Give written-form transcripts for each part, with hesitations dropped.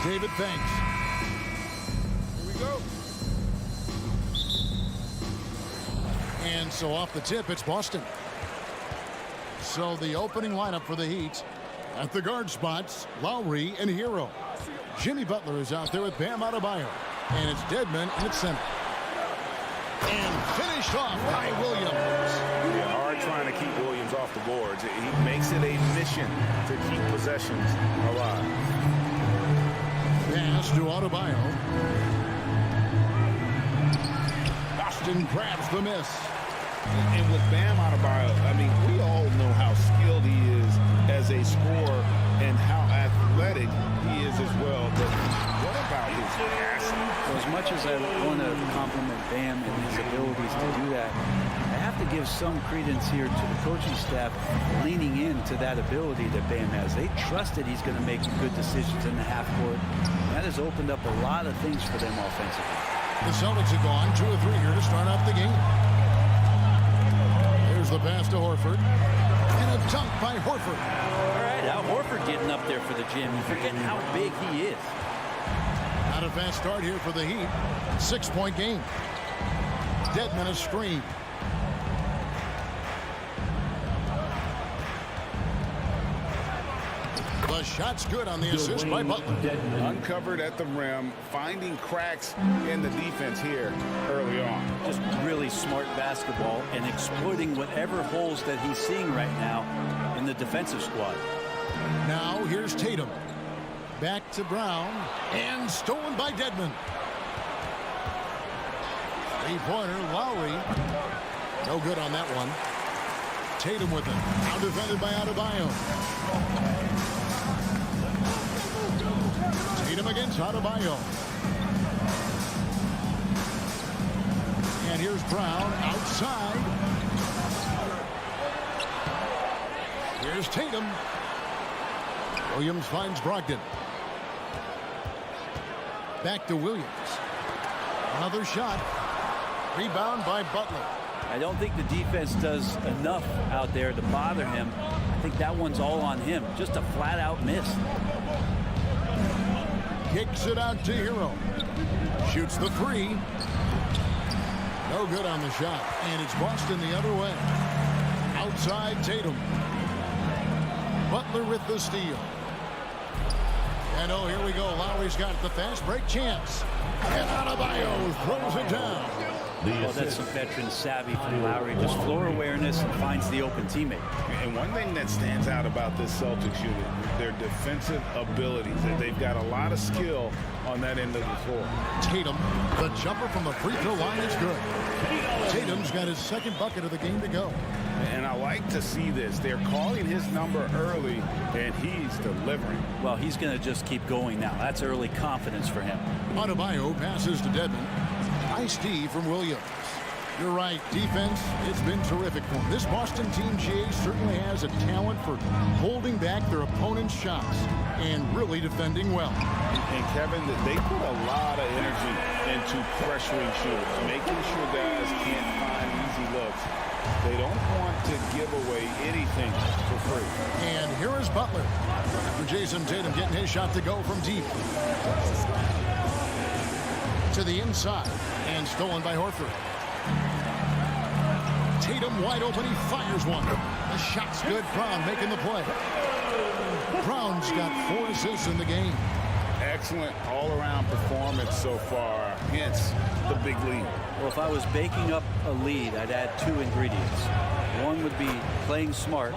David thanks. Here we go. And so off the tip, it's Boston. So the opening lineup for the Heat. At the guard spots, Lowry and Hero. Jimmy Butler is out there with Bam Adebayo. And it's Dedmon at center. And finished off by Williams. Yeah, hard trying to keep Williams off the boards. He makes it a mission to keep possessions alive. Pass to Adebayo. Boston grabs the miss. And with Bam Adebayo, I mean, we all know how skilled he is as a scorer and how athletic he is as well. But what about his passing? Well, as much as I want to compliment Bam and his abilities to do that, I have to give some credence here to the coaching staff leaning into that ability that Bam has. They trust that he's going to make good decisions in the half court. That has opened up a lot of things for them offensively. The Celtics have gone 2 of 3 here to start off the game. Here's the pass to Horford. And a dunk by Horford. All right, Al Horford getting up there for the gym. You're forgetting how big he is. Not a fast start here for the Heat. 6-point game. Dedmon a screen. The shot's good on the assist by Butler. Uncovered at the rim, finding cracks in the defense here early on. Just really smart basketball and exploiting whatever holes that he's seeing right now in the defensive squad. Now here's Tatum. Back to Brown. And stolen by Dedmon. Three-pointer, Lowry. No good on that one. Tatum with it. Now defended by Adebayo. Tatum against Adebayo. And here's Brown outside. Here's Tatum. Williams finds Brogdon. Back to Williams. Another shot. Rebound by Butler. I don't think the defense does enough out there to bother him. I think that one's all on him. Just a flat-out miss. Kicks it out to Hero. Shoots the three. No good on the shot. And it's Boston the other way. Outside Tatum. Butler with the steal. And oh, here we go. Lowry's got the fast break chance. And Adebayo throws it down. Well, that's some veteran savvy from Lowry. Just floor awareness and finds the open teammate. And one thing that stands out about this Celtics unit, their defensive abilities. They've got a lot of skill on that end of the floor. Tatum, the jumper from the free throw line is good. Tatum's got his second bucket of the game to go. And I like to see this. They're calling his number early, and he's delivering. Well, he's going to just keep going now. That's early confidence for him. Adebayo passes to Dedmon. Nice D from Williams. You're right. Defense, it's been terrific for him. This Boston team, Jay, certainly has a talent for holding back their opponent's shots and really defending well. And Kevin, they put a lot of energy into pressuring shooters, making sure guys can't find easy looks. They don't want to give away anything for free. And here is Butler. After Jason Tatum getting his shot to go from deep. To the inside. And stolen by Horford. Tatum wide open. He fires one. The shot's good. Brown making the play. Brown's got 4 assists in the game. Excellent all-around performance so far, hence the big lead. Well, if I was baking up a lead, I'd add 2 ingredients. One would be playing smart.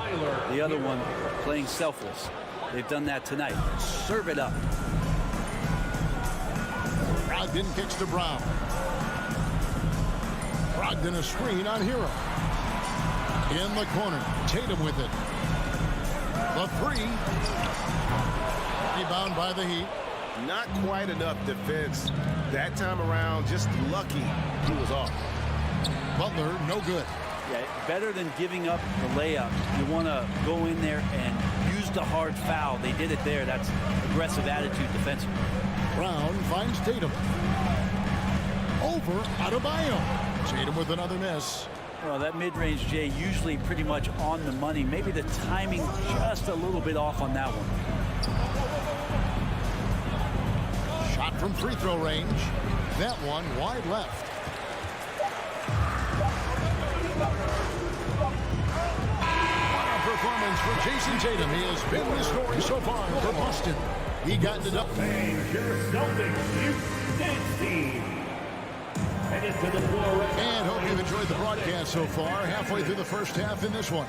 The other one, playing selfless. They've done that tonight. Serve it up. Brogdon kicks to Brown. Brogdon a screen on Hero. In the corner. Tatum with it. The three. Rebound by the Heat. Not quite enough defense that time around. Just lucky he was off. Butler, no good. Yeah, better than giving up the layup. You want to go in there and use the hard foul. They did it there. That's aggressive attitude defensively. Brown finds Tatum. Over Adebayo. Tatum with another miss. Well, that mid-range, Jay, usually pretty much on the money. Maybe the timing just a little bit off on that one. from free throw range. That one wide left. What a performance for Jason Tatum. He has been the story so far for Boston. He got it up. Your Celtics youth dance team. Headed to the floor. And hope you've enjoyed the broadcast so far. Halfway through the first half in this one.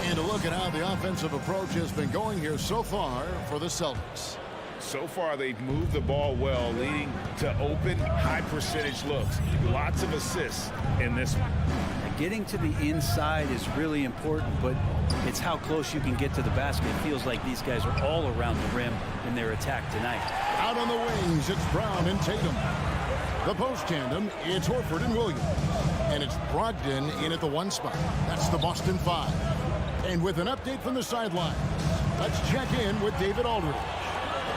And a look at how the offensive approach has been going here so far for the Celtics. So far, they've moved the ball well, leading to open, high-percentage looks. Lots of assists in this one. Getting to the inside is really important, but it's how close you can get to the basket. It feels like these guys are all around the rim in their attack tonight. Out on the wings, it's Brown and Tatum. The post tandem, it's Horford and Williams. And it's Brogdon in at the 1 spot. That's the Boston 5. And with an update from the sideline, let's check in with David Aldridge.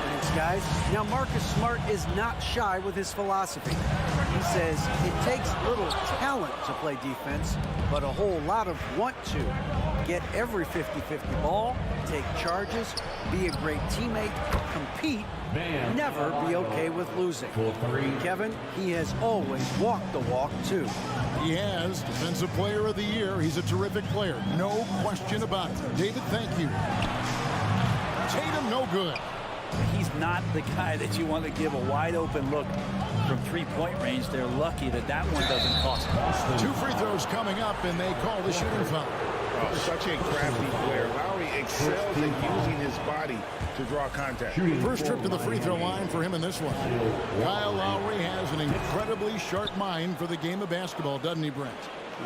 Thanks, guys. Now, Marcus Smart is not shy with his philosophy. He says it takes little talent to play defense, but a whole lot of want to. Get every 50-50 ball, take charges, be a great teammate, compete, never be okay with losing. Kevin, he has always walked the walk, too. He has Defensive Player of the Year. He's a terrific player. No question about it. David, thank you. Tatum, no good. He's not the guy that you want to give a wide open look from three-point range. They're lucky that that one doesn't cost them. 2 free throws coming up, and they call the shooting foul. Such a crafty player. Lowry excels in using his body to draw contact. First trip to the free throw line for him in this one. Kyle Lowry has an incredibly sharp mind for the game of basketball, doesn't he, Brent?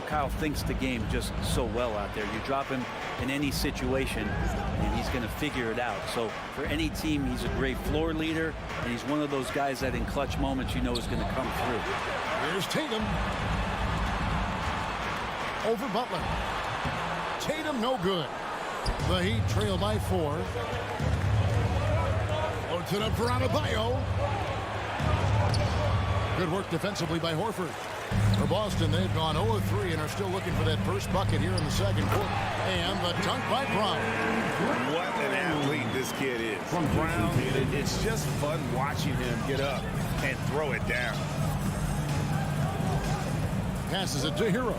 Kyle thinks the game just so well out there. You drop him in any situation, and he's going to figure it out. So for any team, he's a great floor leader, and he's one of those guys that in clutch moments you know is going to come through. Here's Tatum. Over Butler. Tatum, no good. The Heat trail by 4. Loads it up for Adebayo. Good work defensively by Horford. For Boston, they've gone 0-3 and are still looking for that first bucket here in the second quarter. And the dunk by Brown. What an athlete this kid is. From Brown, it's just fun watching him get up and throw it down. Passes it to Hero.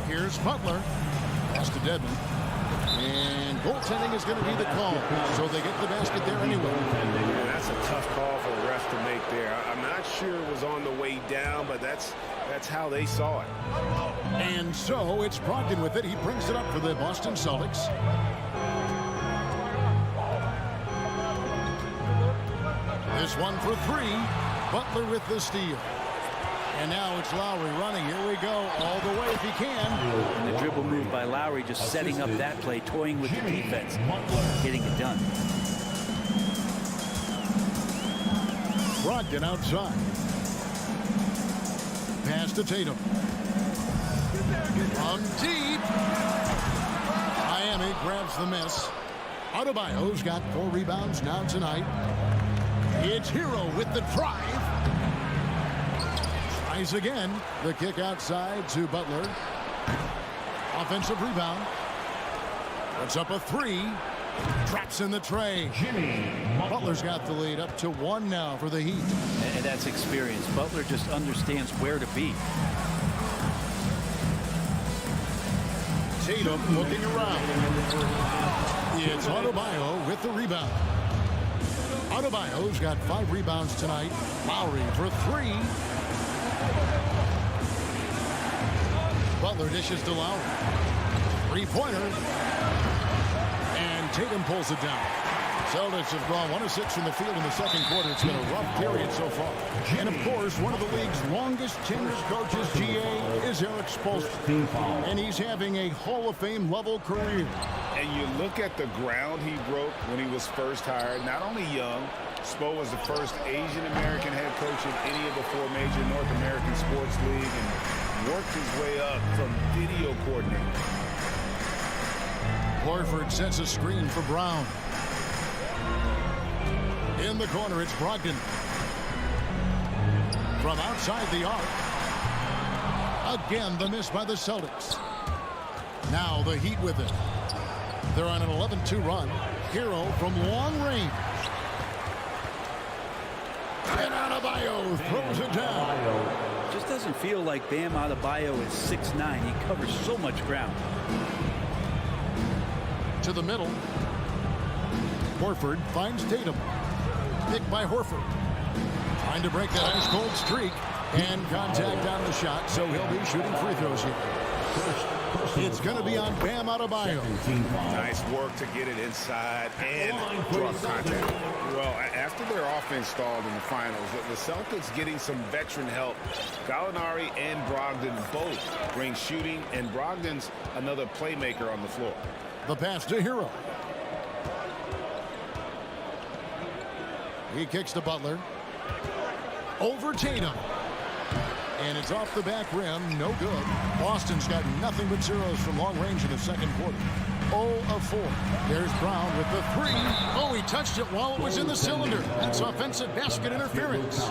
Here's Butler. Pass to Dedmon. And goaltending is going to be the call. So they get the basket there anyway. Yeah, that's a tough call for the refs to make there. I'm not sure it was on the way down, but that's how they saw it. And so it's Brogdon with it. He brings it up for the Boston Celtics. This one for 3. Butler with the steal. And now it's Lowry running. Here we go. All the way if he can. And the dribble move by Lowry just setting up that play, toying with the defense, getting it done. Brogdon outside. Pass to Tatum. From deep. Miami grabs the miss. Adebayo's got 4 rebounds now tonight. It's Hero with the drive. Tries again. The kick outside to Butler. Offensive rebound. Puts up a 3. Traps in the tray. Butler's got the lead up to 1 now for the Heat. And that's experience. Butler just understands where to be. Tatum looking around. It's Adebayo with the rebound. Adebayo's got 5 rebounds tonight. Lowry for 3. Butler dishes to Lowry. 3-pointer. And Tatum pulls it down. Celtics have gone 1 of 6 from the field in the second quarter. It's been a rough period so far. And of course, one of the league's longest tenured coaches, GA, is Eric Spoelstra. And he's having a Hall of Fame level career. And you look at the ground he broke when he was first hired. Not only young, Spo was the first Asian American head coach in any of the 4 major North American sports leagues and worked his way up from video coordinator. Horford sets a screen for Brown. In the corner, it's Brogdon. From outside the arc. Again, the miss by the Celtics. Now the Heat with it. They're on an 11-2 run. Hero from long range. And Adebayo throws it down. Just doesn't feel like Bam Adebayo is 6'9". He covers so much ground. To the middle. Horford finds Tatum. Picked by Horford. Trying to break that ice-cold streak. And contact on the shot, so he'll be shooting free throws here. It's going to be on Bam Adebayo. Nice work to get it inside and draw contact. Well, after their offense stalled in the finals, the Celtics getting some veteran help. Gallinari and Brogdon both bring shooting, and Brogdon's another playmaker on the floor. The pass to Hero. He kicks to Butler. Over Tatum. And it's off the back rim. No good. Boston's got nothing but zeros from long range in the second quarter. 0 of 4. There's Brown with the 3. Oh, he touched it while it was in the cylinder. That's offensive basket interference.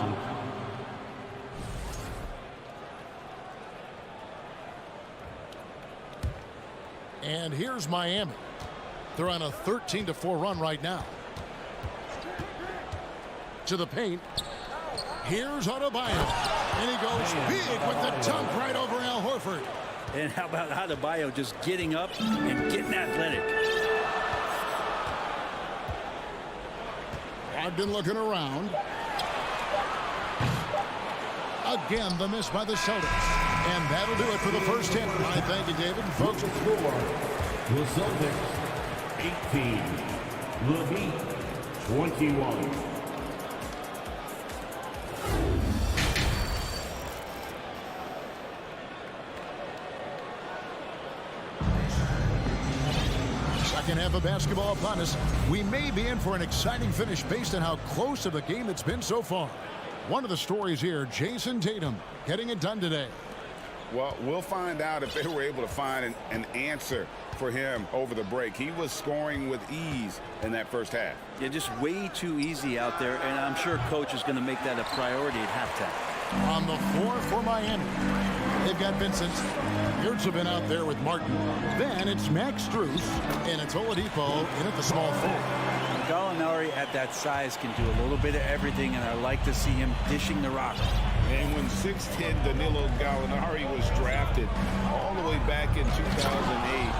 And here's Miami. They're on a 13-4 run right now. To the paint. Here's Adebayo. And he goes big with the dunk right over Al Horford. And how about Adebayo just getting up and getting athletic? Brogdon looking around. Again, the miss by the Celtics. And that'll do it for the first hit. I thank you, David. Folks, The Celtics 18, the Heat 21. Second half of basketball upon us. We may be in for an exciting finish based on how close of a game it's been so far. One of the stories here, Jason Tatum getting it done today. Well, we'll find out if they were able to find an answer for him over the break. He was scoring with ease in that first half. Yeah, just way too easy out there, and I'm sure coach is going to make that a priority at halftime. On the floor for Miami, they've got Vincent. Yurts have been out there with Martin. Then it's Max Strus, and it's Oladipo in at the small forward. Gallinari at that size can do a little bit of everything, and I like to see him dishing the rock. And when 6'10" Danilo Gallinari was drafted all the way back in 2008,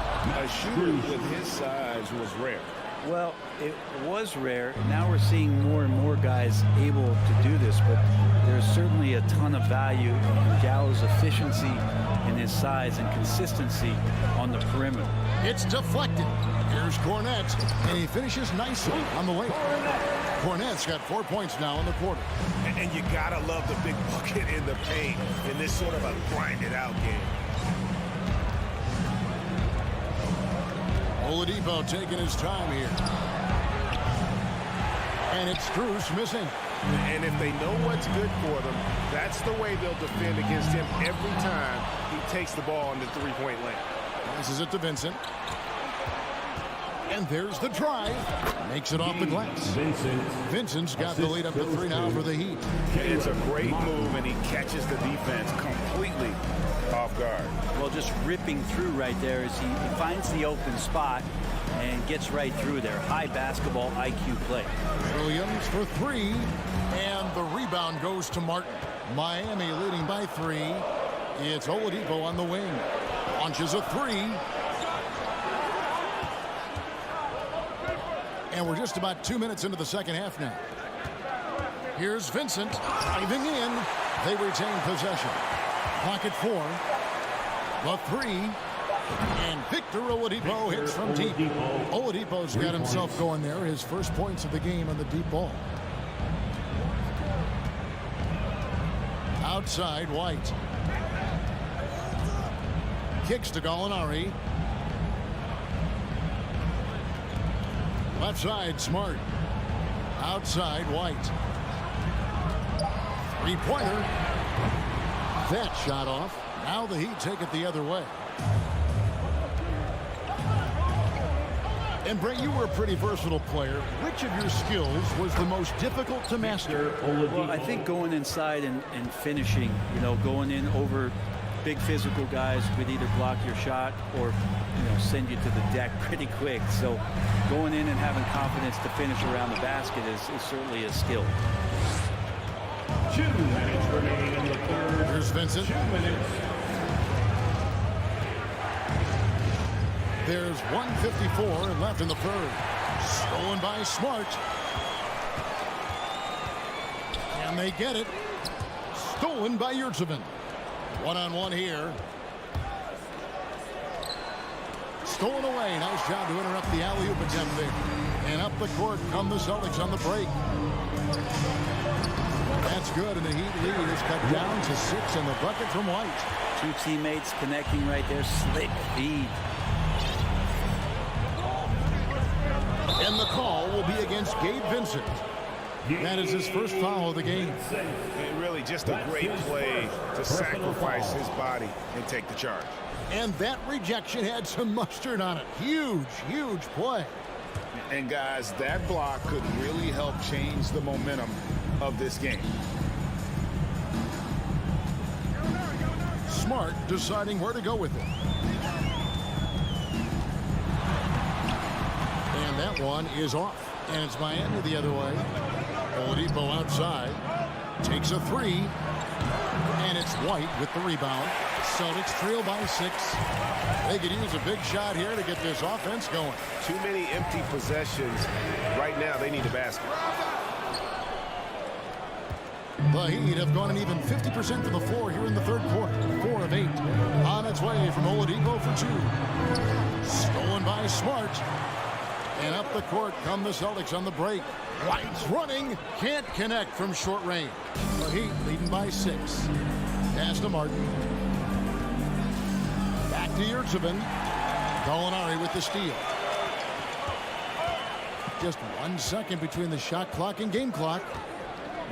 a shooter with his size was rare. Well, it was rare. Now we're seeing more and more guys able to do this, but there's certainly a ton of value in Gallo's efficiency and his size and consistency on the perimeter. It's deflected. Here's Cornette, and he finishes nicely on the way. Cornette's got 4 points now in the quarter. And you gotta love the big bucket in the paint in this sort of a grinded-out game. Oladipo taking his time here. And it's Strus missing. And if they know what's good for them, that's the way they'll defend against him every time he takes the ball in the three-point lane. Passes it to Vincent. And there's the drive. Makes it off the glass. Vincent's got the lead up to 3 now for the Heat. It's a great move, and he catches the defense completely off guard. Well, just ripping through right there as he finds the open spot and gets right through there. High basketball IQ play. Williams for 3. And the rebound goes to Martin. Miami leading by 3. It's Oladipo on the wing. Launches a 3. And we're just about 2 minutes into the second half now. Here's Vincent driving in. They retain possession. Clock at 4. The 3. And Victor Oladipo hits from deep. Oladipo's got himself going there. His first points of the game on the deep ball. Outside, White. Kicks to Gallinari. Left side, Smart. Outside, White. Three-pointer. That shot off. Now the Heat take it the other way. And Brett, you were a pretty versatile player. Which of your skills was the most difficult to master? Well, I think going inside and finishing, you know, going in over big physical guys could either block your shot or, send you to the deck pretty quick. So going in and having confidence to finish around the basket is certainly a skill. 2 minutes remaining in the third. Here's Vincent. 2 minutes. There's 1:54 left in the third. Stolen by Smart. And they get it. Stolen by Yurtseven. One-on-one here. Stolen away. Nice job to interrupt the alley-oop attempt there. And up the court come the Celtics on the break. That's good, and the Heat lead is cut down to 6 in the bucket from White. 2 teammates connecting right there. Slick feed. And the call will be against Gabe Vincent. That is his first foul of the game. And really just a great play to sacrifice his body and take the charge. And that rejection had some mustard on it. Huge, huge play. And guys, that block could really help change the momentum of this game. Smart deciding where to go with it. And that one is off. And it's Miami the other way. Oladipo outside. Takes a 3. And it's White with the rebound. Celtics trail by 6. They could use a big shot here to get this offense going. Too many empty possessions. Right now, they need a basket. The Heat have gone an even 50% from the floor here in the third quarter. 4 of 8. On its way from Oladipo for 2. Stolen by Smart. And up the court come the Celtics on the break. White's running. Can't connect from short range. The Heat leading by 6. Pass to Martin. Back to Yurtseven. Gallinari with the steal. Just 1 second between the shot clock and game clock.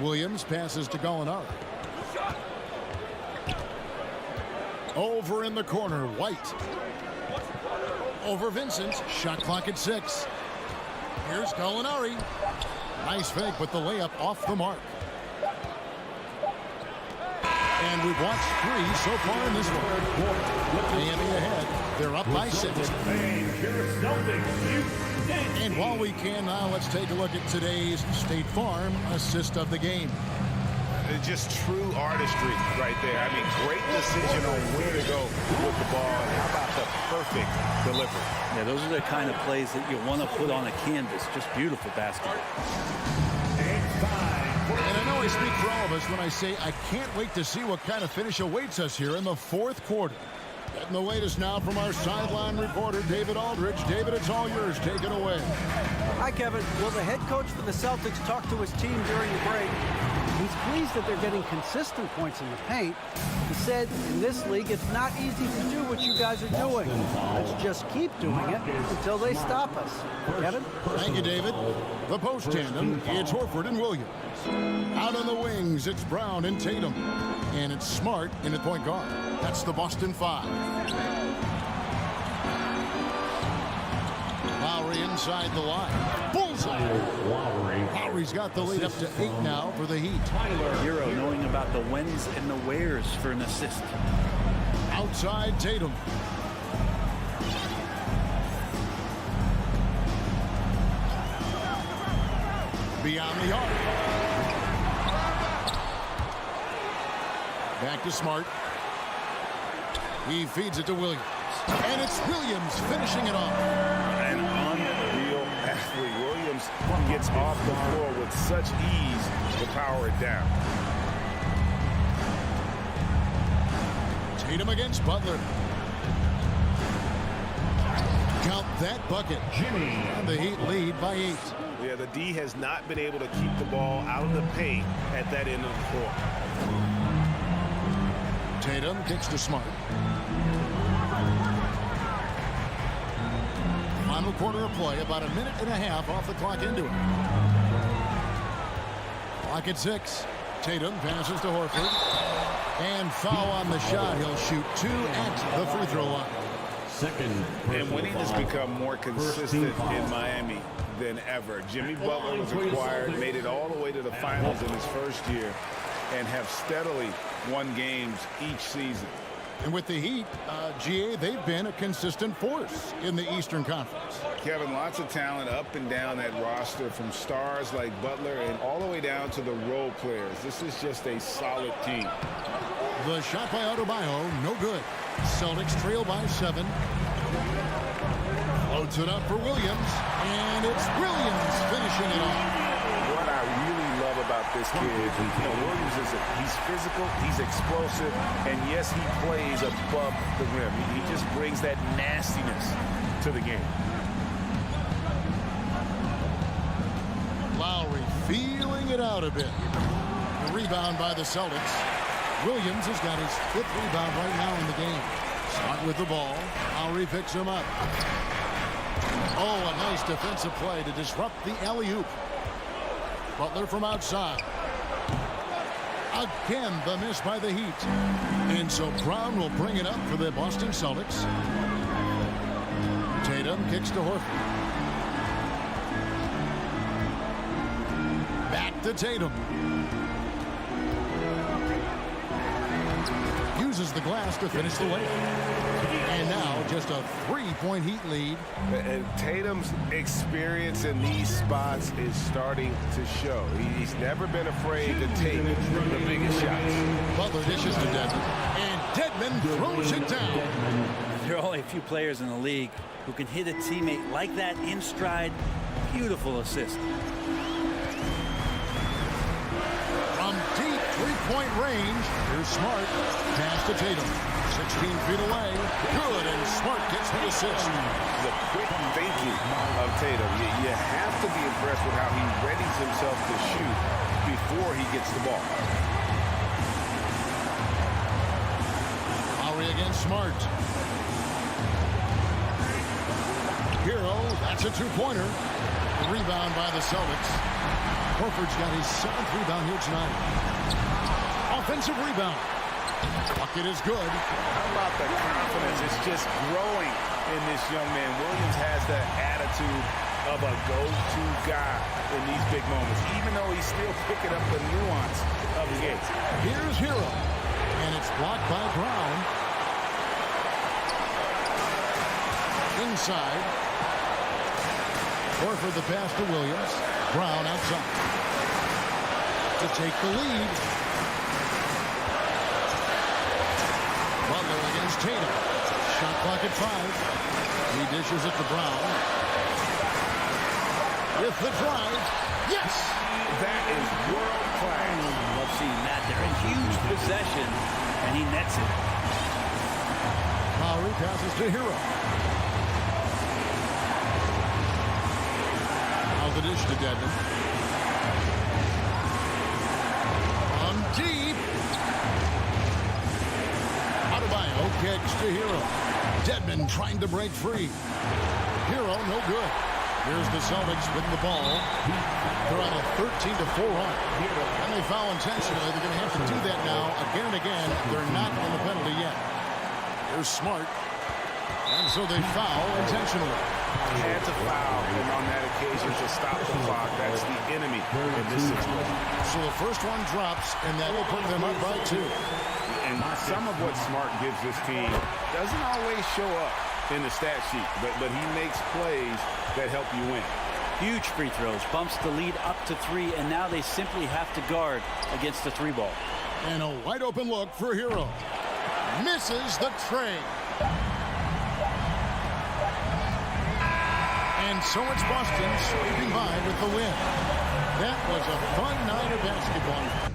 Williams passes to Gallinari. Over in the corner, White. Over Vincent. Shot clock at 6. Here's Gallinari. Nice fake, but the layup off the mark. And we've watched 3 so far in this one. Miami ahead. They're up by 6. And while we can now, let's take a look at today's State Farm assist of the game. It's just true artistry right there. I mean, great decision on where to go with the ball. And how about the perfect delivery? Yeah, those are the kind of plays that you want to put on a canvas. Just beautiful basketball. And I know I speak for all of us when I say I can't wait to see what kind of finish awaits us here in the fourth quarter. Getting the latest now from our sideline reporter, David Aldridge. David, it's all yours. Take it away. Hi, Kevin. Well, the head coach for the Celtics talked to his team during the break. He's pleased that they're getting consistent points in the paint. He said, in this league, it's not easy to do what you guys are doing. Let's just keep doing it until they stop us. Kevin? Thank you, David. The post tandem, it's Horford and Williams. Out on the wings, it's Brown and Tatum. And it's Smart in at point guard. That's the Boston 5. Lowry inside the line. Bullseye. Lowry's got the lead up to 8 now for the Heat. Hero knowing about the whens and the wheres for an assist. Outside Tatum. Beyond the arc. Back to Smart. He feeds it to Williams. And it's Williams finishing it off. An unreal athlete. Williams gets off the floor with such ease to power it down. Tatum against Butler. Count that bucket. And the Heat lead by 8. Yeah, the D has not been able to keep the ball out of the paint at that end of the floor. Tatum kicks to Smart. Final quarter of play, about a minute and a half off the clock into it. Clock at 6. Tatum passes to Horford. And foul on the shot. He'll shoot 2 at the free throw line. And winning has become more consistent in Miami than ever. Jimmy Butler was acquired, made it all the way to the finals in his first year, and have steadily won games each season. And with the Heat, GA, they've been a consistent force in the Eastern Conference. Kevin, lots of talent up and down that roster, from stars like Butler and all the way down to the role players. This is just a solid team. The shot by Adebayo, no good. Celtics trail by 7. Floats it up for Williams, and it's Williams finishing it off. What I really love about this kid is, Williams he's physical, he's explosive, and yes, he plays above the rim. He just brings that nastiness to the game. Lowry feeling it out a bit. The rebound by the Celtics. Williams has got his 5th rebound right now in the game. Smart with the ball. Lowry picks him up. Oh, a nice defensive play to disrupt the alley-oop. Butler from outside. Again, the miss by the Heat. And so Brown will bring it up for the Boston Celtics. Tatum kicks to Horford. Back to Tatum. Uses the glass to finish the layup. And now just a 3-point Heat lead. And Tatum's experience in these spots is starting to show. He's never been afraid to take the biggest shots. Butler dishes to Dedmon, and Dedmon throws it down. There are only a few players in the league who can hit a teammate like that in stride. Beautiful assist. From deep 3-point range, here's Smart. Pass to Tatum. 16 feet away. Good, and Smart gets the assist. The quick thinking of Tatum. You have to be impressed with how he readies himself to shoot before he gets the ball. Lowry against Smart. Hero, that's a 2-pointer. Rebound by the Celtics. Horford's got his 7th rebound here tonight. Offensive rebound. Bucket is good. How about the confidence? It's just growing in this young man. Williams has the attitude of a go-to guy in these big moments, even though he's still picking up the nuance of the game. Here's Hero, and it's blocked by Brown. Inside. Horford the pass to Williams. Brown outside. To take the lead. Butler against Tatum. Shot clock at 5. He dishes it to Brown. With the drive. Yes! That is world class. Love seeing that there. A huge possession, and he nets it. Lowry passes to Hero. Now the dish to Dedmon. From deep. Adebayo kicks to Hero. Dedmon trying to break free. Hero no good. Here's the Celtics with the ball. They're on a 13-4 run. And they foul intentionally. They're going to have to do that now again and again. They're not in the penalty yet. They're smart. And so they foul intentionally. Had to foul on that occasion to stop the clock. That's the enemy in this situation. So the first one drops, and that will put them up by 2. And some of what Smart gives this team doesn't always show up in the stat sheet, but he makes plays that help you win. Huge free throws, bumps the lead up to 3, and now they simply have to guard against the 3-ball. And a wide open look for Hero. Misses the tray. And so it's Boston sweeping by with the win. That was a fun night of basketball.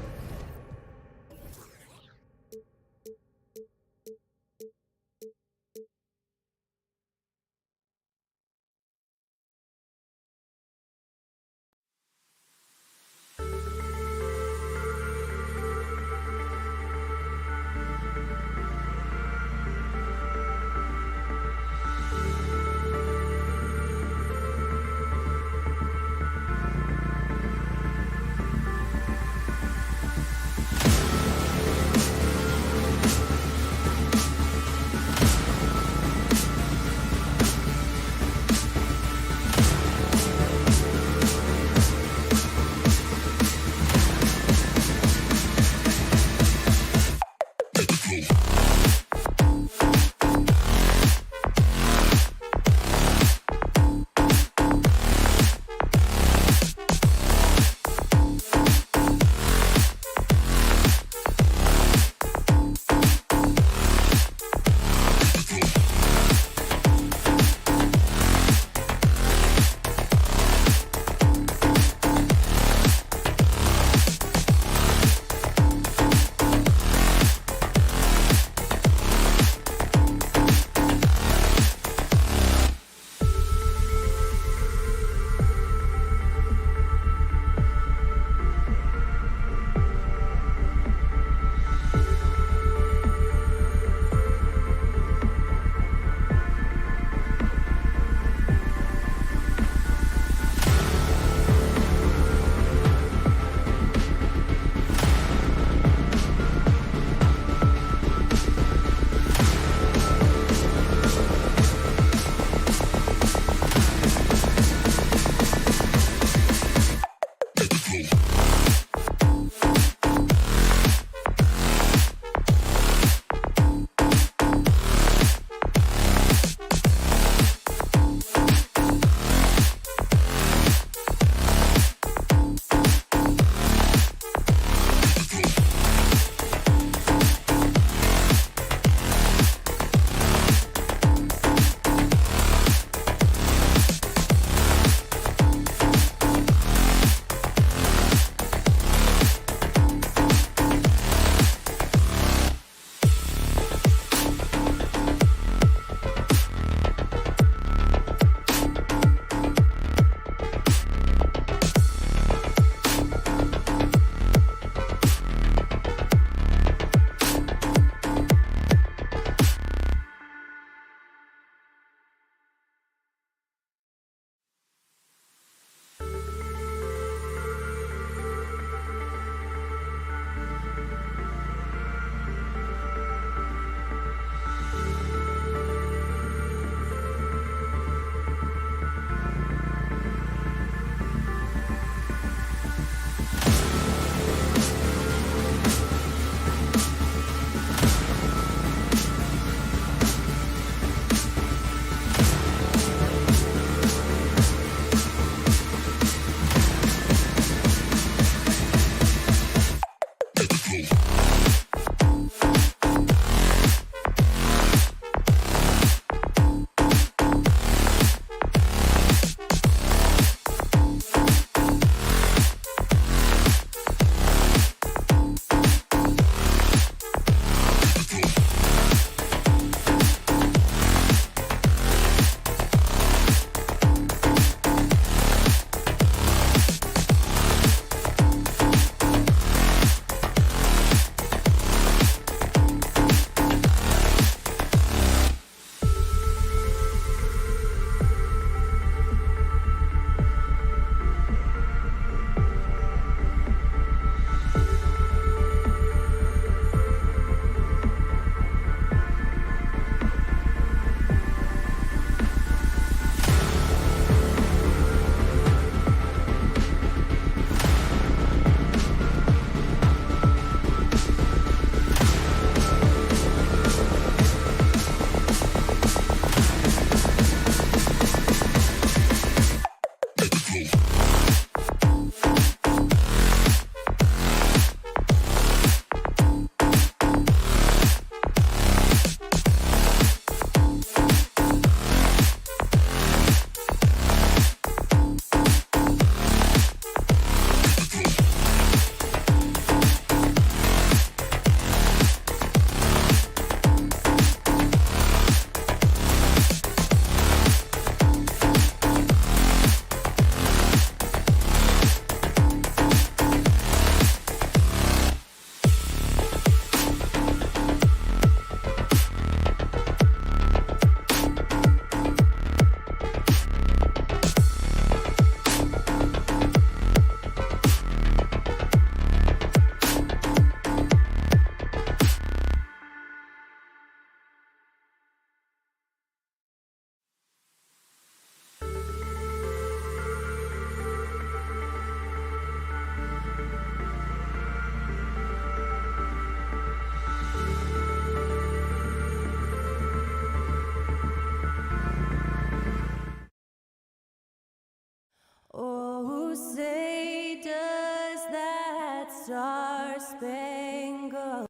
say does that star-spangled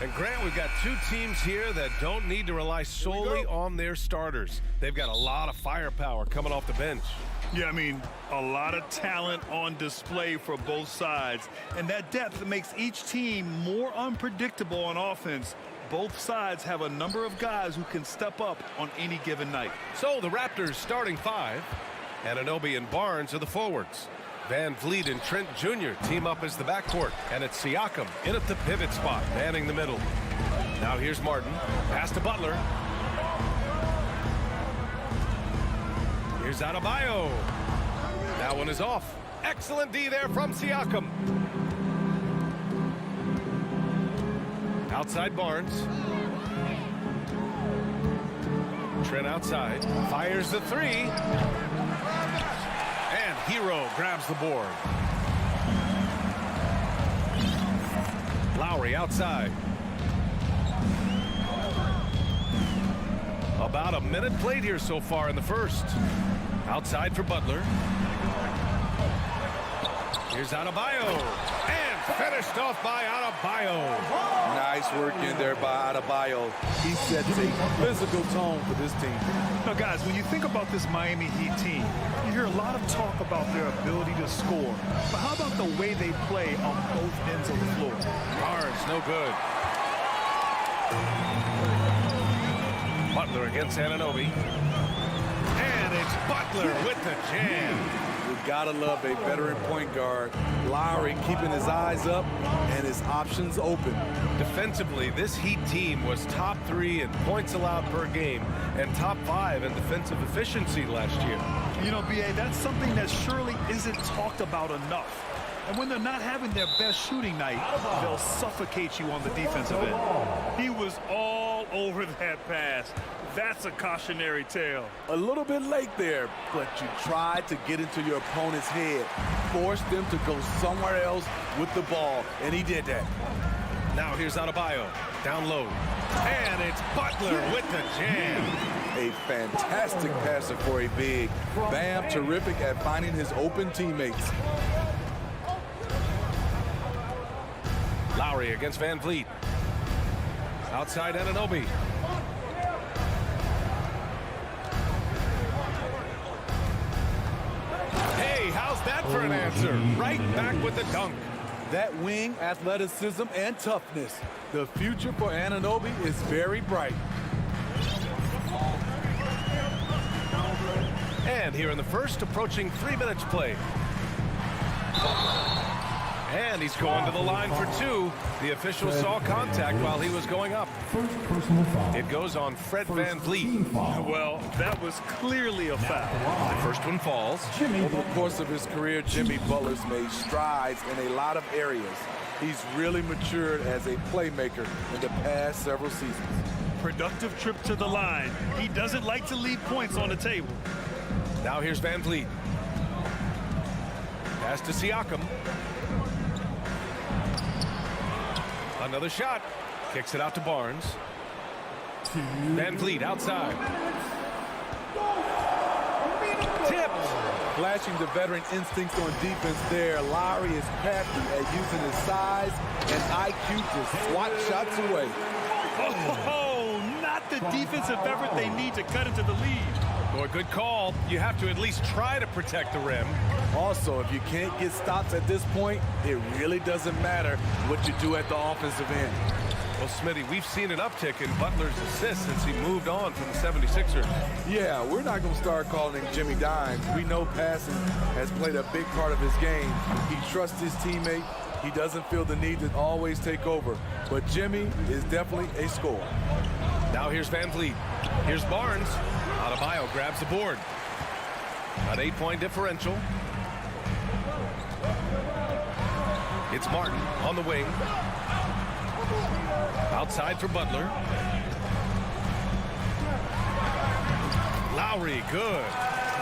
And Grant, we've got two teams here that don't need to rely solely on their starters. They've got a lot of firepower coming off the bench. Yeah, I mean, a lot of talent on display for both sides. And that depth makes each team more unpredictable on offense. Both sides have a number of guys who can step up on any given night. So the Raptors starting five. Anunoby and Barnes are the forwards. Van Vliet and Trent Jr. team up as the backcourt. And it's Siakam in at the pivot spot, manning the middle. Now here's Martin. Pass to Butler. Here's Adebayo. That one is off. Excellent D there from Siakam. Outside Barnes. Trent outside. Fires the three. And Hero grabs the board. Lowry outside. About a minute played here so far in the first. Outside for Butler. Here's Adebayo. And finished off by Adebayo. Nice work in there by Adebayo. He sets a physical tone for this team. Now, guys, when you think about this Miami Heat team, you hear a lot of talk about their ability to score. But how about the way they play on both ends of the floor? Barnes, no good. Butler against Anunoby. And it's Butler with the jam. You gotta love a veteran point guard. Lowry keeping his eyes up and his options open. Defensively, this Heat team was top 3 in points allowed per game and top 5 in defensive efficiency last year. You know, B.A., that's something that surely isn't talked about enough. And when they're not having their best shooting night, they'll suffocate you on the defensive end. He was all over that pass. That's a cautionary tale. A little bit late there, but you tried to get into your opponent's head. Force them to go somewhere else with the ball, and he did that. Now here's Adebayo, down low. And it's Butler with the jam. A fantastic passer for a big. Bam, terrific at finding his open teammates. Lowry against Van Vliet. Outside Anunoby. Hey, how's that for an answer? Right back with the dunk. That wing athleticism and toughness. The future for Anunoby is very bright. And here in the first, approaching 3 minutes played. And he's going to the line for 2. The official saw contact while he was going up. It goes on Fred Van Vliet. Well, that was clearly a foul. The first one falls. Over the course of his career, Jimmy Butler's made strides in a lot of areas. He's really matured as a playmaker in the past several seasons. Productive trip to the line. He doesn't like to leave points on the table. Now here's Van Vliet. Pass to Siakam. Another shot. Kicks it out to Barnes. Van Vliet outside. Tipped. Flashing the veteran instincts on defense there. Lowry is crafty at using his size and IQ to swat shots away. Oh, not the defensive effort they need to cut into the lead. Boy, good call. You have to at least try to protect the rim. Also, if you can't get stops at this point, it really doesn't matter what you do at the offensive end. Well, Smitty, we've seen an uptick in Butler's assists since he moved on from the 76ers. Yeah, we're not going to start calling him Jimmy Dimes. We know passing has played a big part of his game. He trusts his teammate. He doesn't feel the need to always take over. But Jimmy is definitely a scorer. Now here's Van Vliet. Here's Barnes. Adebayo grabs the board. An 8-point differential. It's Martin on the wing. Outside for Butler. Lowry, good.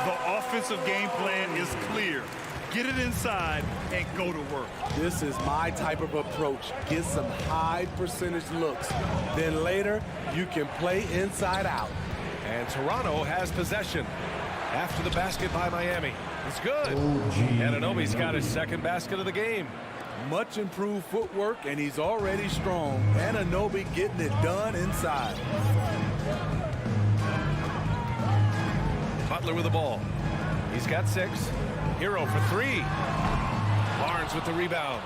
The offensive game plan is clear. Get it inside and go to work. This is my type of approach. Get some high percentage looks. Then later, you can play inside out. And Toronto has possession. After the basket by Miami. It's good. Anunoby's got his second basket of the game. Much improved footwork, and he's already strong. Anunoby getting it done inside. Butler with the ball. He's got 6. Hero for 3. Barnes with the rebound.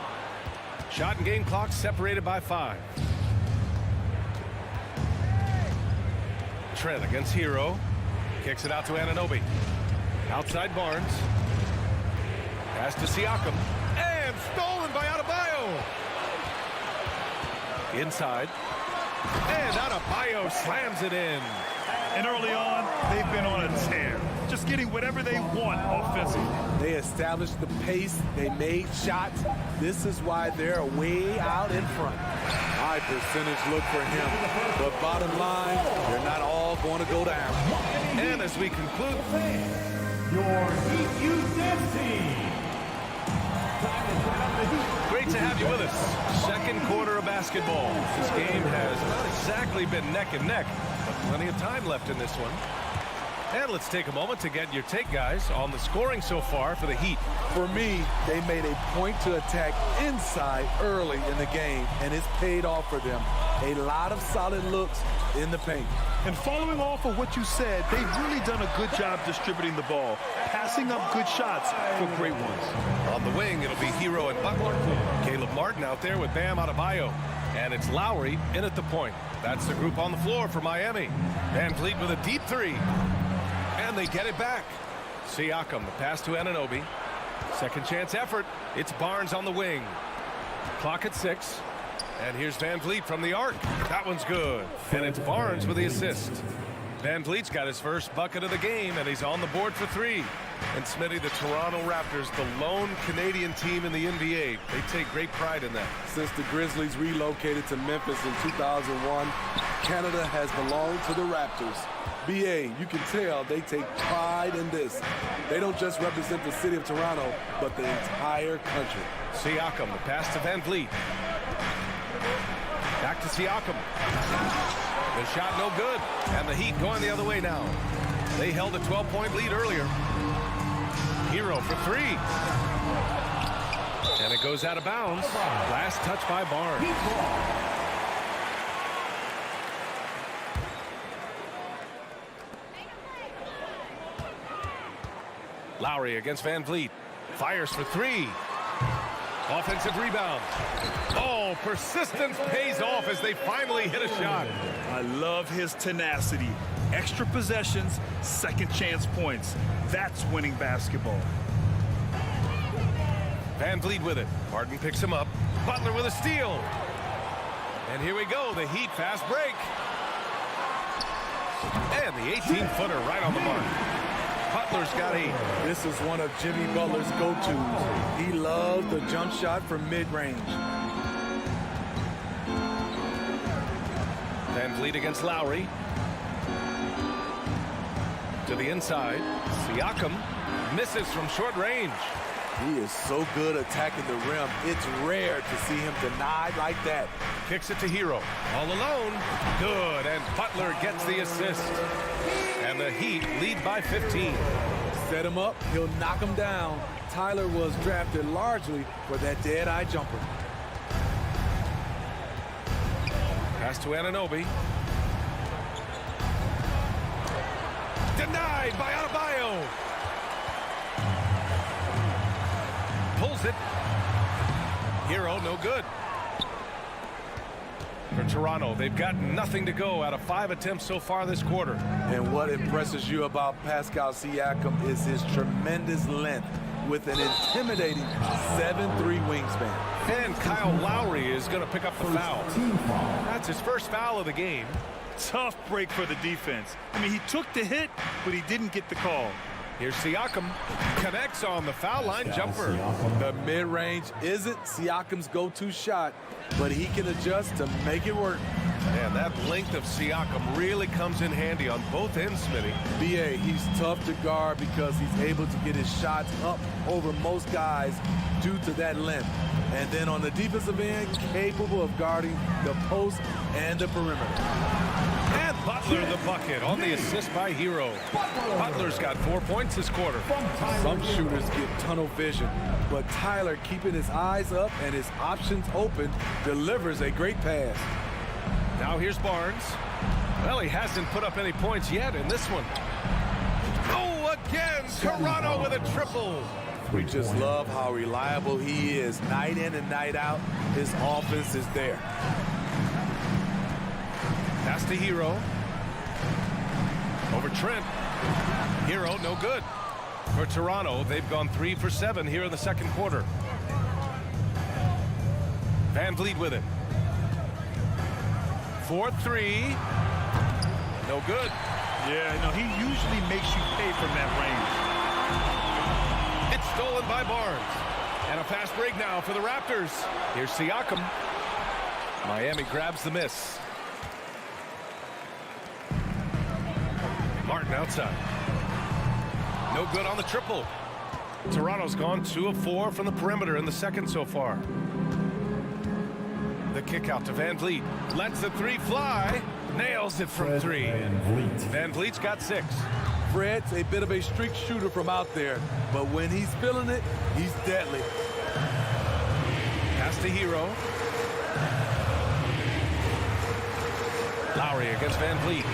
Shot and game clock separated by 5. Trent against Hero. Kicks it out to Anunoby. Outside Barnes. Pass to Siakam. And stolen by Adebayo. Inside. And Adebayo slams it in. And early on, they've been on a tear. Just getting whatever they want offensively. They established the pace. They made shots. This is why they're way out in front. High percentage look for him. But bottom line, they're not all going to go down. And as we conclude, Your Heat Youth Dance Team. great to have you with us. Second quarter of basketball. This game has not exactly been neck and neck, but plenty of time left in this one. And let's take a moment to get your take, guys, on the scoring so far for the Heat. For me, they made a point to attack inside early in the game, and it's paid off for them. A lot of solid looks in the paint. And following off of what you said, they've really done a good job distributing the ball, passing up good shots for great ones. On the wing, it'll be Hero and Butler. Caleb Martin out there with Bam Adebayo. And it's Lowry in at the point. That's the group on the floor for Miami. Van Vliet with a deep 3. And they get it back. Siakam, the pass to Anunoby. Second chance effort. It's Barnes on the wing. Clock at 6. And here's Van Vliet from the arc. That one's good. And it's Barnes with the assist. Van Vliet's got his first bucket of the game, and he's on the board for 3. And Smitty, the Toronto Raptors, the lone Canadian team in the NBA. They take great pride in that. Since the Grizzlies relocated to Memphis in 2001, Canada has belonged to the Raptors. BA, you can tell they take pride in this. They don't just represent the city of Toronto, but the entire country. Siakam, the pass to Van Vliet. Back to Siakam. The shot no good. And the Heat going the other way now. They held a 12-point lead earlier. Hero for 3. And it goes out of bounds. Last touch by Barnes. Lowry against Van Vliet. Fires for 3. Offensive rebound. Oh, persistence pays off as they finally hit a shot. I love his tenacity. Extra possessions, second chance points. That's winning basketball. Van Vliet with it. Martin picks him up. Butler with a steal. And here we go. The Heat fast break. And the 18-footer right on the mark. Butler's got 8. This is one of Jimmy Butler's go-tos. He loves the jump shot from mid-range. Van Vliet against Lowry. To the inside. Siakam misses from short range. He is so good attacking the rim. It's rare to see him denied like that. Kicks it to Hero. All alone. Good. And Butler gets the assist. And the Heat lead by 15. Set him up. He'll knock him down. Tyler was drafted largely for that dead-eye jumper. Pass to Anunoby. Denied by Adebayo. Pulls it. Hero, no good. For Toronto, they've got nothing to go out of 5 attempts so far this quarter. And what impresses you about Pascal Siakam is his tremendous length with an intimidating 7'3" wingspan. And Kyle Lowry is going to pick up the foul. That's his first foul of the game. Tough break for the defense. I mean, he took the hit, but he didn't get the call. Here's Siakam. Connects on the foul line jumper. The mid-range isn't Siakam's go-to shot, but he can adjust to make it work. And that length of Siakam really comes in handy on both ends, Smitty. BA, he's tough to guard because he's able to get his shots up over most guys due to that length. And then on the defensive end, capable of guarding the post and the perimeter. And Butler the bucket on the assist by Hero. Butler's got 4 points this quarter. Some shooters get tunnel vision, but Tyler, keeping his eyes up and his options open, delivers a great pass. Now here's Barnes. Well, he hasn't put up any points yet in this one. Oh, again, Toronto with a triple. We just love how reliable he is. Night in and night out, his offense is there. Pass to Hero. Over Trent. Hero, no good. For Toronto, they've gone 3 for 7 here in the second quarter. Van Vliet with it. 4-3. No good. Yeah, no, he usually makes you pay from that range. It's stolen by Barnes. And a fast break now for the Raptors. Here's Siakam. Miami grabs the miss. Martin outside. No good on the triple. Toronto's gone 2 of 4 from the perimeter in the second so far. The kick out to Van Vliet. Lets the 3 fly. Nails it from 3. Van Vliet's got 6. Fred's a bit of a streak shooter from out there, but when he's feeling it, he's deadly. Pass to Hero. Lowry against Van Vliet.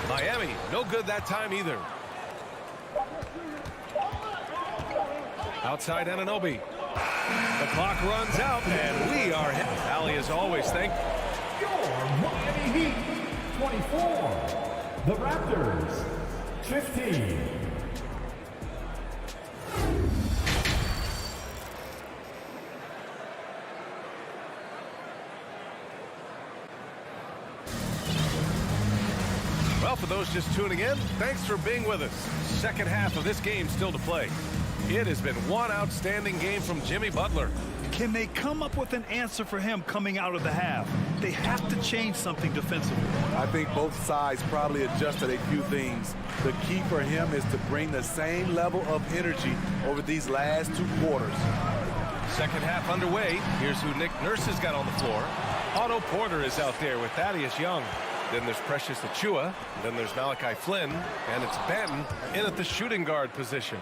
Miami, no good that time either. Outside Anunoby. The clock runs out, and we are hit. Allie, as always, thank you. Your Miami Heat, 24. The Raptors, 15. Well, for those just tuning in, thanks for being with us. Second half of this game still to play. It has been one outstanding game from Jimmy Butler. Can they come up with an answer for him coming out of the half? They have to change something defensively. I think both sides probably adjusted a few things. The key for him is to bring the same level of energy over these last 2 quarters. Second half underway. Here's who Nick Nurse has got on the floor. Otto Porter is out there with Thaddeus Young. Then there's Precious Achiuwa. Then there's Malachi Flynn. And it's Banton in at the shooting guard position.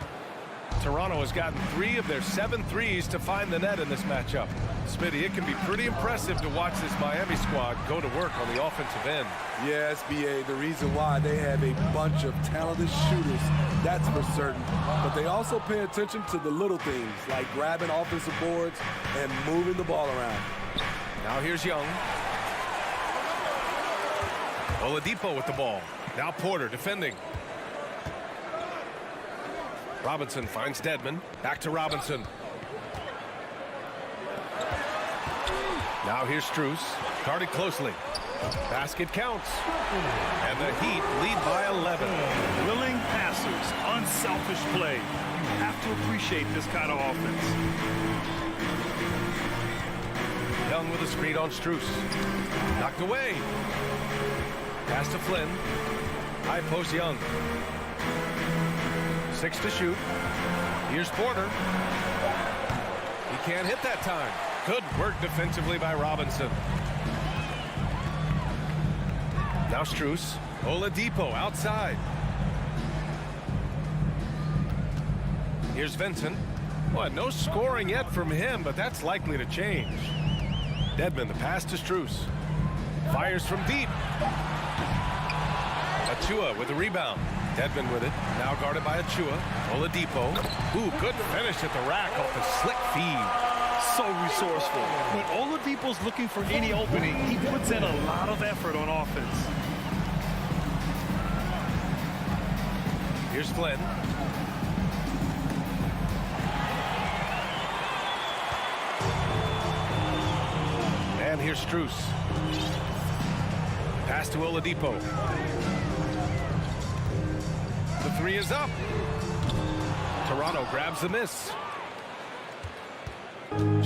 Toronto has gotten 3 of their 7 threes to find the net in this matchup. Smitty, it can be pretty impressive to watch this Miami squad go to work on the offensive end. Yes, BA, the reason why they have a bunch of talented shooters, that's for certain. But they also pay attention to the little things, like grabbing offensive boards and moving the ball around. Now here's Young. Oladipo with the ball. Now Porter defending. Robinson finds Dedmon. Back to Robinson. Now here's Strus. Guarded closely. Basket counts. And the Heat lead by 11. Willing passers, unselfish play. You have to appreciate this kind of offense. Young with a screen on Strus. Knocked away. Pass to Flynn. High post Young. 6 to shoot. Here's Porter. He can't hit that time. Good work defensively by Robinson. Now Strus. Oladipo outside. Here's Vincent. Well, no scoring yet from him, but that's likely to change. Dedmon, the pass to Strus. Fires from deep. Achiuwa with the rebound. Dedmon with it. Now guarded by Achiuwa. Oladipo. Ooh, good finish at the rack off a slick feed. So resourceful. When Oladipo's looking for any opening, he puts in a lot of effort on offense. Here's Flynn. And here's Strus. Pass to Oladipo. The 3 is up. Toronto grabs the miss.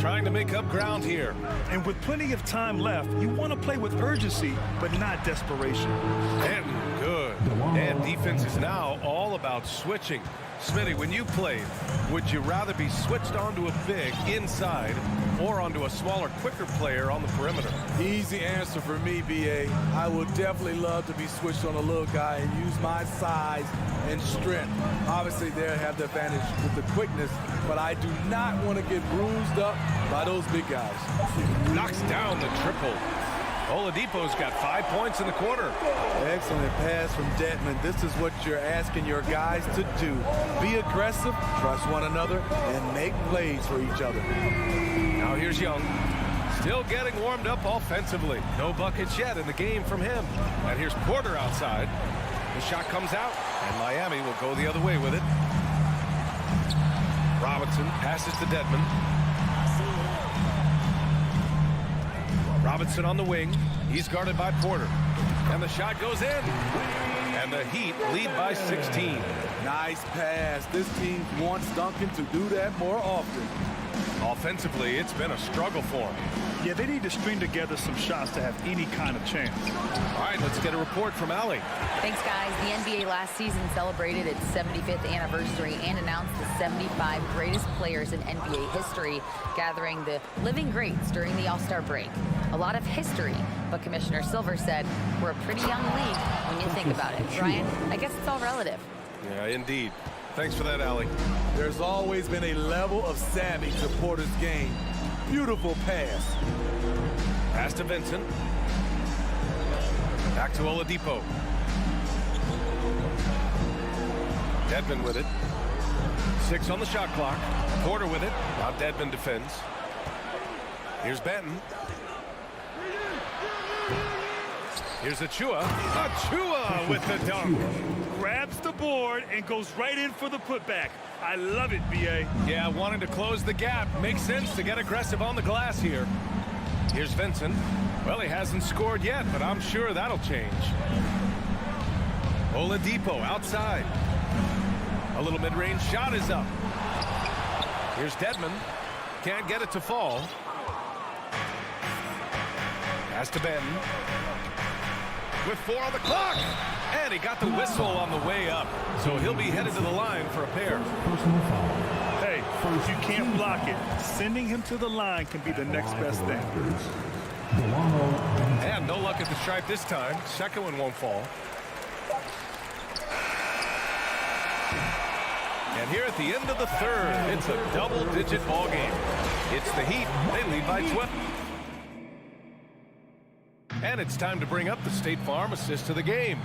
trying to make up ground here. And with plenty of time left, you want to play with urgency, but not desperation. And good. And defense is now all about switching. Smitty, when you played, would you rather be switched onto a big inside or onto a smaller, quicker player on the perimeter? Easy answer for me, B.A. I would definitely love to be switched on a little guy and use my size and strength. Obviously, they'll have the advantage with the quickness, but I do not want to get bruised up by those big guys. Knocks down the triple. Oladipo's got 5 points in the quarter. Excellent pass from Dedmon. This is what you're asking your guys to do. Be aggressive, trust one another, and make plays for each other. Now here's Young. Still getting warmed up offensively. No buckets yet in the game from him. And here's Porter outside. The shot comes out, and Miami will go the other way with it. Robinson passes to Dedmon. Robinson on the wing. He's guarded by Porter. And the shot goes in. And the Heat lead by 16. Nice pass. This team wants Duncan to do that more often. Offensively, it's been a struggle for him. Yeah, they need to string together some shots to have any kind of chance. All right, let's get a report from Allie. Thanks, guys. The NBA last season celebrated its 75th anniversary and announced the 75 greatest players in NBA history, gathering the living greats during the All-Star break. A lot of history, but Commissioner Silver said we're a pretty young league when you think about it. Brian, I guess it's all relative. Yeah, indeed. Thanks for that, Allie. There's always been a level of savvy to Porter's game. Beautiful pass. Pass to Vincent. Back to Oladipo. Dedmon with it. 6 on the shot clock. Porter with it. Now Dedmon defends. Here's Benton. Here's Achua. Achua with the dunk. Grabs the board and goes right in for the putback. I love it, B.A. Yeah, wanting to close the gap. Makes sense to get aggressive on the glass here. Here's Vincent. Well, he hasn't scored yet, but I'm sure that'll change. Oladipo outside. A little mid-range shot is up. Here's Dedmon. Can't get it to fall. Pass to Benton. With 4 on the clock. And he got the whistle on the way up. So he'll be headed to the line for a pair. Hey, if you can't block it, sending him to the line can be the next best thing. And no luck at the stripe this time. Second one won't fall. And here at the end of the third, it's a double-digit ball game. It's the Heat. They lead by 12. And it's time to bring up the State Farm assist to the game.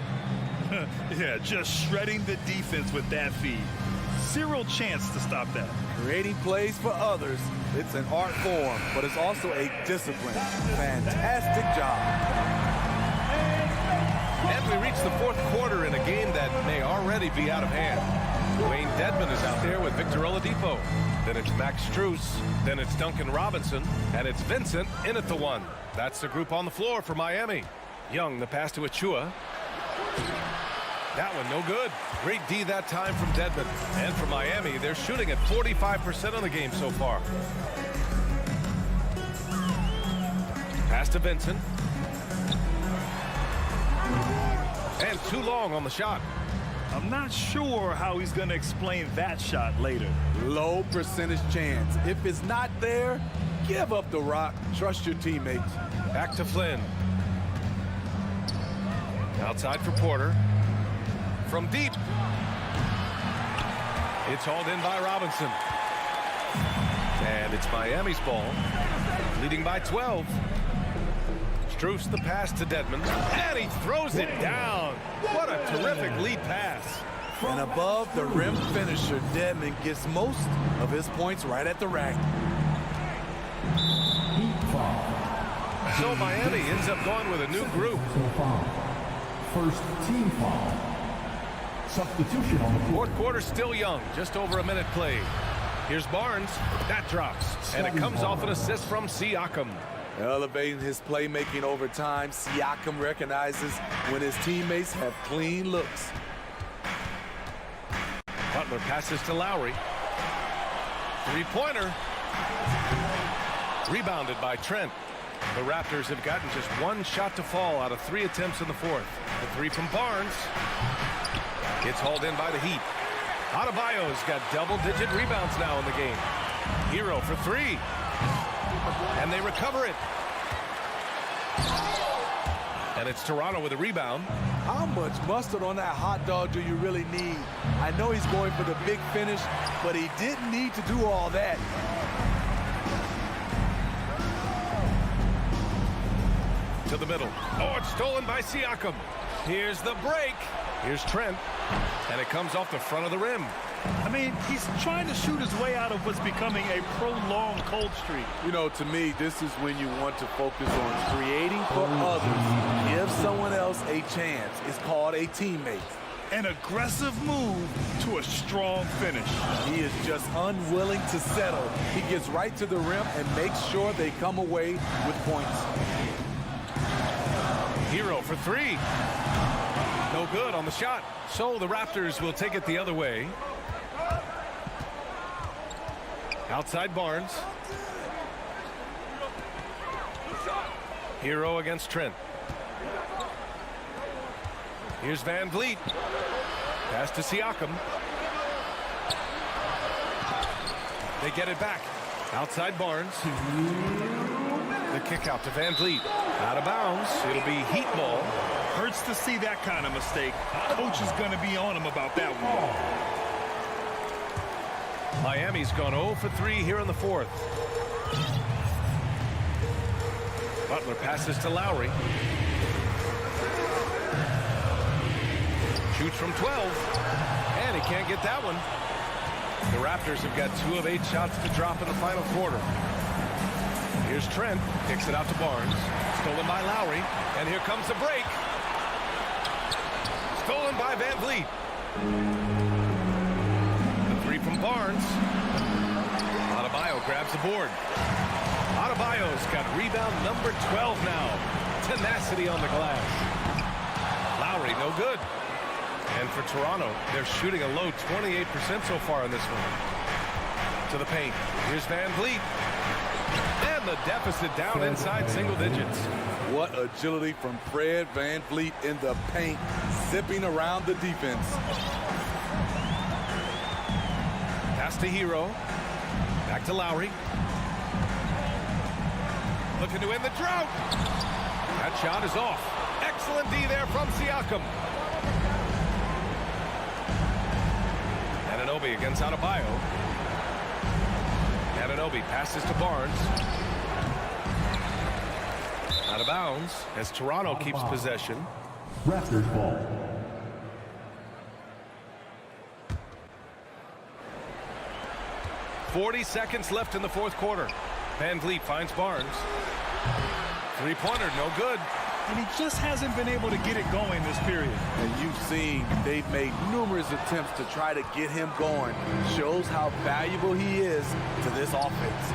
Yeah, just shredding the defense with that feed. Zero chance to stop that. Creating plays for others, it's an art form, but it's also a discipline. Fantastic job. And we reach the fourth quarter in a game that may already be out of hand. Wayne Dedmon is out there with Victor Oladipo. Then it's Max Strus. Then it's Duncan Robinson. And it's Vincent in at the 1. That's the group on the floor for Miami. Young, the pass to Achua. That one no good. Great D that time from Dedmon. And for Miami, they're shooting at 45% of the game so far. Pass to Vincent. And too long on the shot. I'm not sure how he's going to explain that shot later. Low percentage chance. If it's not there, give up the rock. Trust your teammates. Back to Flynn. Outside for Porter. From deep. It's hauled in by Robinson. And it's Miami's ball. Leading by 12. Strus the pass to Dedmon. And he throws it down. What a terrific lead pass. And above the rim finisher, Dedmon gets most of his points right at the rack. So Miami ends up going with a new group. First team foul. Substitution on the floor. Fourth quarter still young. Just over a minute played. Here's Barnes. That drops. And it comes off an assist from Siakam. Elevating his playmaking over time, Siakam recognizes when his teammates have clean looks. Butler passes to Lowry. Three-pointer. Rebounded by Trent. The Raptors have gotten just one shot to fall out of 3 attempts in the fourth. The three from Barnes. Gets hauled in by the Heat. Adebayo's got double-digit rebounds now in the game. Hero for 3. And they recover it. And it's Toronto with a rebound. How much mustard on that hot dog do you really need? I know he's going for the big finish, but he didn't need to do all that. To the middle. Oh, it's stolen by Siakam. Here's the break. Here's Trent. And it comes off the front of the rim. I mean, he's trying to shoot his way out of what's becoming a prolonged cold streak. You know, to me, this is when you want to focus on creating for others. Give someone else a chance. It's called a teammate. An aggressive move to a strong finish. He is just unwilling to settle. He gets right to the rim and makes sure they come away with points. Hero for 3. No good on the shot. So the Raptors will take it the other way. Outside Barnes. Hero against Trent. Here's Van Vliet. Pass to Siakam. They get it back. Outside Barnes. The kick out to Van Vliet. Out of bounds. It'll be Heat ball. Hurts to see that kind of mistake. Coach is going to be on him about that one. Miami's gone 0 for 3 here in the fourth. Butler passes to Lowry. Shoots from 12. And he can't get that one. The Raptors have got 2 of 8 shots to drop in the final quarter. Here's Trent. Kicks it out to Barnes. Stolen by Lowry. And here comes the break. Stolen by Van Vliet. The 3 from Barnes. Adebayo grabs the board. Adebayo's got rebound number 12 now. Tenacity on the glass. Lowry, no good. And for Toronto, they're shooting a low 28% so far in this one. To the paint. Here's Van Vliet. And the deficit down inside single digits. What agility from Fred Van Vliet in the paint, zipping around the defense. Pass to Hero. Back to Lowry. Looking to end the drought. That shot is off. Excellent D there from Siakam. Anunoby against Adebayo. Anunoby passes to Barnes. Out of bounds as Toronto keeps possession. Raptors ball. .40 seconds left in the fourth quarter. Van Vliet finds Barnes. Three-pointer, no good. And he just hasn't been able to get it going this period. And you've seen they've made numerous attempts to try to get him going. Shows how valuable he is to this offense.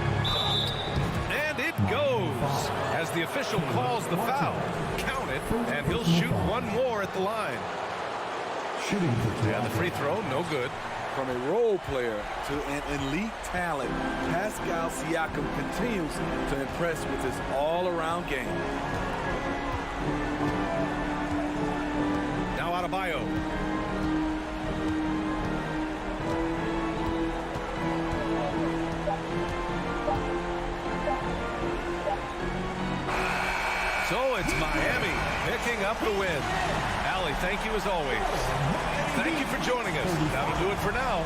And it goes as the official calls the foul. Count it, and he'll shoot one more at the line. Yeah, the free throw, no good. From a role player to an elite talent, Pascal Siakam continues to impress with his all-around game. Now Adebayo. So it's Miami picking up the win. Allie, thank you as always. Thank you for joining us. That'll do it for now.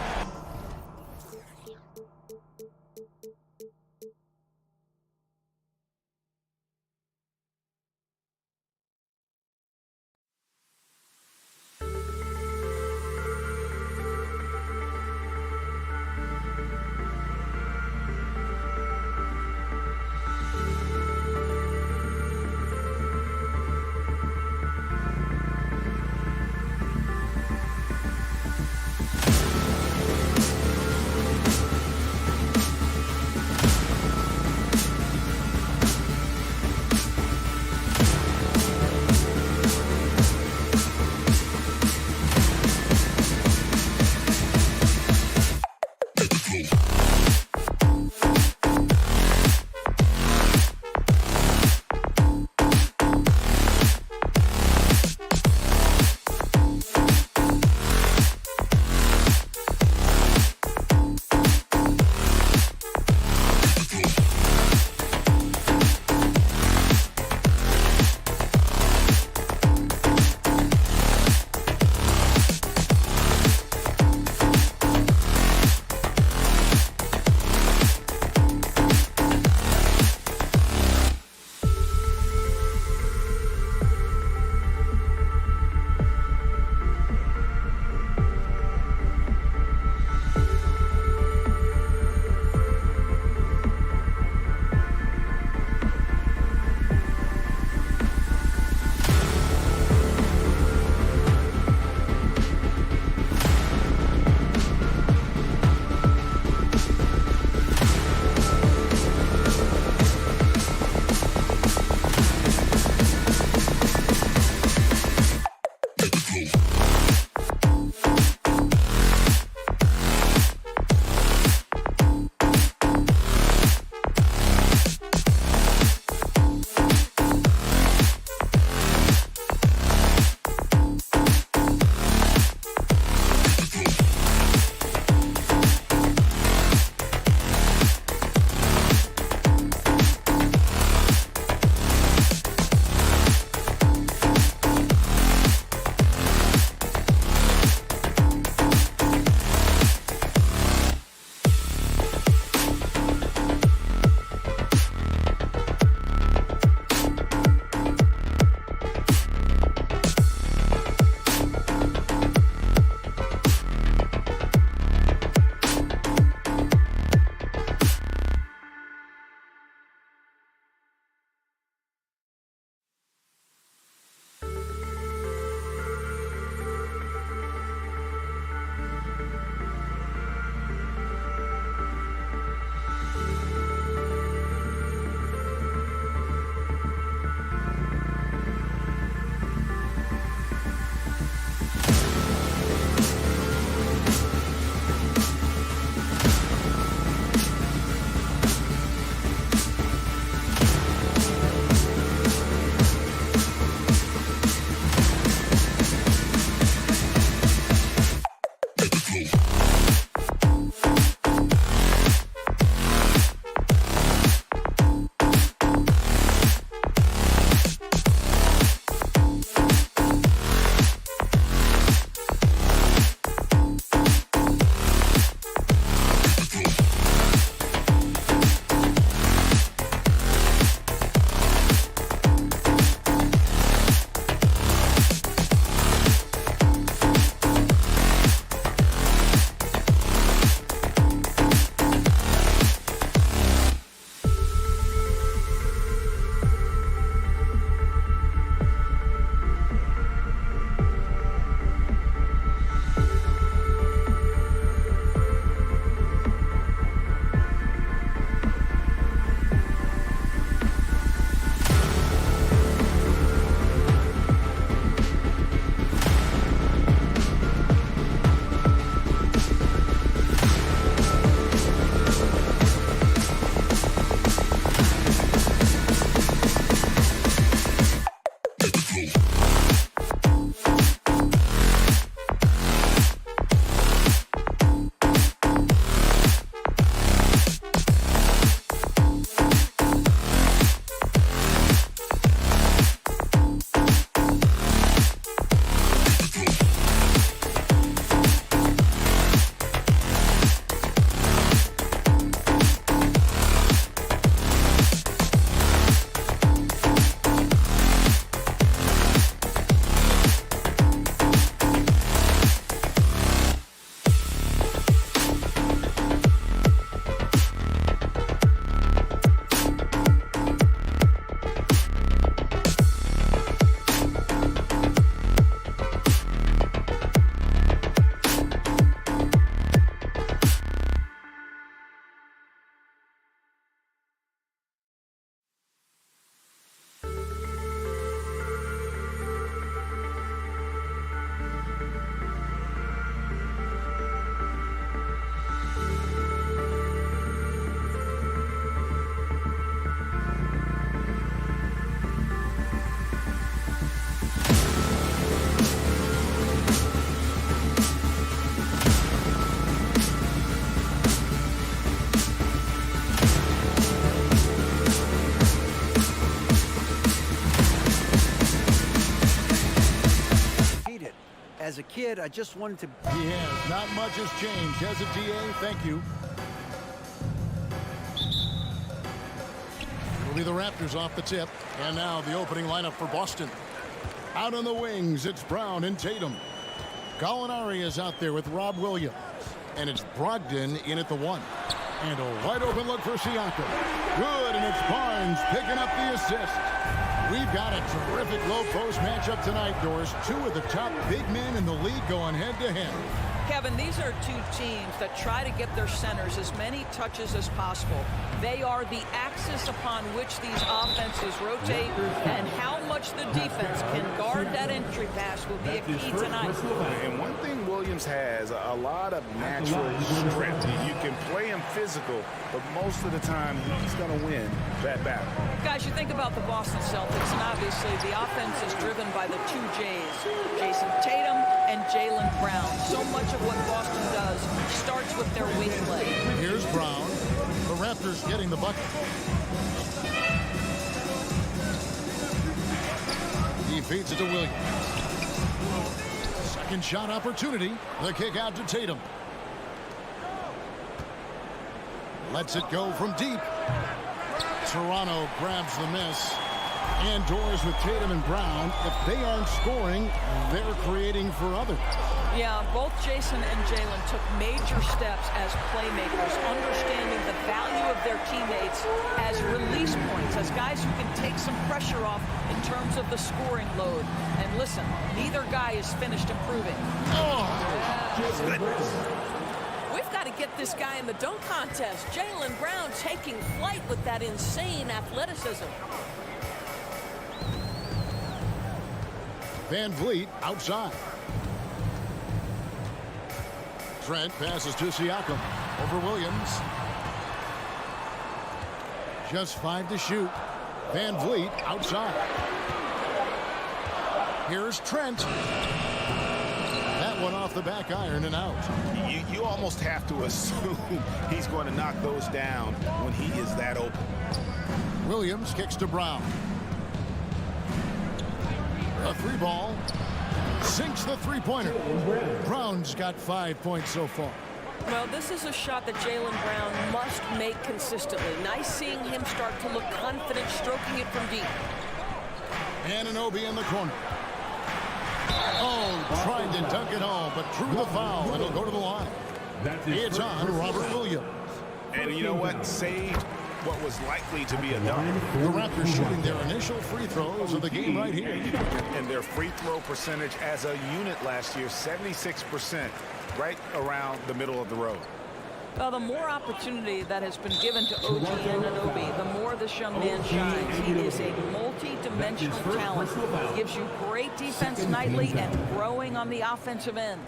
kid. I just wanted to... He has. Not much has changed, has it, DA? Thank you. It'll be the Raptors off the tip. And now the opening lineup for Boston. Out on the wings, it's Brown and Tatum. Gallinari is out there with Rob Williams. And it's Brogdon in at the 1. And a wide open look for Siakam. Good, and it's Barnes picking up the assist. We've got a terrific low post matchup tonight, Doris. 2 of the top big men in the league going head-to-head. Kevin, these are 2 teams that try to get their centers as many touches as possible. They are the axis upon which these offenses rotate, and how much the defense can guard that entry pass will be a key tonight. And one thing Williams has, a lot of natural strength. You can play him physical, but most of the time he's going to win that battle. Guys, you think about the Boston Celtics, and obviously the offense is driven by the 2 J's, Jason Tatum and Jaylen Brown. So much of what Boston does starts with their wing play. Here's Brown. The Raptors getting the bucket. He feeds it to Williams. Second shot opportunity. The kick out to Tatum. Lets it go from deep. Toronto grabs the miss. And Doors with Tatum and Brown. If they aren't scoring, they're creating for others. Yeah, both Jason and Jaylen took major steps as playmakers, understanding the value of their teammates as release points, as guys who can take some pressure off in terms of the scoring load. And listen, neither guy is finished improving. We've got to get this guy in the dunk contest. Jaylen Brown taking flight with that insane athleticism. Van Vliet outside. Trent passes to Siakam over Williams. Just 5 to shoot. Van Vliet outside. Here's Trent. That one off the back iron and out. You almost have to assume he's going to knock those down when he is that open. Williams kicks to Brown. A 3 ball. Sinks the 3-pointer. Brown's got 5 points so far. Well, this is a shot that Jaylen Brown must make consistently. Nice seeing him start to look confident, stroking it from deep. Anunoby in the corner. Oh, tried to dunk it home, but drew the foul, and it'll go to the line. It's on Robert Williams. And you know what? Saved what was likely to be a dunk. The Raptors shooting their initial free throws of the game right here. And their free throw percentage as a unit last year, 76%, right around the middle of the road. Well, the more opportunity that has been given to OG Anunoby, the more this young man shines. He is a multi-dimensional talent. Gives you great defense nightly and growing on the offensive end.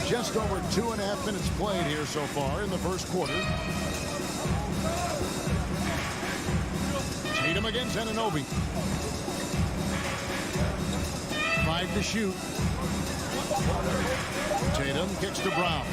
Just over 2.5 minutes played here so far in the first quarter. Tatum against Anunoby. 5 to shoot. Tatum kicks to Brown.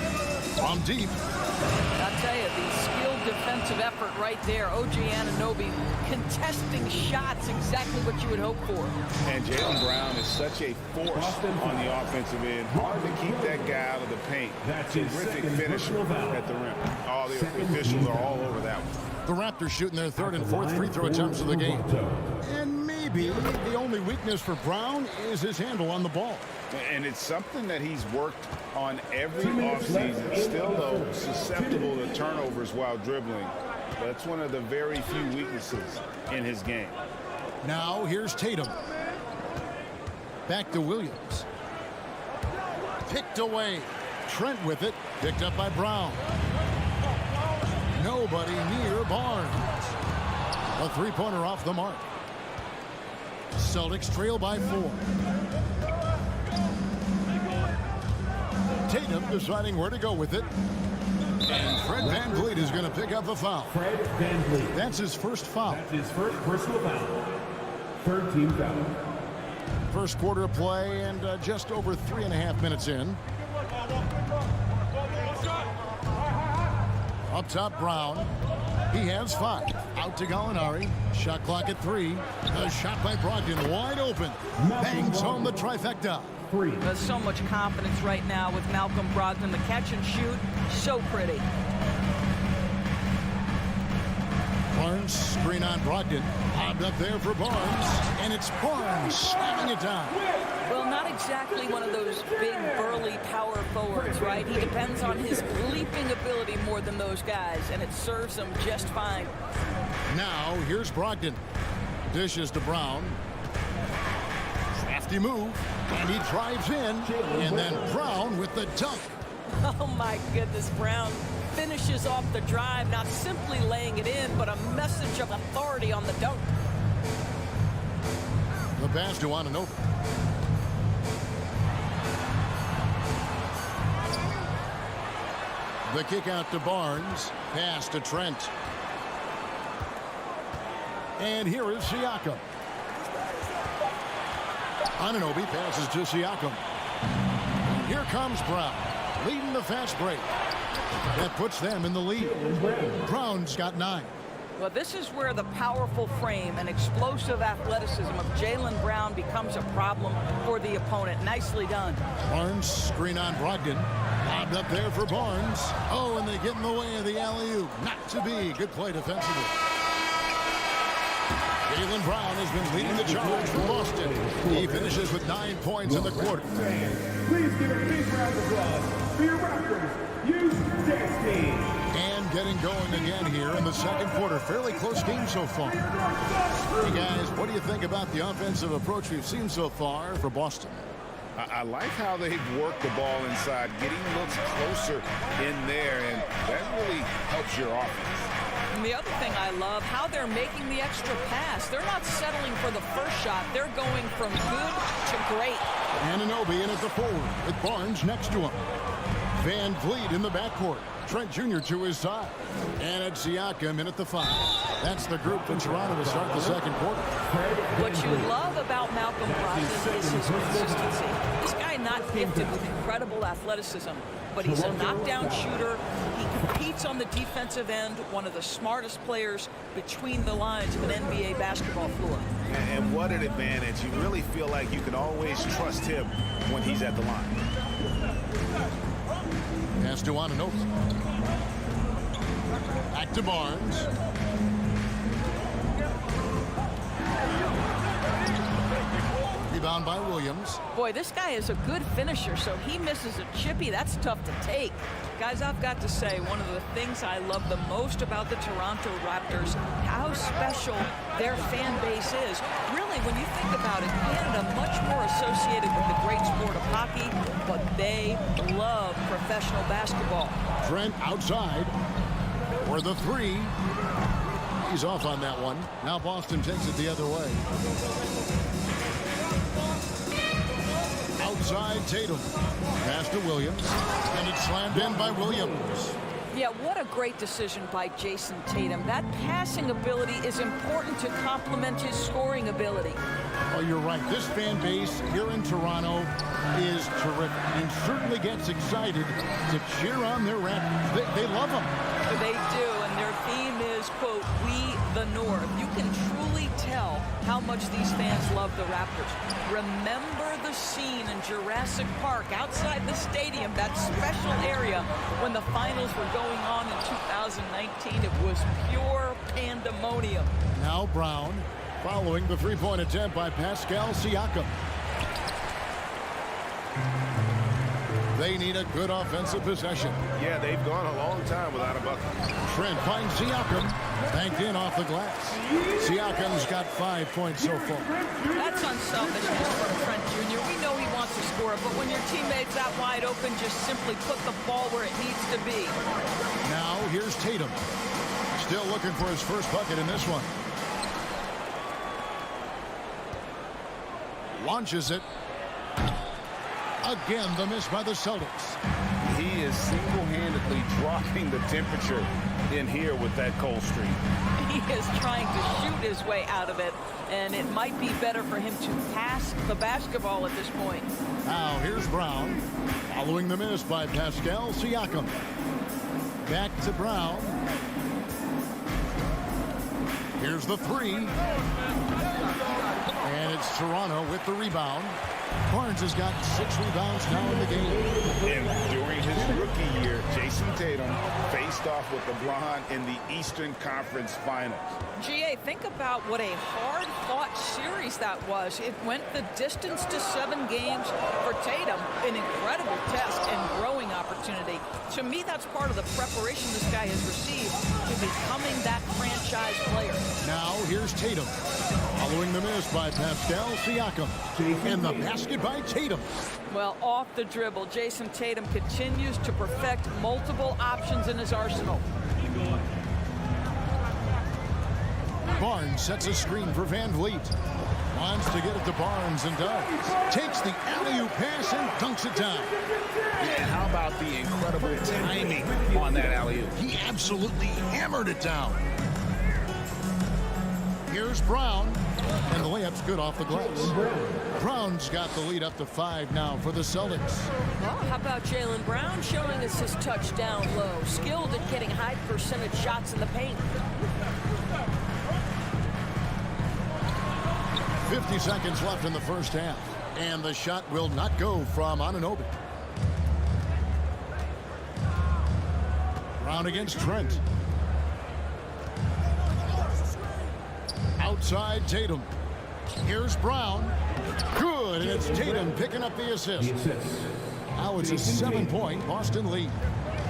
From deep. I'll tell you, the skilled defensive effort right there. OG Anunoby contesting shots, exactly what you would hope for. And Jaylen Brown is such a force on the offensive end. Hard to keep that guy out of the paint. Terrific finisher at the rim. All the officials are all over that one. The Raptors shooting their 3rd and 4th free throw attempts of the game. And maybe the only weakness for Brown is his handle on the ball. And it's something that he's worked on every offseason. Still, though, susceptible to turnovers while dribbling. That's one of the very few weaknesses in his game. Now here's Tatum. Back to Williams. Picked away. Trent with it. Picked up by Brown. Nobody near Barnes. A 3-pointer off the mark. Celtics trail by 4. Tatum deciding where to go with it. And Fred VanVleet is going to pick up a foul. Fred VanVleet. That's his first foul. That's his first personal foul. 3rd team foul. First quarter of play and just over 3.5 minutes in. Up top, Brown. He has 5. Out to Gallinari. Shot clock at 3. The shot by Brogdon wide open. Bangs home the trifecta. 3. There's so much confidence right now with Malcolm Brogdon. The catch and shoot, so pretty. Barnes, screen on Brogdon. Lobbed up there for Barnes. And it's Barnes slamming it down. Well, not exactly one of those big, burly power forwards, right? He depends on his leaping ability more than those guys, and it serves him just fine. Now, here's Brogdon. Dishes to Brown. Crafty move. And he drives in. And then Brown with the dunk. Oh, my goodness, Brown finishes off the drive, not simply laying it in, but a message of authority on the dunk. The pass to Anunoby. The kick out to Barnes. Pass to Trent. And here is Siakam. Anunoby passes to Siakam. And here comes Brown, leading the fast break. That puts them in the lead. Brown's got 9. Well, this is where the powerful frame and explosive athleticism of Jaylen Brown becomes a problem for the opponent. Nicely done. Barnes, screen on Brogdon. Lobbed up there for Barnes. Oh, and they get in the way of the alley-oop. Not to be. Good play defensively. Jaylen Brown has been leading the charge for Boston. He finishes with 9 points in the quarter. Please give a big round of applause for your Raptors. Use dance team. And getting going again here in the second quarter. Fairly close game so far. Hey guys, what do you think about the offensive approach we've seen so far for Boston? I like how they've worked the ball inside, getting looks closer in there, and that really helps your offense. And the other thing I love, how they're making the extra pass. They're not settling for the first shot. They're going from good to great. Anunoby in at the forward with Barnes next to him. Van Vliet in the backcourt. Trent Jr. to his side. And it's Siakam in at the 5. That's the group for Toronto to start the second quarter. What you love about Malcolm Brogdon is his consistency. This guy not gifted with incredible athleticism, but he's a knockdown shooter. He competes on the defensive end, one of the smartest players between the lines of an NBA basketball floor. And what an advantage. You really feel like you can always trust him when he's at the line. Pass to Anunoby. Back to Barnes. Rebound by Williams. Boy, this guy is a good finisher, so he misses a chippy. That's tough to take. Guys, I've got to say, one of the things I love the most about the Toronto Raptors, how special their fan base is. Really, when you think about it, Canada much more associated with the great sport of hockey, but they love professional basketball. Trent outside for the 3. He's off on that one. Now Boston takes it the other way. Outside Tatum. Pass to Williams. And it's slammed in by Williams. Yeah, what a great decision by Jason Tatum. That passing ability is important to complement his scoring ability. Oh, you're right. This fan base here in Toronto is terrific and certainly gets excited to cheer on their Raptors. They love them. They do, and their theme is, quote, "We the North." You can truly tell how much these fans love the Raptors. Remember the scene in Jurassic Park outside the stadium, that special area when the finals were going on in 2019. It was pure pandemonium. Now Brown following the three-point attempt by Pascal Siakam. They need a good offensive possession. Yeah, they've gone a long time without a bucket. Trent finds Siakam. Banked in off the glass. Siakam's got 5 points so far. That's unselfishness from Trent Jr. We know he wants to score, but when your teammate's out wide open, just simply put the ball where it needs to be. Now here's Tatum. Still looking for his first bucket in this one. Launches it. Again, the miss by the Celtics. He is single-handedly dropping the temperature in here with that cold streak. He is trying to shoot his way out of it, and it might be better for him to pass the basketball at this point. Now here's Brown, following the miss by Pascal Siakam. Back to Brown. Here's the 3. And it's Toronto with the rebound. Barnes has got 6 rebounds now in the game. And during his rookie year, Jason Tatum faced off with LeBron in the Eastern Conference Finals. GA, think about what a hard-fought series that was. It went the distance to 7 games for Tatum. An incredible test and growing opportunity. To me, that's part of the preparation this guy has received to becoming that franchise player. Now here's Tatum. Following the miss by Pascal Siakam. And the basket by Tatum. Well, off the dribble, Jason Tatum continues to perfect multiple options in his arsenal. Barnes sets a screen for Van Vliet. Wants to get it to Barnes and does. Takes the alley-oop pass and dunks it down. And how about the incredible timing on that alley-oop? He absolutely hammered it down. Here's Brown, and the layup's good off the glass. Brown's got the lead up to 5 now for the Celtics. Well, how about Jaylen Brown showing us his touchdown low, skilled at getting high percentage shots in the paint. 50 seconds left in the first half, and the shot will not go from Anunoby. Brown against Trent. Outside Tatum. Here's Brown. Good, and it's Tatum picking up the assist. Now it's a 7-point Boston lead.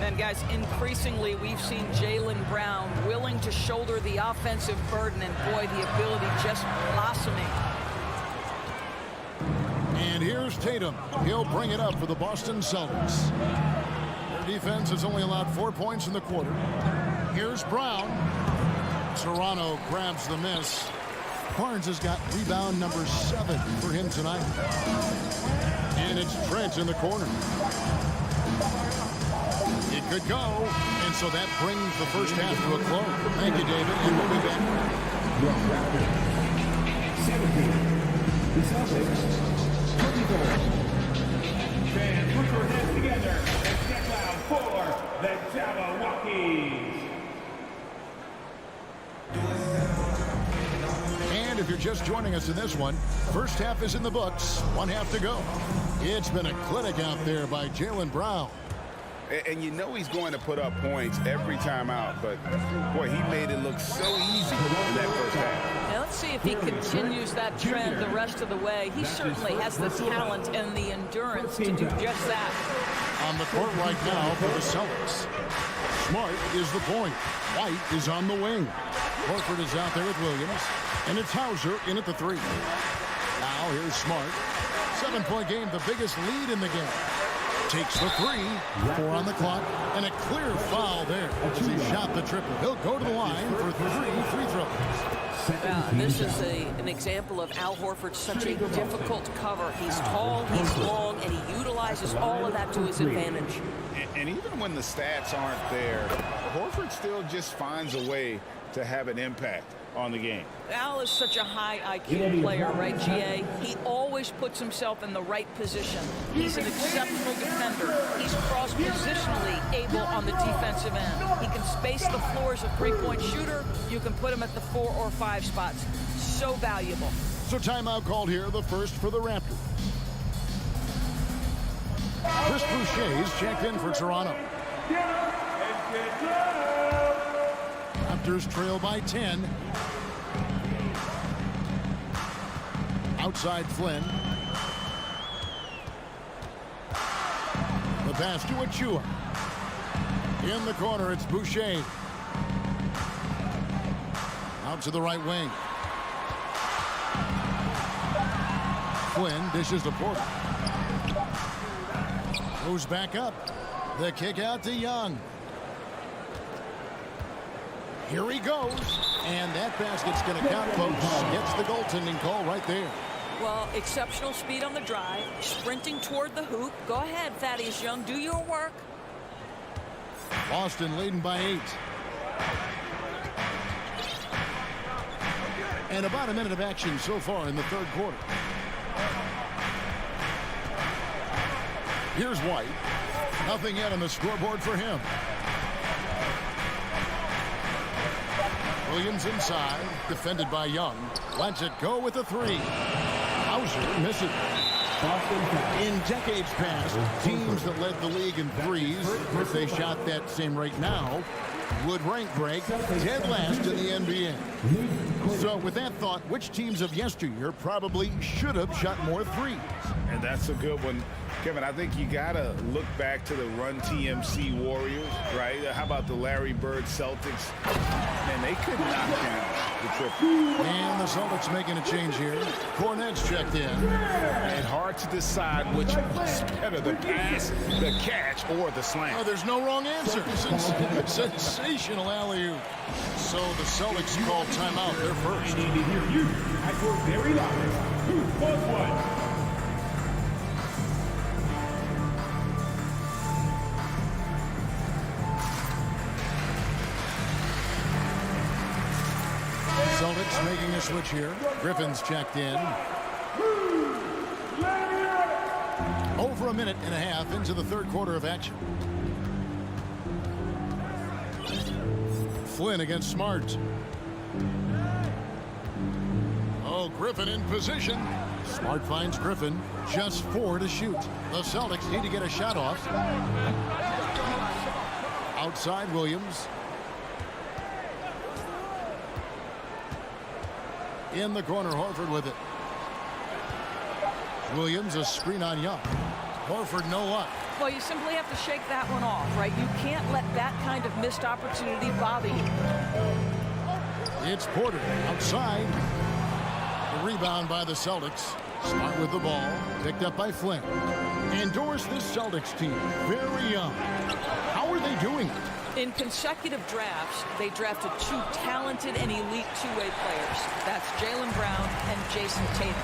And guys, increasingly we've seen Jaylen Brown willing to shoulder the offensive burden, and boy, the ability just blossoming. And here's Tatum. He'll bring it up for the Boston Celtics. Their defense has only allowed 4 points in the quarter. Here's Brown. Toronto grabs the miss. Barnes has got rebound number 7 for him tonight. And it's Trent in the corner. It could go. And so that brings the first half to a close. Thank you, David. And we'll be back. The Celtics, 24. Fans, put your hands together and step loud for the Jabberwockies. And if you're just joining us in this one, first half is in the books. 1 half to go. It's been a clinic out there by Jaylen Brown. And you know he's going to put up points every time out, but boy, he made it look so easy in that first half. Now let's see if he continues that trend the rest of the way. He certainly has the talent and the endurance to do just that. On the court right now for the Celtics. Smart is the point. White is on the wing. Horford is out there with Williams. And it's Hauser in at the 3. Now here's Smart. 7-point game, the biggest lead in the game. Takes the 3, 4 on the clock, and a clear foul there as he shot the triple. He'll go to the line for 3 free throws. This is an example of Al Horford, such a difficult cover. He's tall, he's long, and he utilizes all of that to his advantage. And even when the stats aren't there, Horford still just finds a way to have an impact on the game. Al is such a high IQ player, right, GA? He always puts himself in the right position. He's an exceptional defender. He's cross-positionally able on the defensive end. He can space the floor as a three-point shooter. You can put him at the 4 or 5 spots. So valuable. So timeout called here, the first for the Raptors. Chris Boucher's checked in for Toronto. Raptors trail by 10. Outside Flynn. The pass to Achua. In the corner, it's Boucher. Out to the right wing. Flynn dishes to Porter. Goes back up. The kick out to Young. Here he goes. And that basket's going to count, folks. Gets the goaltending call right there. Well, exceptional speed on the drive, sprinting toward the hoop. Go ahead, Thaddeus Young, do your work. Boston leading by 8. And about a minute of action so far in the third quarter. Here's White. Nothing yet on the scoreboard for him. Williams inside, defended by Young. Lets it go with a three. Hauser misses. In decades past, teams that led the league in threes, if they shot that same rate now, would rank break dead last in the NBA. So with that thought, which teams of yesteryear probably should have shot more threes? And that's a good one. Kevin, I think you got to look back to the Run TMC Warriors, right? How about the Larry Bird Celtics? Man, they could knock down the triple. And the Celtics making a change here. Cornette's checked in. And hard to decide which is better, the pass, the catch, or the slam. Oh, there's no wrong answer. Sensational alley-oop. So the Celtics call timeout. They're first. We need to hear you at your very loudest. Who was one? Celtics making a switch here. Griffin's checked in. Over a minute and a half into the third quarter of action. Flynn against Smart. Oh, Griffin in position. Smart finds Griffin. Just 4 to shoot. The Celtics need to get a shot off. Outside Williams. In the corner, Horford with it. Williams, a screen on Young. Horford, no luck. Well, you simply have to shake that one off, right? You can't let that kind of missed opportunity bother you. It's Porter outside. The rebound by the Celtics. Smart with the ball. Picked up by Flynn. Endorse this Celtics team. Very young. How are they doing it? In consecutive drafts, they drafted 2 talented and elite two-way players. That's Jaylen Brown and Jason Tatum.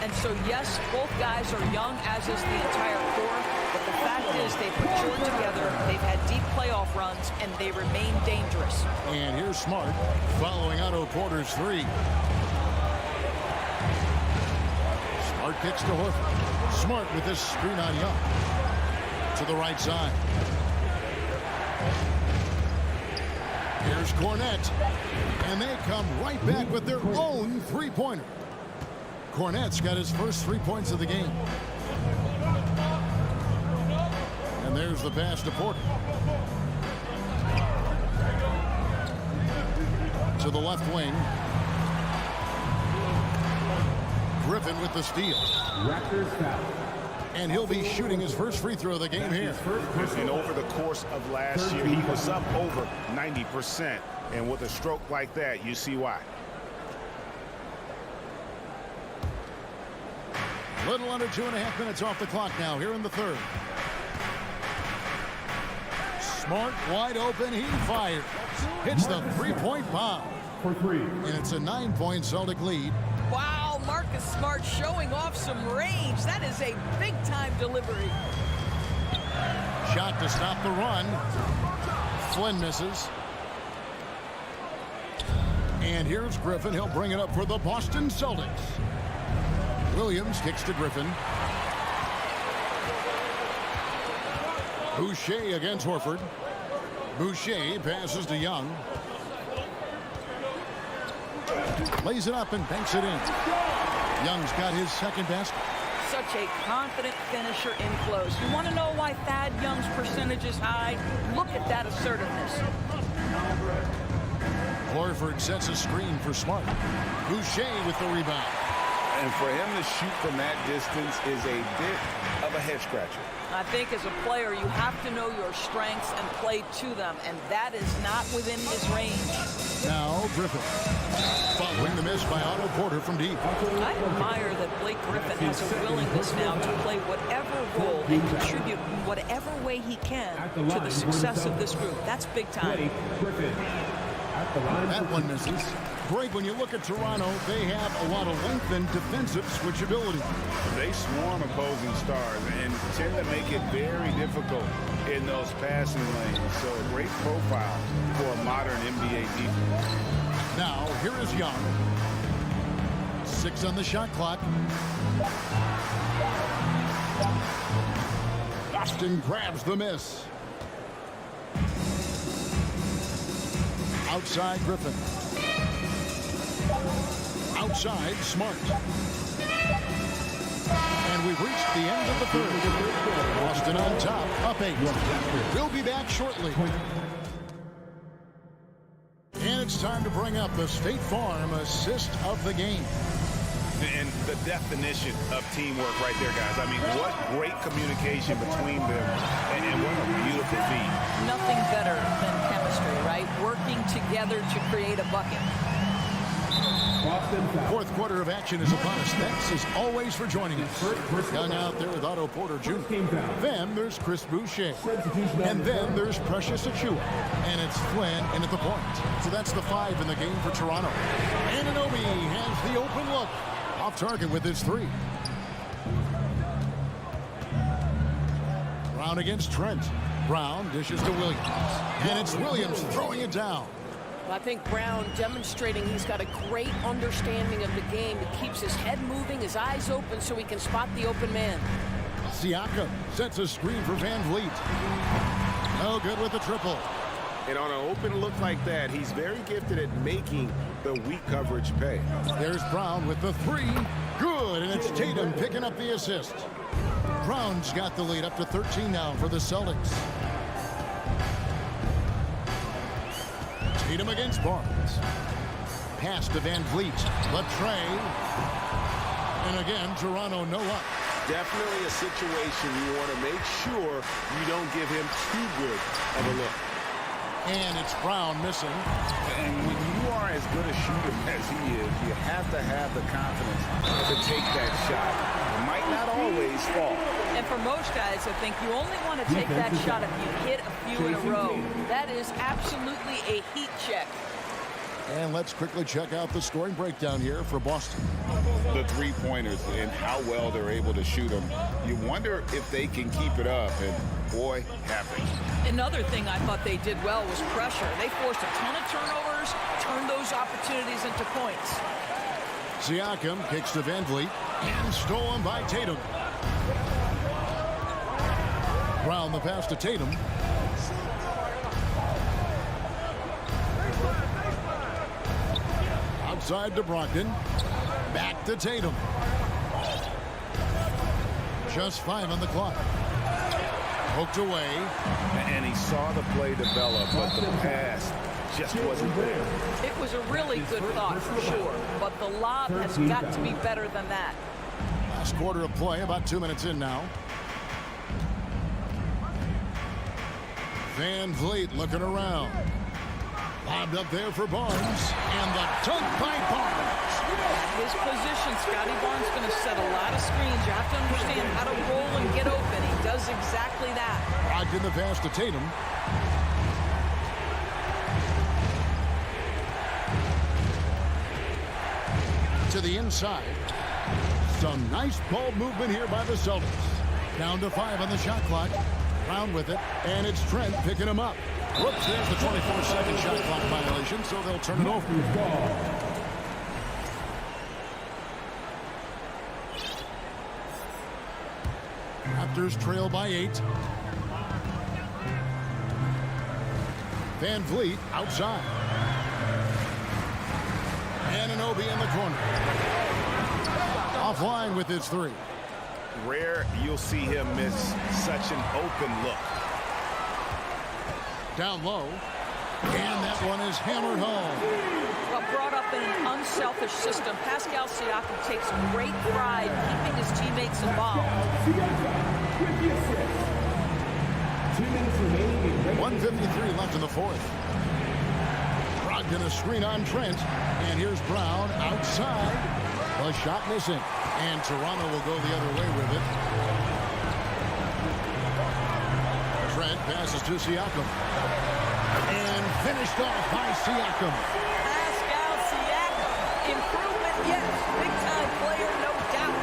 And so, yes, both guys are young, as is the entire core. But the fact is they've matured together, they've had deep playoff runs, and they remain dangerous. And here's Smart following Otto Porter's 3. Smart kicks to Horford. Smart with this screen on Young. To the right side. Here's Cornette. And they come right back with their own three-pointer. Cornette's got his first 3 points of the game. And there's the pass to Porter. To the left wing. Griffin with the steal. Raptors foul. And he'll be shooting his first free throw of the game here. And over the course of last year, he was up over 90%. And with a stroke like that, you see why. Little under 2.5 minutes off the clock now here in the third. Smart wide open. He fires. Hits the three-point bomb. For 3. And it's a 9-point Celtic lead. Wow, Marcus Smart showing off some range. That is a big-time delivery. Shot to stop the run. Flynn misses. And here's Griffin. He'll bring it up for the Boston Celtics. Williams kicks to Griffin. Boucher against Horford. Boucher passes to Young. Lays it up and banks it in. Young's got his second basket. Such a confident finisher in close. You want to know why Thad Young's percentage is high? Look at that assertiveness. Horford sets a screen for Smart. Boucher with the rebound. And for him to shoot from that distance is a bit of a head scratcher. I think as a player, you have to know your strengths and play to them, and that is not within his range. Now Griffin. Following the miss by Otto Porter from deep. I admire that Blake Griffin has a willingness now to play whatever role and contribute in whatever way he can to the success of this group. That's big time. That one misses. Greg, when you look at Toronto, they have a lot of length and defensive switchability. They swarm opposing stars and tend to make it very difficult in those passing lanes. So a great profile for a modern NBA defense. Now, here is Young. 6 on the shot clock. Boston grabs the miss. Outside Griffin. Outside, Smart. And we've reached the end of the third. Boston on top, up 8. We'll be back shortly. And it's time to bring up the State Farm assist of the game. And the definition of teamwork right there, guys. I mean, what great communication between them, and what a beautiful feat. Nothing better than chemistry, right? Working together to create a bucket. Fourth quarter of action is upon us. Thanks as always for joining us. Young out there with Otto Porter Jr. Then there's Chris Boucher. And then there's Precious Achiuwa. And it's Flynn in at the point. So that's the 5 in the game for Toronto. Anunoby has the open look. Off target with his 3. Brown against Trent. Brown dishes to Williams. And it's Williams throwing it down. I think Brown demonstrating he's got a great understanding of the game. It keeps his head moving, his eyes open so he can spot the open man. Siakam sets a screen for Van Vliet. No good with the triple. And on an open look like that, he's very gifted at making the weak coverage pay. There's Brown with the 3. Good, and it's Tatum picking up the assist. Brown's got the lead up to 13 now for the Celtics. Tatum against Barnes. Pass to Van Vliet. Latrey. And again, Toronto no luck. Definitely a situation you want to make sure you don't give him too good of a look. And it's Brown missing. And when you are as good a shooter as he is, you have to have the confidence to take that shot. It might not always fall. And for most guys, I think you only want to take that shot if you hit a few in a row. That is absolutely a heat check. And let's quickly check out the scoring breakdown here for Boston. The three-pointers and how well they're able to shoot them. You wonder if they can keep it up, and boy, have they. Another thing I thought they did well was pressure. They forced a ton of turnovers, turned those opportunities into points. Siakam kicks to Van Vliet, and stolen by Tatum. Brown the pass to Tatum. Outside to Brogdon. Back to Tatum. Just 5 on the clock. Poked away. And he saw the play develop, but the pass just wasn't there. It was a really good thought for sure, but the lob has got to be better than that. Last quarter of play, about 2 minutes in now. Van Vliet looking around. Lobbed up there for Barnes, and the dunk by Barnes. His position, Scotty Barnes going to set a lot of screens. You have to understand how to roll and get open. He does exactly that. Brogdon the pass to Tatum. To the inside. Some nice ball movement here by the Celtics. Down to 5 on the shot clock. Brown with it, and it's Trent picking him up. Whoops, there's the 24-second shot clock violation, so they'll turn it over. Raptors trail by 8. Van Vliet outside. Anunoby in the corner. Offline with his 3. Rare you'll see him miss such an open look. Down low. And that one is hammered home. Well, brought up in an unselfish system, Pascal Siakam takes great pride keeping his teammates involved. 1:53 left in the fourth. Brogdon a screen on Trent. And here's Brown outside. A shot missing. And Toronto will go the other way with it. Trent passes to Siakam. And finished off by Siakam. Pascal Siakam. Improvement, yes. Big-time player, no doubt.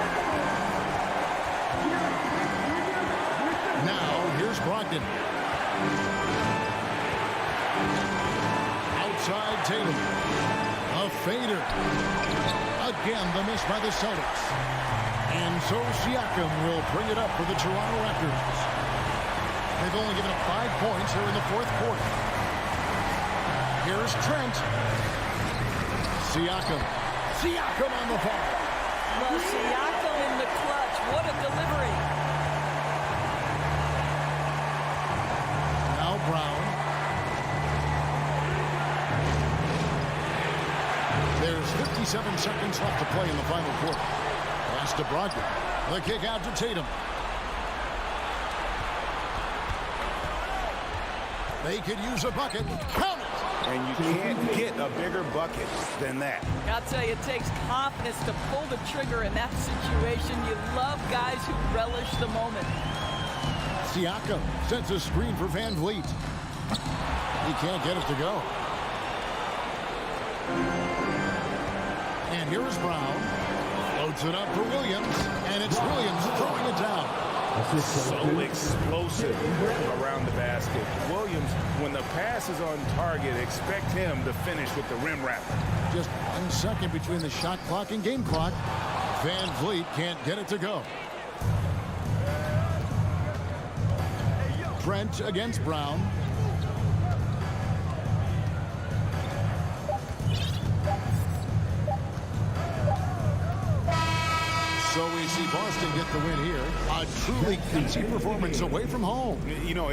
Now, here's Brogdon. Outside Tatum. A fader. Again, the miss by the Celtics. And so Siakam will bring it up for the Toronto Raptors. They've only given up 5 points here in the fourth quarter. Here's Trent. Siakam Siakam on the ball. Well, Siakam in the clutch. What a delivery. Now Brown. There's 57 seconds left to play in the final quarter. Pass to Brogdon. The kick out to Tatum. They could use a bucket. Count it! And you can't get a bigger bucket than that. I'll tell you, it takes confidence to pull the trigger in that situation. You love guys who relish the moment. Siakam sets a screen for Van Vliet. He can't get it to go. And here is Brown. Floats it up for Williams. And it's Williams throwing it down. So explosive around the basket. Williams, when the pass is on target, expect him to finish with the rim wrapper. Just 1 second between the shot clock and game clock. Van Vliet can't get it to go. Trent against Brown. So we see Boston get the win here. A truly crazy performance away from home. You know,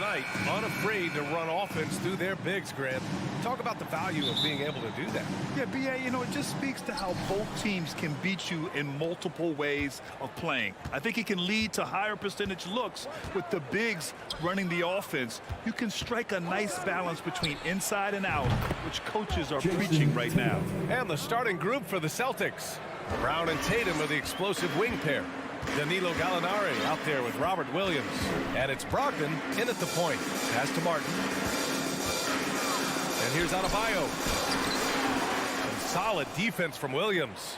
night, unafraid to run offense through their bigs, Grant. Talk about the value of being able to do that. Yeah, B.A., you know, it just speaks to how both teams can beat you in multiple ways of playing. I think it can lead to higher percentage looks with the bigs running the offense. You can strike a nice balance between inside and out, which coaches are preaching right now. And the starting group for the Celtics. Brown and Tatum are the explosive wing pair. Danilo Gallinari out there with Robert Williams. And it's Brogdon in at the point. Pass to Martin. And here's Adebayo. Some solid defense from Williams.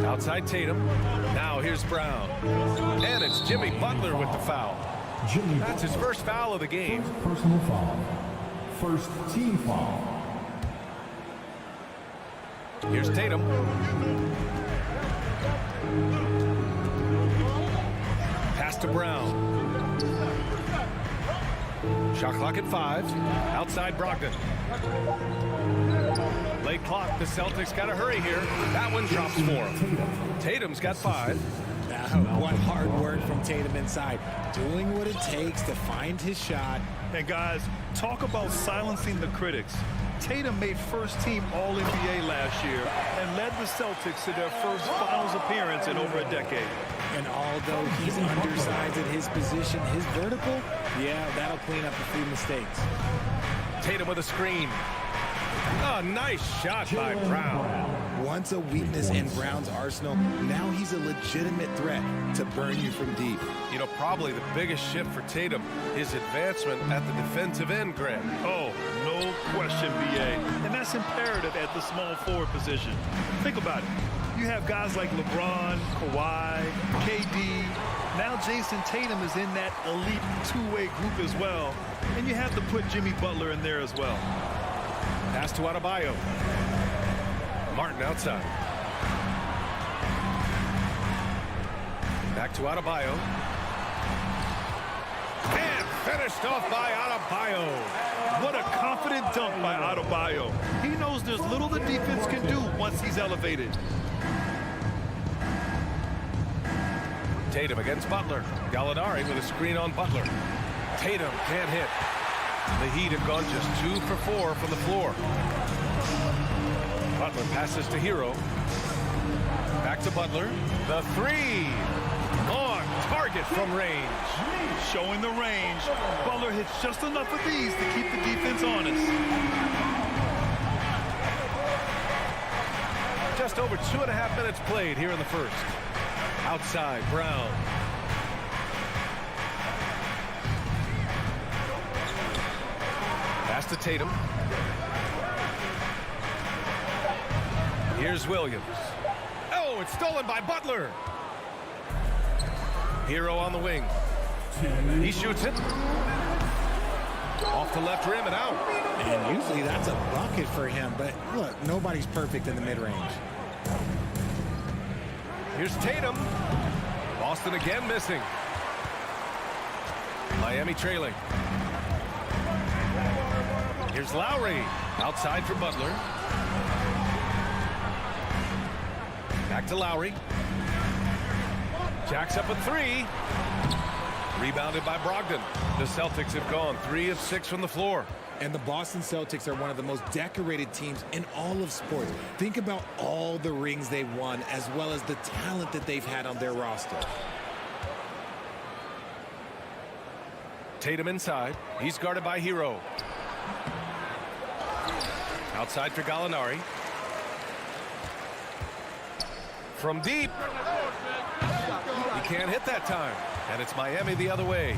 Outside Tatum. Now here's Brown. And it's Jimmy Butler with the foul. That's his first foul of the game. Personal foul. First team foul. Here's Tatum. Pass to Brown. Shot clock at 5. Outside Brogdon. Late clock. The Celtics got to hurry here. That one drops 4. Tatum's got 5. What hard work from Tatum inside. Doing what it takes to find his shot. And guys, talk about silencing the critics. Tatum made first-team All-NBA last year and led the Celtics to their first finals appearance in over a decade. And although he's undersized at his position, his vertical, yeah, that'll clean up a few mistakes. Tatum with a screen. Oh, nice shot by Brown. Once a weakness in Brown's arsenal, now he's a legitimate threat to burn you from deep. You know, probably the biggest shift for Tatum, his advancement at the defensive end, Grant. Oh, no question, B.A. And that's imperative at the small forward position. Think about it. You have guys like LeBron, Kawhi, KD. Now Jason Tatum is in that elite two-way group as well. And you have to put Jimmy Butler in there as well. Pass to Adebayo. Martin outside. Back to Adebayo. And finished off by Adebayo. What a confident dunk by Adebayo. He knows there's little the defense can do once he's elevated. Tatum against Butler. Gallinari with a screen on Butler. Tatum can't hit. The Heat have gone just 2 for 4 from the floor. Butler passes to Hero. Back to Butler. The 3. On target from range. Showing the range. Butler hits just enough of these to keep the defense honest. Just over 2.5 minutes played here in the first. Outside, Brown. Pass to Tatum. Here's Williams. Oh, it's stolen by Butler. Hero on the wing. He shoots it. Off the left rim and out. And usually that's a bucket for him, but look, nobody's perfect in the mid-range. Here's Tatum. Boston again missing. Miami trailing. Here's Lowry. Outside for Butler. Back to Lowry. Jacks up a 3. Rebounded by Brogdon. The Celtics have gone 3 of 6 from the floor. And the Boston Celtics are one of the most decorated teams in all of sports. Think about all the rings they've won, as well as the talent that they've had on their roster. Tatum inside. He's guarded by Hero. Outside for Gallinari. From deep. He can't hit that time. And it's Miami the other way.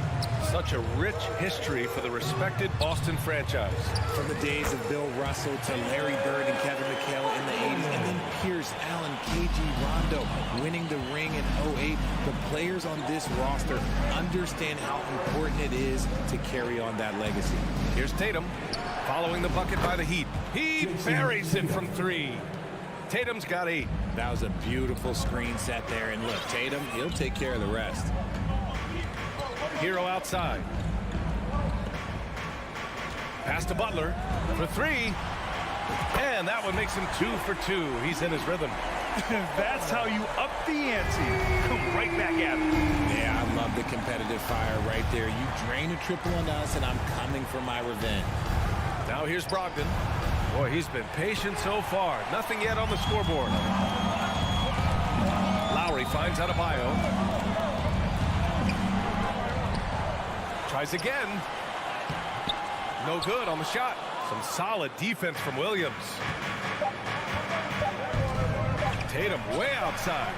Such a rich history for the respected Boston franchise. From the days of Bill Russell to Larry Bird and Kevin McHale in the 80s, and then Pierce, Allen, KG, Rondo winning the ring in 08. The players on this roster understand how important it is to carry on that legacy. Here's Tatum following the bucket by the Heat. He buries it from 3. Tatum's got 8. That was a beautiful screen set there. And look, Tatum, he'll take care of the rest. Hero outside. Pass to Butler for 3. And that one makes him 2 for 2. He's in his rhythm. That's how you up the ante. Come right back at him. Yeah, I love the competitive fire right there. You drain a triple on us, and I'm coming for my revenge. Now here's Brogdon. Boy, he's been patient so far. Nothing yet on the scoreboard. Lowry finds Adebayo. Tries again. No good on the shot. Some solid defense from Williams. Tatum way outside.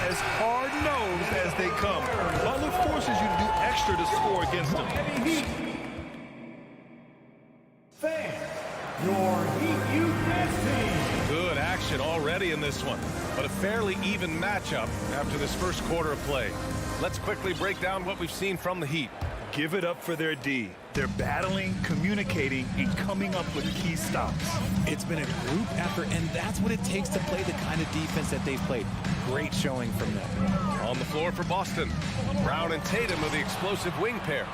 As hard-nosed as they come, Butler forces you to do extra to score against them. Your Heat Youth team. Good action already in this one, but a fairly even matchup after this first quarter of play. Let's quickly break down what we've seen from the Heat. Give it up for their D. They're battling, communicating, and coming up with key stops. It's been a group effort, and that's what it takes to play the kind of defense that they've played. Great showing from them. On the floor for Boston, Brown and Tatum are the explosive wing pair.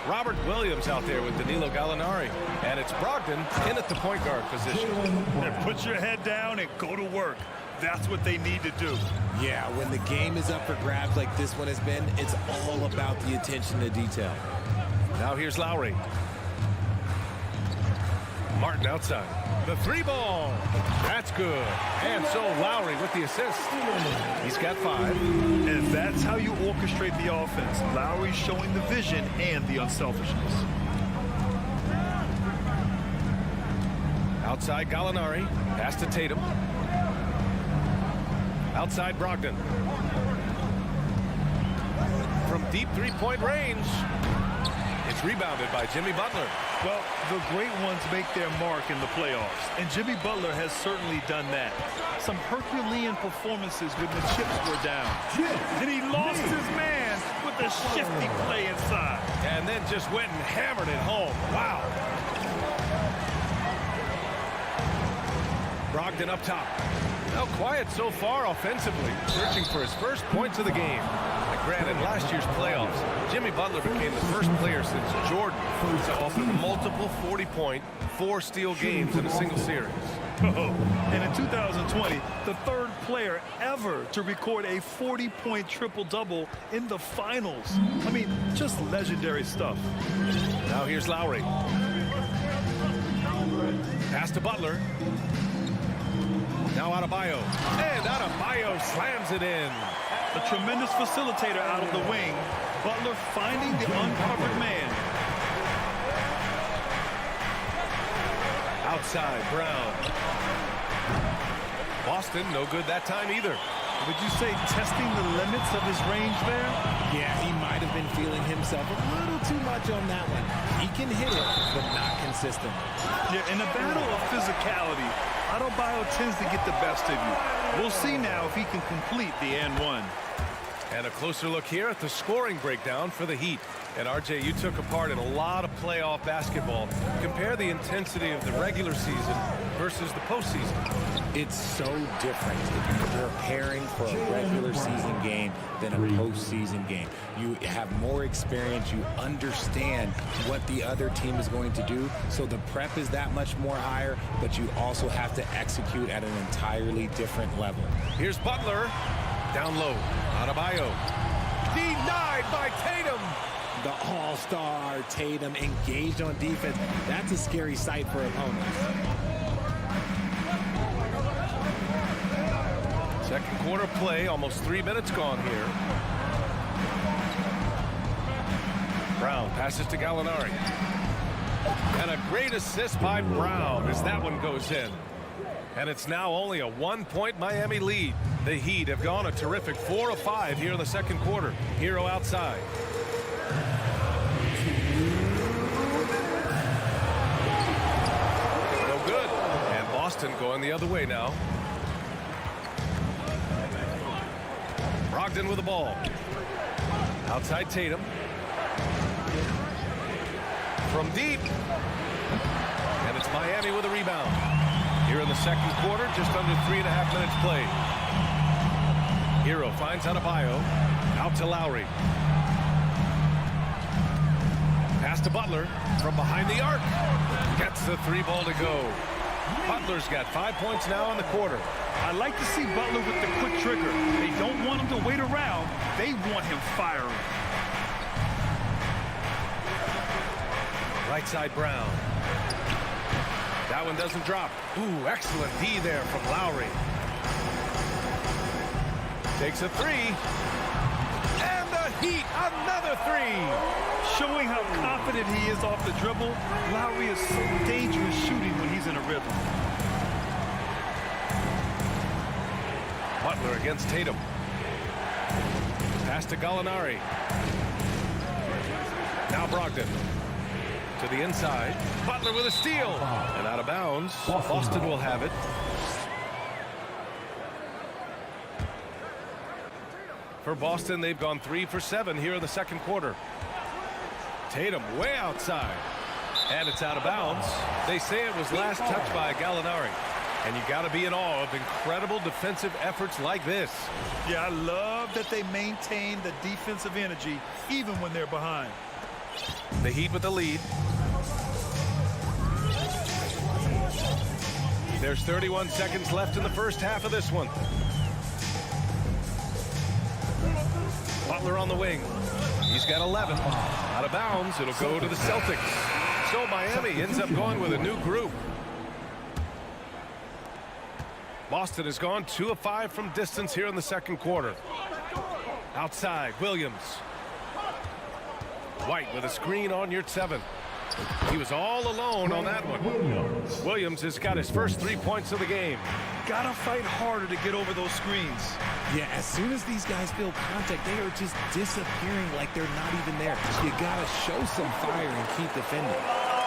Robert Williams out there with Danilo Gallinari. And it's Brogdon in at the point guard position. And put your head down and go to work. That's what they need to do. Yeah, when the game is up for grabs like this one has been, it's all about the attention to detail. Now here's Lowry. Martin outside. The three ball. That's good. And so Lowry with the assist. He's got 5. And that's how you orchestrate the offense. Lowry showing the vision and the unselfishness. Outside Gallinari. Pass to Tatum. Outside Brogdon. From deep three-point range. It's rebounded by Jimmy Butler. Well, the great ones make their mark in the playoffs, and Jimmy Butler has certainly done that. Some Herculean performances when the chips were down. And he lost his man with a shifty play inside. And then just went and hammered it home. Wow. Brogdon up top. Now quiet so far offensively, searching for his first points of the game. And granted, last year's playoffs, Jimmy Butler became the first player since Jordan to offer multiple 40-point, 4-steal games in a single series. And in 2020, the third player ever to record a 40-point triple-double in the finals. I mean, just legendary stuff. Now here's Lowry. Pass to Butler. Now Adebayo. And Adebayo slams it in. A tremendous facilitator out of the wing. Butler finding the uncovered man. Outside, Brown. Boston, no good that time either. Would you say testing the limits of his range there? Yeah, he might have been feeling himself a little too much on that one. He can hit it, but not consistent. Yeah, in a battle of physicality, Adebayo tends to get the best of you. We'll see now if he can complete the and one. And a closer look here at the scoring breakdown for the Heat. And RJ, you took a part in a lot of playoff basketball. Compare the intensity of the regular season versus the postseason. It's so different preparing for a regular season game than a postseason game. You have more experience. You understand what the other team is going to do. So the prep is that much more higher, but you also have to execute at an entirely different level. Here's Butler. Down low. Adebayo. Denied by Tatum. The all-star Tatum engaged on defense. That's a scary sight for opponents. Second quarter play, almost 3 minutes gone here. Brown passes to Gallinari. And a great assist by Brown as that one goes in. And it's now only a 1-point Miami lead. The Heat have gone a terrific 4 of 5 here in the second quarter. Hero outside. No good. And Boston going the other way now. Brogdon with the ball. Outside Tatum. From deep. And it's Miami with a rebound. Here in the second quarter, just under 3.5 minutes played. Hero finds Adebayo. Out to Lowry. Pass to Butler from behind the arc. Gets the 3 ball to go. Butler's got 5 points now in the quarter. I like to see Butler with the quick trigger. They don't want him to wait around. They want him firing. Right side Brown. That one doesn't drop. Ooh, excellent D there from Lowry. Takes a three. And the Heat, another three. Showing how confident he is off the dribble. Lowry is so dangerous shooting when he's in a rhythm. Butler against Tatum. Pass to Gallinari. Now Brogdon. To the inside. Butler with a steal. And out of bounds. Boston will have it. For Boston, they've gone 3 for 7 here in the second quarter. Tatum way outside. And it's out of bounds. They say it was last touched by Gallinari. And you got to be in awe of incredible defensive efforts like this. Yeah, I love that they maintain the defensive energy even when they're behind. The Heat with the lead. There's 31 seconds left in the first half of this one. Butler on the wing. He's got 11. Out of bounds. It'll go to the Celtics. So Miami ends up going with a new group. Boston has gone 2 of 5 from distance here in the second quarter. Outside, Williams. White with a screen on yard 7. He was all alone on that one. Williams has got his first 3 points of the game. Gotta fight harder to get over those screens. Yeah, as soon as these guys feel contact, they are just disappearing like they're not even there. You gotta show some fire and keep defending.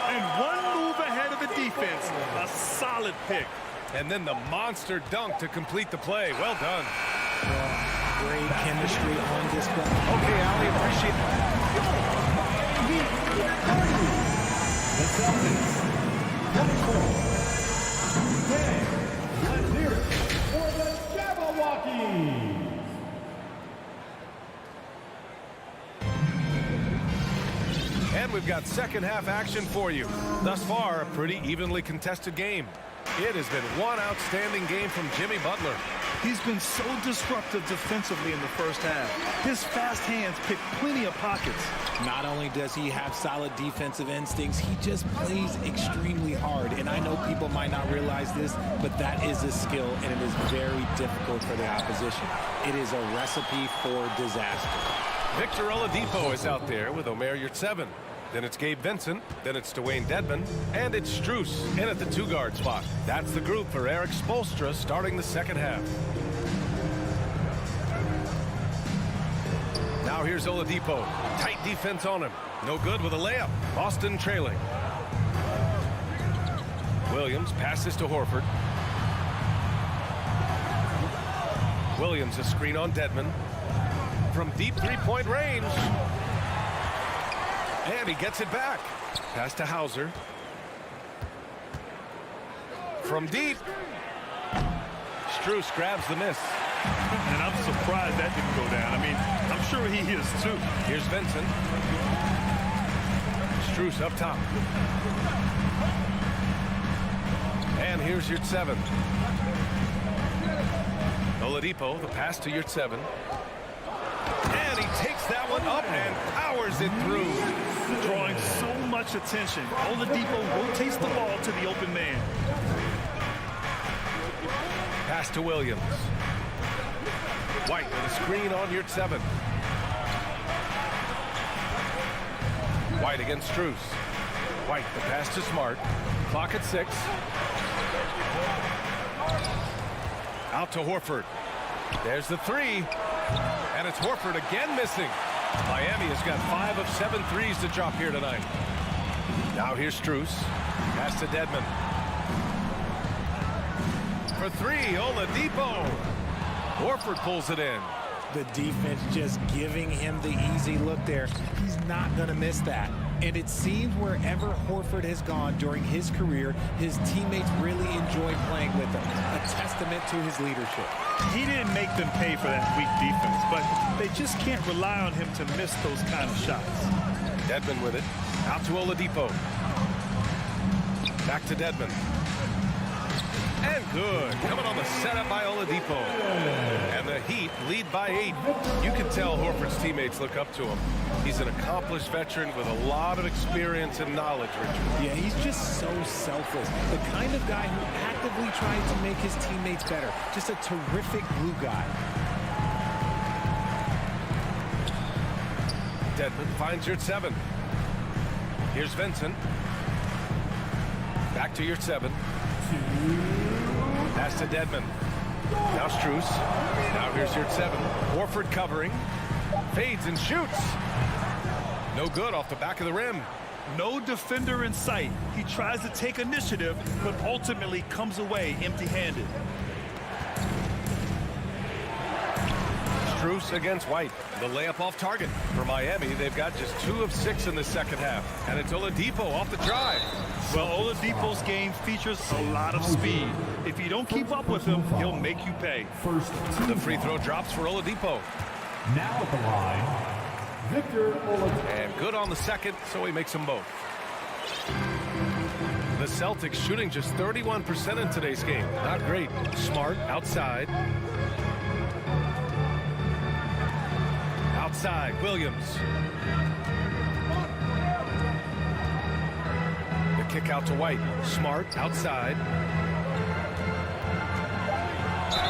And one move ahead of the defense. A solid pick. And then the monster dunk to complete the play. Well done. Great chemistry on display. Okay, Ali, appreciate it. The Celtics. Let's hear it for the Jabberwockies. And we've got second half action for you. Thus far, a pretty evenly contested game. It has been one outstanding game from Jimmy Butler. He's been so disruptive defensively in the first half. His fast hands pick plenty of pockets. Not only does he have solid defensive instincts, he just plays extremely hard. And I know people might not realize this, but that is a skill, and it is very difficult for the opposition. It is a recipe for disaster. Victor Oladipo is out there with Omer Yurtseven. Then it's Gabe Vincent, then it's Dwayne Dedmon, and it's Strus in at the 2-guard spot. That's the group for Eric Spoelstra starting the second half. Now here's Oladipo. Tight defense on him. No good with a layup. Boston trailing. Williams passes to Horford. Williams a screen on Dedmon. From deep three-point range. And he gets it back. Pass to Hauser. From deep. Strus grabs the miss. And I'm surprised that didn't go down. I mean, I'm sure he is too. Here's Vincent. Strus up top. And here's Yurtseven. Oladipo, the pass to Yurtseven. And he takes that one up and powers it through. Drawing so much attention. Oladipo rotates the ball to the open man. Pass to Williams. White with a screen on Yurtseven. White against Strus. White, the pass to Smart. Clock at 6. Out to Horford. There's the 3. And it's Horford again missing. Miami has got 5 of 7 threes to drop here tonight. Now here's Strus. Pass to Dedmon. For 3, Oladipo. Horford pulls it in. The defense just giving him the easy look there. He's not going to miss that. And it seems wherever Horford has gone during his career, his teammates really enjoy playing with him. A testament to his leadership. He didn't make them pay for that weak defense, but they just can't rely on him to miss those kind of shots. Dedmon with it. Out to Oladipo. Back to Dedmon. And good. Coming on the setup by Oladipo. And the Heat lead by 8. You can tell Horford's teammates look up to him. He's an accomplished veteran with a lot of experience and knowledge, Richard. Yeah, he's just so selfless. The kind of guy who actively tries to make his teammates better. Just a terrific glue guy. Dedmon finds you at 7. Here's Vincent. Back to your 7. Pass to Dedmon. Now Strus. Now here's your 7. Horford covering. Fades and shoots. No good off the back of the rim. No defender in sight. He tries to take initiative, but ultimately comes away empty-handed. Strus against White. The layup off target. For Miami, they've got just 2 of 6 in the second half. And it's Oladipo off the drive. Well, Oladipo's game features a lot of speed. If you don't keep up with him, he'll make you pay. The free throw drops for Oladipo. Now at the line, Victor Oladipo. And good on the second, so he makes them both. The Celtics shooting just 31% in today's game. Not great. Smart outside. Outside, Williams. The kick out to White. Smart outside.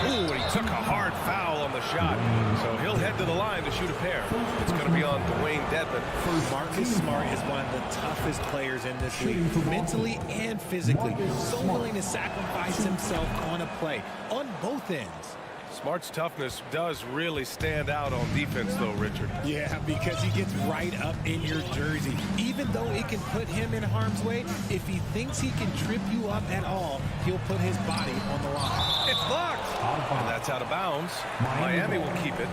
Ooh, and he took a hard foul on the shot. So he'll head to the line to shoot a pair. It's going to be on Dwayne Dedmon. Marcus Smart is one of the toughest players in this league, mentally and physically. So willing to sacrifice himself on a play, on both ends. Smart's toughness does really stand out on defense, though, Richard. Yeah, because he gets right up in your jersey. Even though it can put him in harm's way, if he thinks he can trip you up at all, he'll put his body on the line. It's blocked! And that's out of bounds. Miami will keep it.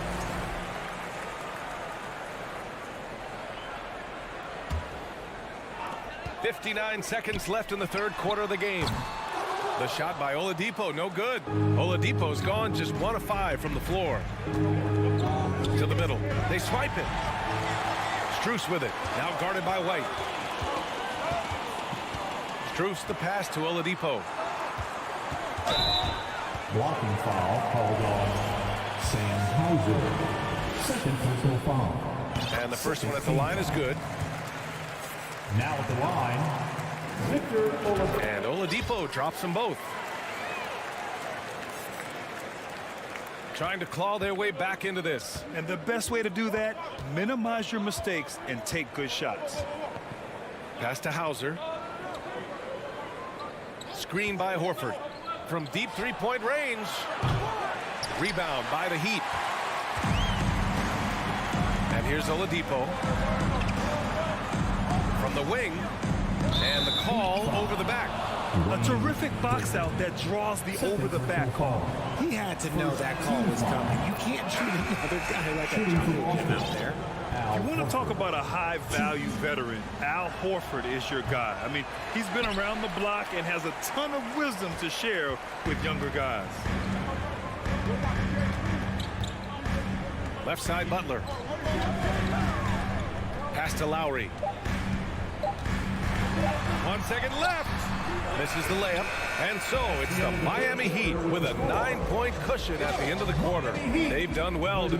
.59 seconds left in the third quarter of the game. The shot by Oladipo, no good. Oladipo's gone just 1 of 5 from the floor. To the middle. They swipe it. Strus with it. Now guarded by White. Strus the pass to Oladipo. Blocking foul called on Sam Hauser. Second personal foul. And the first one at the line is good. Now at the line, Victor Oladipo. And Oladipo drops them both. Trying to claw their way back into this. And the best way to do that, minimize your mistakes and take good shots. Pass to Hauser. Screen by Horford. From deep three-point range. Rebound by the Heat. And here's Oladipo. From the wing. And the call over the back. A terrific box out that draws the over-the-back call. He had to know that call was coming. You can't treat another guy like a jungle gym out there. You want to talk about a high-value veteran, Al Horford is your guy. I mean, he's been around the block and has a ton of wisdom to share with younger guys. Left side, Butler. Pass to Lowry. 1 second left. Misses the layup. And so it's the Miami Heat with a 9-point cushion at the end of the quarter. They've done well to...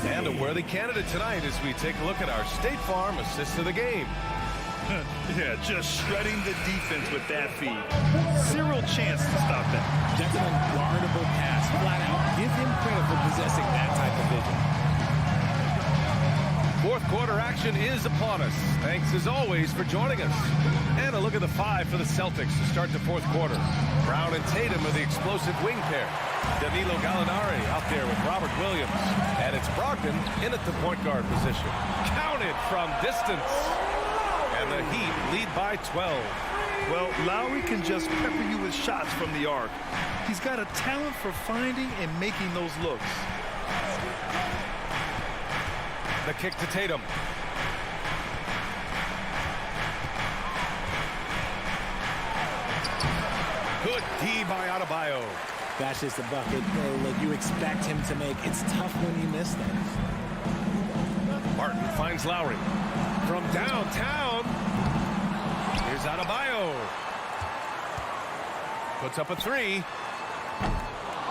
And a worthy candidate tonight as we take a look at our State Farm assist of the game. Yeah, just shredding the defense with that feed. Zero chance to stop that. That's an unguardable pass. Flat out, give him credit for possessing that type of vision. Fourth quarter action is upon us. Thanks as always for joining us. And a look at the 5 for the Celtics to start the fourth quarter. Brown and Tatum are the explosive wing pair. Danilo Gallinari out there with Robert Williams. And it's Brogdon in at the point guard position. Counted from distance. And the Heat lead by 12. Well, Lowry can just pepper you with shots from the arc. He's got a talent for finding and making those looks. The kick to Tatum. Good D by Adebayo. That's just a bucket that you expect him to make. It's tough when you miss things. Martin finds Lowry. From downtown, here's Adebayo. Puts up a three.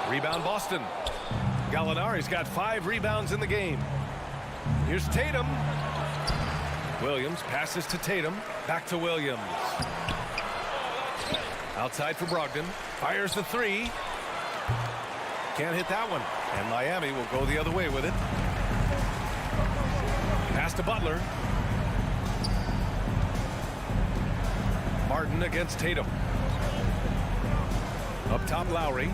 Rebound Boston. Gallinari's got 5 rebounds in the game. Here's Tatum. Williams passes to Tatum. Back to Williams. Outside for Brogdon. Fires the three. Can't hit that one. And Miami will go the other way with it. Pass to Butler. Martin against Tatum. Up top, Lowry.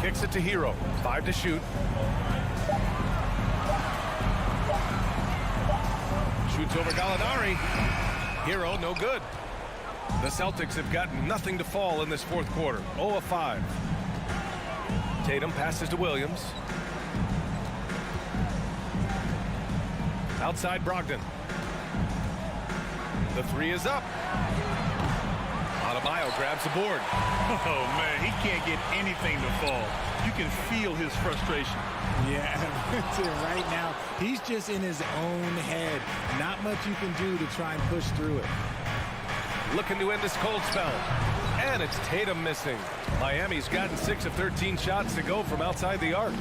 Kicks it to Hero. 5 to shoot. Shoots over Gallinari. Hero, no good. The Celtics have got nothing to fall in this fourth quarter. 0 of 5. Tatum passes to Williams. Outside Brogdon. The three is up. Adebayo grabs the board. Oh, man, he can't get anything to fall. You can feel his frustration. Yeah, right now, he's just in his own head. Not much you can do to try and push through it. Looking to end this cold spell. And it's Tatum missing. Miami's gotten 6 of 13 shots to go from outside the arc.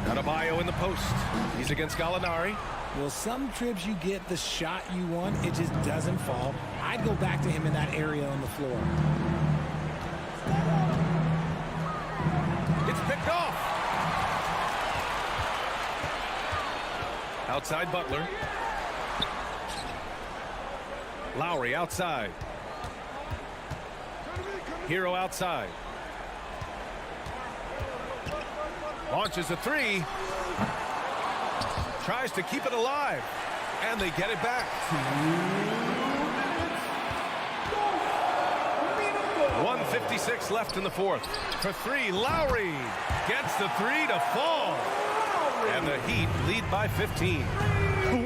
Adebayo in the post. He's against Gallinari. Well, some trips you get the shot you want, it just doesn't fall. I'd go back to him in that area on the floor. It's picked off. Outside Butler. Lowry outside. Hero outside. Launches a three. Tries to keep it alive. And they get it back. 1:56 left in the fourth. For three, Lowry gets the three to fall. And the Heat lead by 15.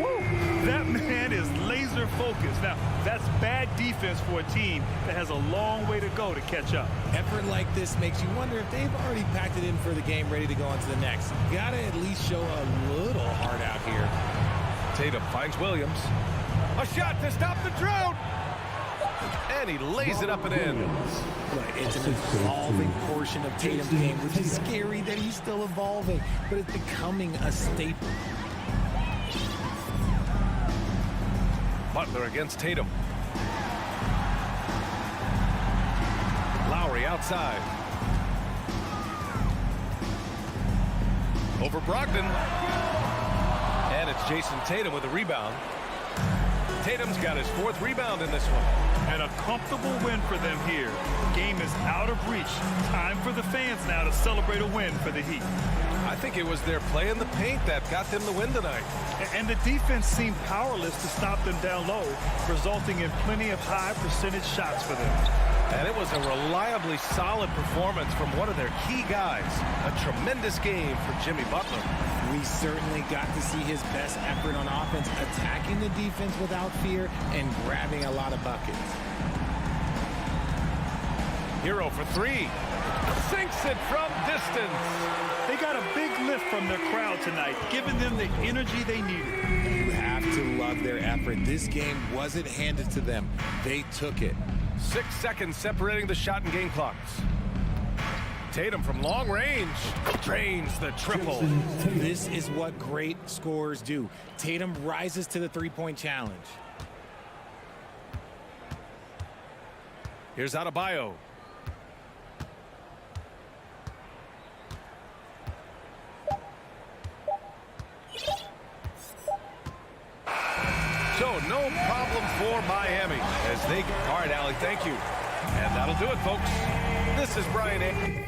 Woo! That man is laser focused. Now, that's bad defense for a team that has a long way to go to catch up. Effort like this makes you wonder if they've already packed it in for the game, ready to go on to the next. Gotta at least show a little heart out here. Tatum finds Williams. A shot to stop the drought. And he lays it up and in. Right, it's an evolving portion of Tatum's game, which is scary that he's still evolving, but it's becoming a staple. Butler against Tatum. Lowry outside. Over Brogdon. And it's Jason Tatum with a rebound. Tatum's got his 4th rebound in this one. And a comfortable win for them here. Game is out of reach. Time for the fans now to celebrate a win for the Heat. I think it was their play in the paint that got them the win tonight. And the defense seemed powerless to stop them down low, resulting in plenty of high percentage shots for them. And it was a reliably solid performance from one of their key guys. A tremendous game for Jimmy Butler. We certainly got to see his best effort on offense, attacking the defense without fear and grabbing a lot of buckets. Hero for three. Sinks it from distance. They got a big lift from their crowd tonight, giving them the energy they needed. You have to love their effort. This game wasn't handed to them. They took it. 6 seconds separating the shot and game clocks. Tatum from long range drains the triple. This is what great scorers do. Tatum rises to the three-point challenge. Here's Adebayo. So no problem for Miami as they... All right, Allie, thank you. And that'll do it, folks. This is Brian A.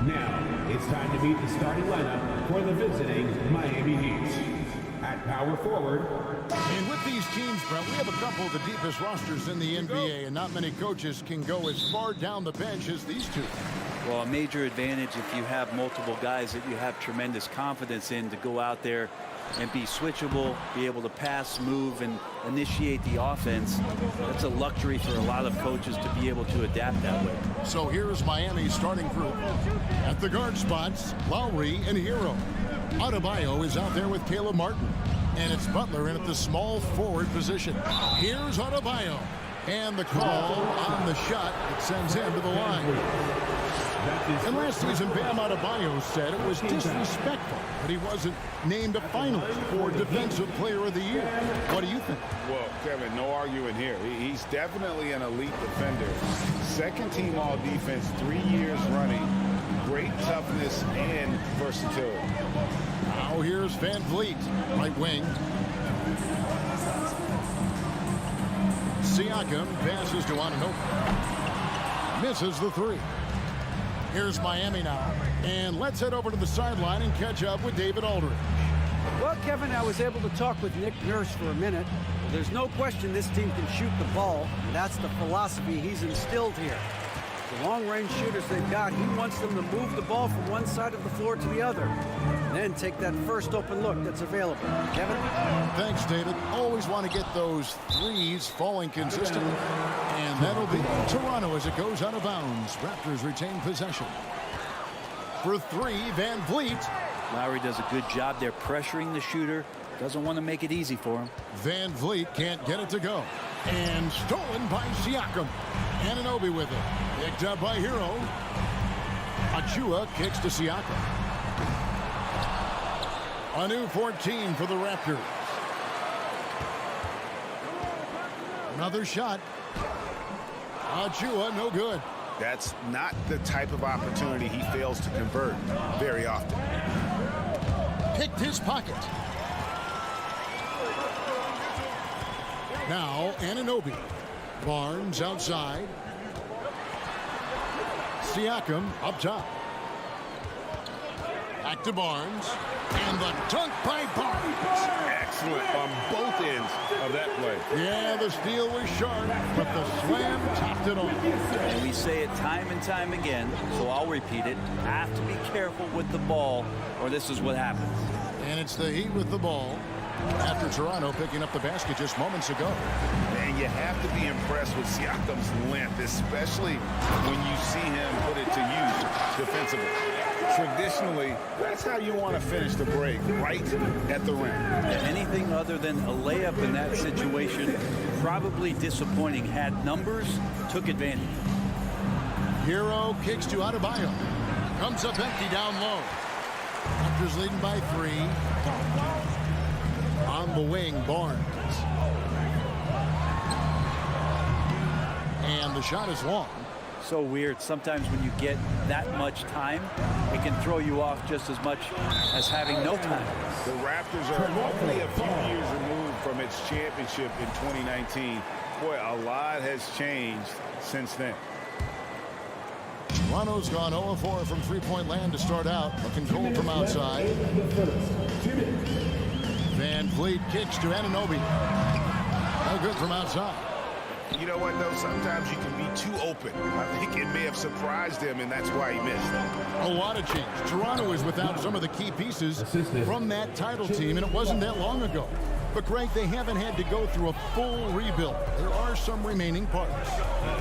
Now, it's time to meet the starting lineup for the visiting Miami Heat. At power forward. And with these teams, Brent, we have a couple of the deepest rosters in the NBA, and not many coaches can go as far down the bench as these two. Well, a major advantage if you have multiple guys that you have tremendous confidence in to go out there and be switchable, be able to pass, move, and initiate the offense. That's a luxury for a lot of coaches to be able to adapt that way. So here's Miami's starting group. At the guard spots, Lowry and Hero. Adebayo is out there with Caleb Martin. And it's Butler in at the small forward position. Here's Adebayo. And the call on the shot that sends him to the line. And last season, Bam Adebayo said it was disrespectful that he wasn't named a finalist for Defensive Player of the Year. What do you think? Well, Kevin, no arguing here. He's definitely an elite defender. Second team all defense, 3 years running. Great toughness and versatility. Now here's Van Vliet, right wing. Siakam passes to Anunoby. Misses the three. Here's Miami now. And let's head over to the sideline and catch up with David Aldridge. Well, Kevin, I was able to talk with Nick Nurse for a minute. There's no question this team can shoot the ball, and that's the philosophy he's instilled here. The long-range shooters they've got, he wants them to move the ball from one side of the floor to the other, and then take that first open look that's available. Kevin? Thanks, David. Always want to get those threes falling consistently. And that'll be Toronto as it goes out of bounds. Raptors retain possession. For three, Van Vliet. Lowry does a good job there pressuring the shooter. Doesn't want to make it easy for him. Van Vliet can't get it to go. And stolen by Siakam. Anunoby with it. Picked up by Hero. Achua kicks to Siakam. A new 14 for the Raptors. Another shot. Achua, no good. That's not the type of opportunity he fails to convert very often. Picked his pocket. Now Anunoby. Barnes outside. Siakam up top. Back to Barnes. And the dunk by Barnes. Excellent on both ends of that play. Yeah, the steal was sharp, but the slam topped it off. And we say it time and time again, so I'll repeat it. Have to be careful with the ball, or this is what happens. And it's the Heat with the ball after Toronto picking up the basket just moments ago. And you have to be impressed with Siakam's length, especially when you see him put it to use defensively. Traditionally, that's how you want to finish the break, right at the rim. Anything other than a layup in that situation, probably disappointing. Had numbers, took advantage. Hero kicks to Adebayo. Comes up empty down low. Raptors leading by 3. On the wing, Barnes. And the shot is long. So weird. Sometimes when you get that much time, it can throw you off just as much as having no time. The Raptors are only a few years removed from its championship in 2019. Boy, a lot has changed since then. Toronto's gone 0-4 from three-point land to start out. Looking cold from outside. Van Vliet kicks to Anunoby. No good from outside. You know what, though? Sometimes you can be too open. I think it may have surprised him, and that's why he missed. A lot of change. Toronto is without some of the key pieces from that title team, and it wasn't that long ago. But, Greg, they haven't had to go through a full rebuild. There are some remaining parts.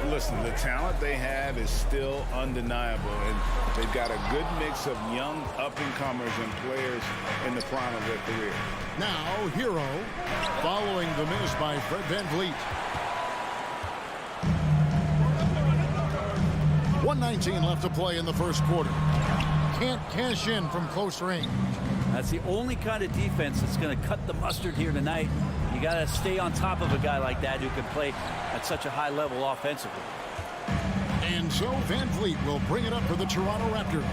Listen, the talent they have is still undeniable, and they've got a good mix of young up-and-comers and players in the prime of their career. Now, Hero, following the miss by Fred VanVleet. 1:19 left to play in the first quarter. Can't cash in from close range. That's the only kind of defense that's going to cut the mustard here tonight. You got to stay on top of a guy like that who can play at such a high level offensively. And so VanVleet will bring it up for the Toronto Raptors.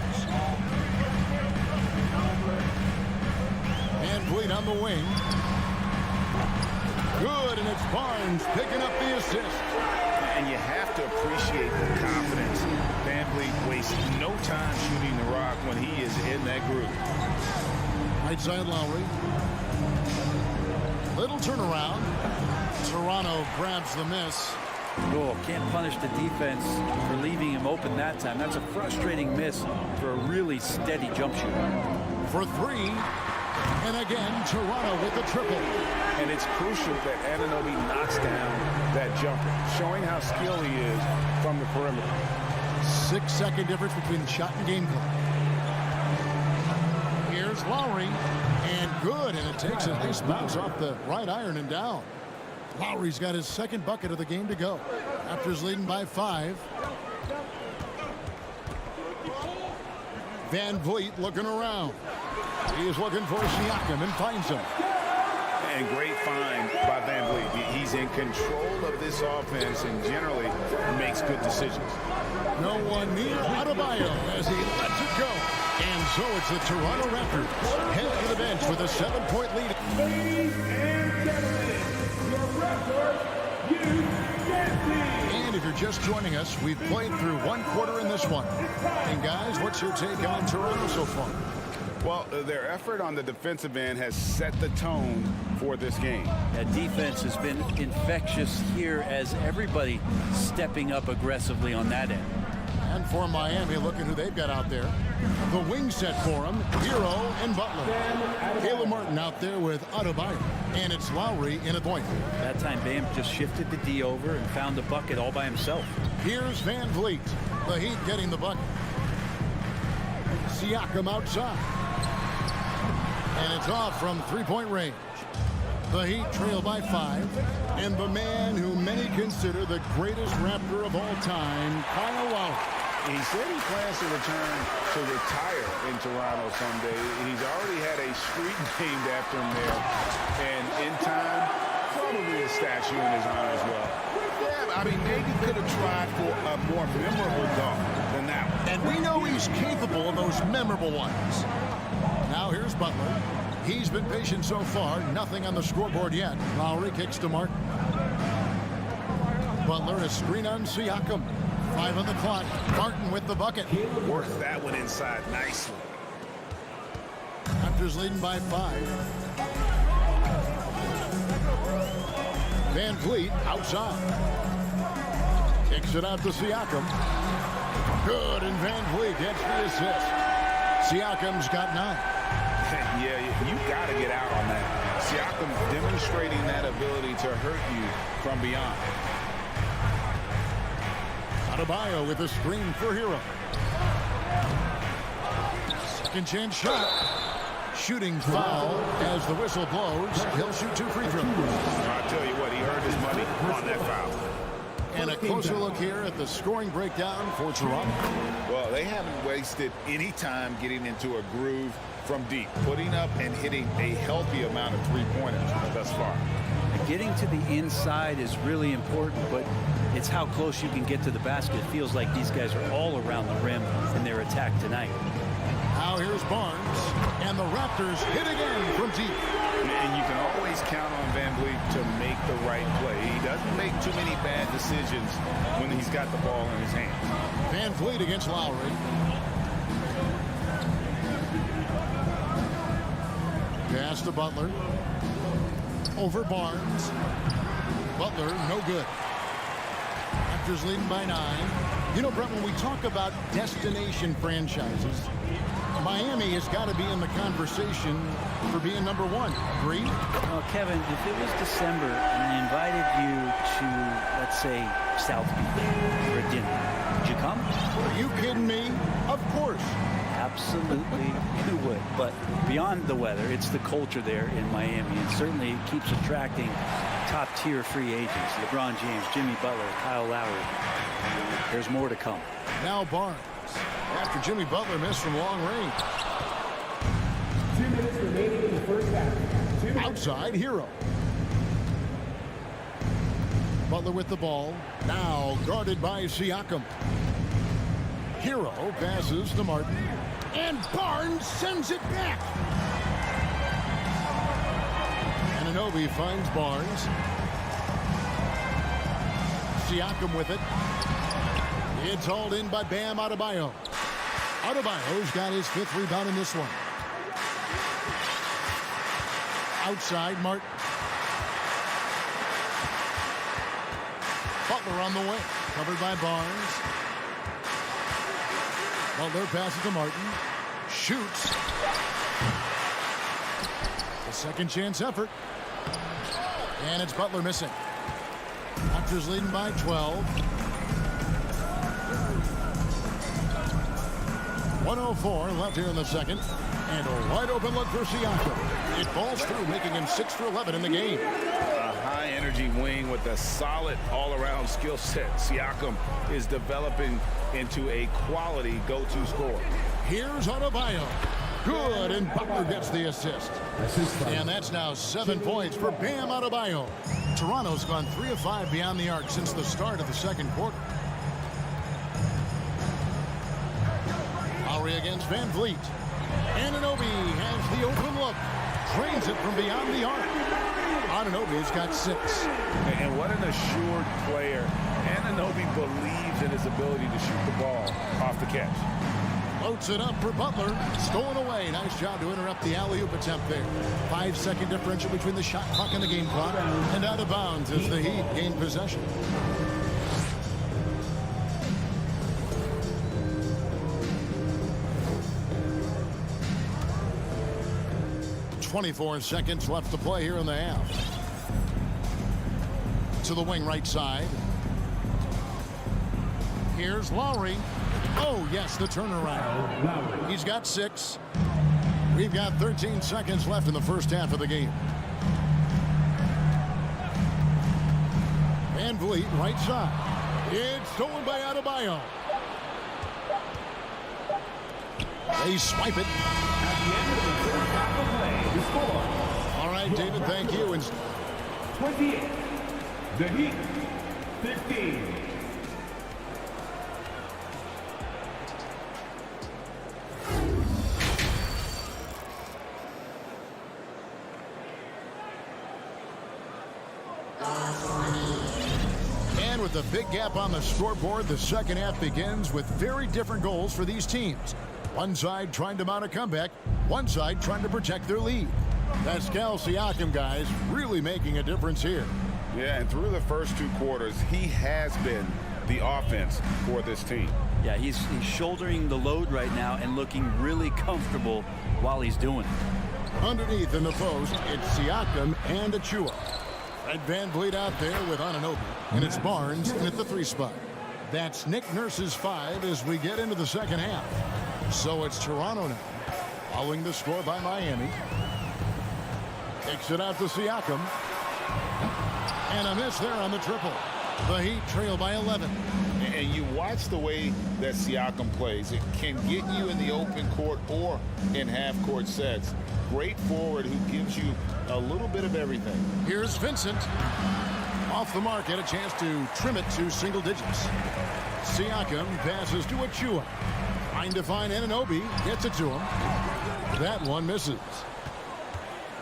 VanVleet on the wing. Good, and it's Barnes picking up the assist. And you have to appreciate the confidence. VanVleet wastes no time shooting the rock when he is in that group. Right side Lowry. Little turnaround. Toronto grabs the miss. Oh, can't punish the defense for leaving him open that time. That's a frustrating miss for a really steady jump shooter. For 3. And again, Toronto with the triple. And it's crucial that Anunoby knocks down that jumper, showing how skilled he is from the perimeter. 6-second difference between the shot and game clock. Here's Lowry, and good, and it takes a nice bounce off the right iron and down. Lowry's got his second bucket of the game to go. Raptors leading by 5. VanVleet looking around. He is looking for Siakam and finds him. And great find by VanVleet. He's in control of this offense and generally makes good decisions. No one near Adebayo as he lets it go. And so it's the Toronto Raptors head to the bench with a 7-point lead. Ladies and gentlemen, your Raptors, and if you're just joining us, we've played through 1 quarter in this one. And guys, what's your take on Toronto so far? Well, their effort on the defensive end has set the tone for this game. That defense has been infectious here as everybody stepping up aggressively on that end. And for Miami, look at who they've got out there. The wing set for them, Hero and Butler. Caleb Martin out there with Adebayo. And it's Lowry in a point. That time, Bam just shifted the D over and found the bucket all by himself. Here's VanVleet. The Heat getting the bucket. Siakam outside. And it's off from three-point range. The Heat trail by 5. And the man who many consider the greatest Raptor of all time, Kyle Lowry. He said he plans to return to retire in Toronto someday. He's already had a street named after him there. And in time, probably a statue in his honor as well. Yeah, I mean, maybe could have tried for a more memorable dunk than that one. And we know he's capable of those memorable ones. Now here's Butler. He's been patient so far. Nothing on the scoreboard yet. Lowry kicks to Martin. Butler, a screen on Siakam. 5 on the clock. Martin with the bucket. Worked that one inside nicely. Raptors leading by 5. Van Vliet outside. Kicks it out to Siakam. Good, and Van Vliet gets the assist. Siakam's got 9. Yeah, you got to get out on that. Siakam demonstrating that ability to hurt you from beyond. Adebayo with a screen for Hero. Second chance shot. Shooting foul as the whistle blows. He'll shoot 2 free throws. I tell you what, he earned his money on that foul. And a closer look here at the scoring breakdown for Toronto. Well, they haven't wasted any time getting into a groove from deep, putting up and hitting a healthy amount of three-pointers thus far. Getting to the inside is really important, but it's how close you can get to the basket. It feels like these guys are all around the rim in their attack tonight. Now here's Barnes, and the Raptors hit again from deep. And you can always count on Van Vliet to make the right play. He doesn't make too many bad decisions when he's got the ball in his hands. Van Vliet against Lowry. Pass to Butler. Over Barnes. Butler, no good. Raptors leading by 9. You know, Brett, when we talk about destination franchises, Miami has got to be in the conversation for being number 1. Agree? Well, Kevin, if it was December and I invited you to, let's say, South Beach for dinner, would you come? Are you kidding me? Of course. Absolutely, you would. But beyond the weather, it's the culture there in Miami, and certainly it keeps attracting top-tier free agents. LeBron James, Jimmy Butler, Kyle Lowry. There's more to come. Now Barnes. After Jimmy Butler missed from long range. 2 minutes remaining in the first half. Outside, Hero. Butler with the ball. Now guarded by Siakam. Hero passes to Martin. And Barnes sends it back. Anunoby finds Barnes. Siakam with it. It's hauled in by Bam Adebayo. Adebayo's got his 5th rebound in this one. Outside, Martin. Butler on the wing. Covered by Barnes. Butler passes to Martin. Shoots. The second chance effort. And it's Butler missing. Raptors leading by 12. 1:04 left here in the second. And a wide open look for Siakam. It falls through, making him 6 for 11 in the game. A high-energy wing with a solid all-around skill set. Siakam is developing into a quality go-to scorer. Here's Adebayo. Good, and Butler gets the assist. And that's now 7 points for Bam Adebayo. Toronto's gone 3 of 5 beyond the arc since the start of the second quarter. Lowry against Van Vliet. Anunoby has the open look. Drains it from beyond the arc. Anunoby's got 6. And what an assured player. Anunoby believes in his ability to shoot the ball off the catch. Floats it up for Butler. Stolen away. Nice job to interrupt the alley-oop attempt there. 5-second differential between the shot clock and the game clock. And out of bounds as the Heat gain possession. .24 seconds left to play here in the half. To the wing right side. Here's Lowry. Oh, yes, the turnaround. He's got 6. We've got 13 seconds left in the first half of the game. Van Vliet, right side. It's stolen by Adebayo. They swipe it. At the end of the first half of play, the score. All right, David, thank you. 28. The Heat, 15. And with the big gap on the scoreboard, the second half begins with very different goals for these teams. One side trying to mount a comeback, one side trying to protect their lead. Pascal Siakam, guys, really making a difference here. Yeah, and through the first 2 quarters, he has been the offense for this team. Yeah, he's shouldering the load right now and looking really comfortable while he's doing it. Underneath in the post, it's Siakam and Achua. Fred VanVleet out there with Anunoby, and it's Barnes in at the 3 spot. That's Nick Nurse's 5 as we get into the second half. So it's Toronto now, following the score by Miami. Kicks it out to Siakam. And a miss there on the triple. The Heat trail by 11. And you watch the way that Siakam plays. It can get you in the open court or in half-court sets. Great forward who gives you a little bit of everything. Here's Vincent. Off the mark, had a chance to trim it to single digits. Siakam passes to Achua. Trying to find Anunoby. Gets it to him. That one misses.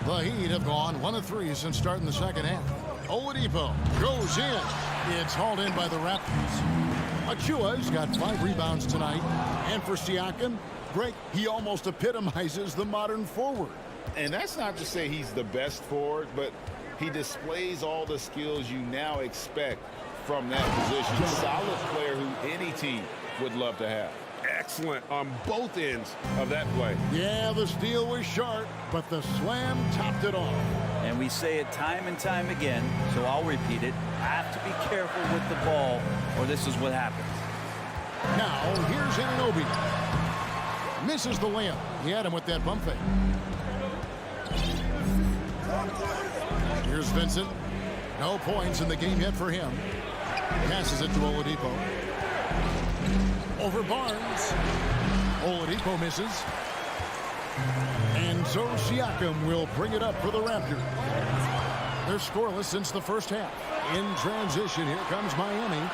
The Heat have gone 1 of 3 since starting the second half. Oladipo goes in. It's hauled in by the Raptors. Achua's got 5 rebounds tonight. And for Siakam, Greg, he almost epitomizes the modern forward. And that's not to say he's the best forward, but he displays all the skills you now expect from that position. Solid player who any team would love to have. Excellent on both ends of that play. Yeah, the steal was sharp, but the slam topped it off. And we say it time and time again, so I'll repeat it. Have to be careful with the ball, or this is what happens. Now, here's Anunoby. Misses the layup. He had him with that bump fake. Here's Vincent. No points in the game yet for him. Passes it to Oladipo. Over Barnes. Oladipo misses. And so Siakam will bring it up for the Raptors. They're scoreless since the first half. In transition, here comes Miami.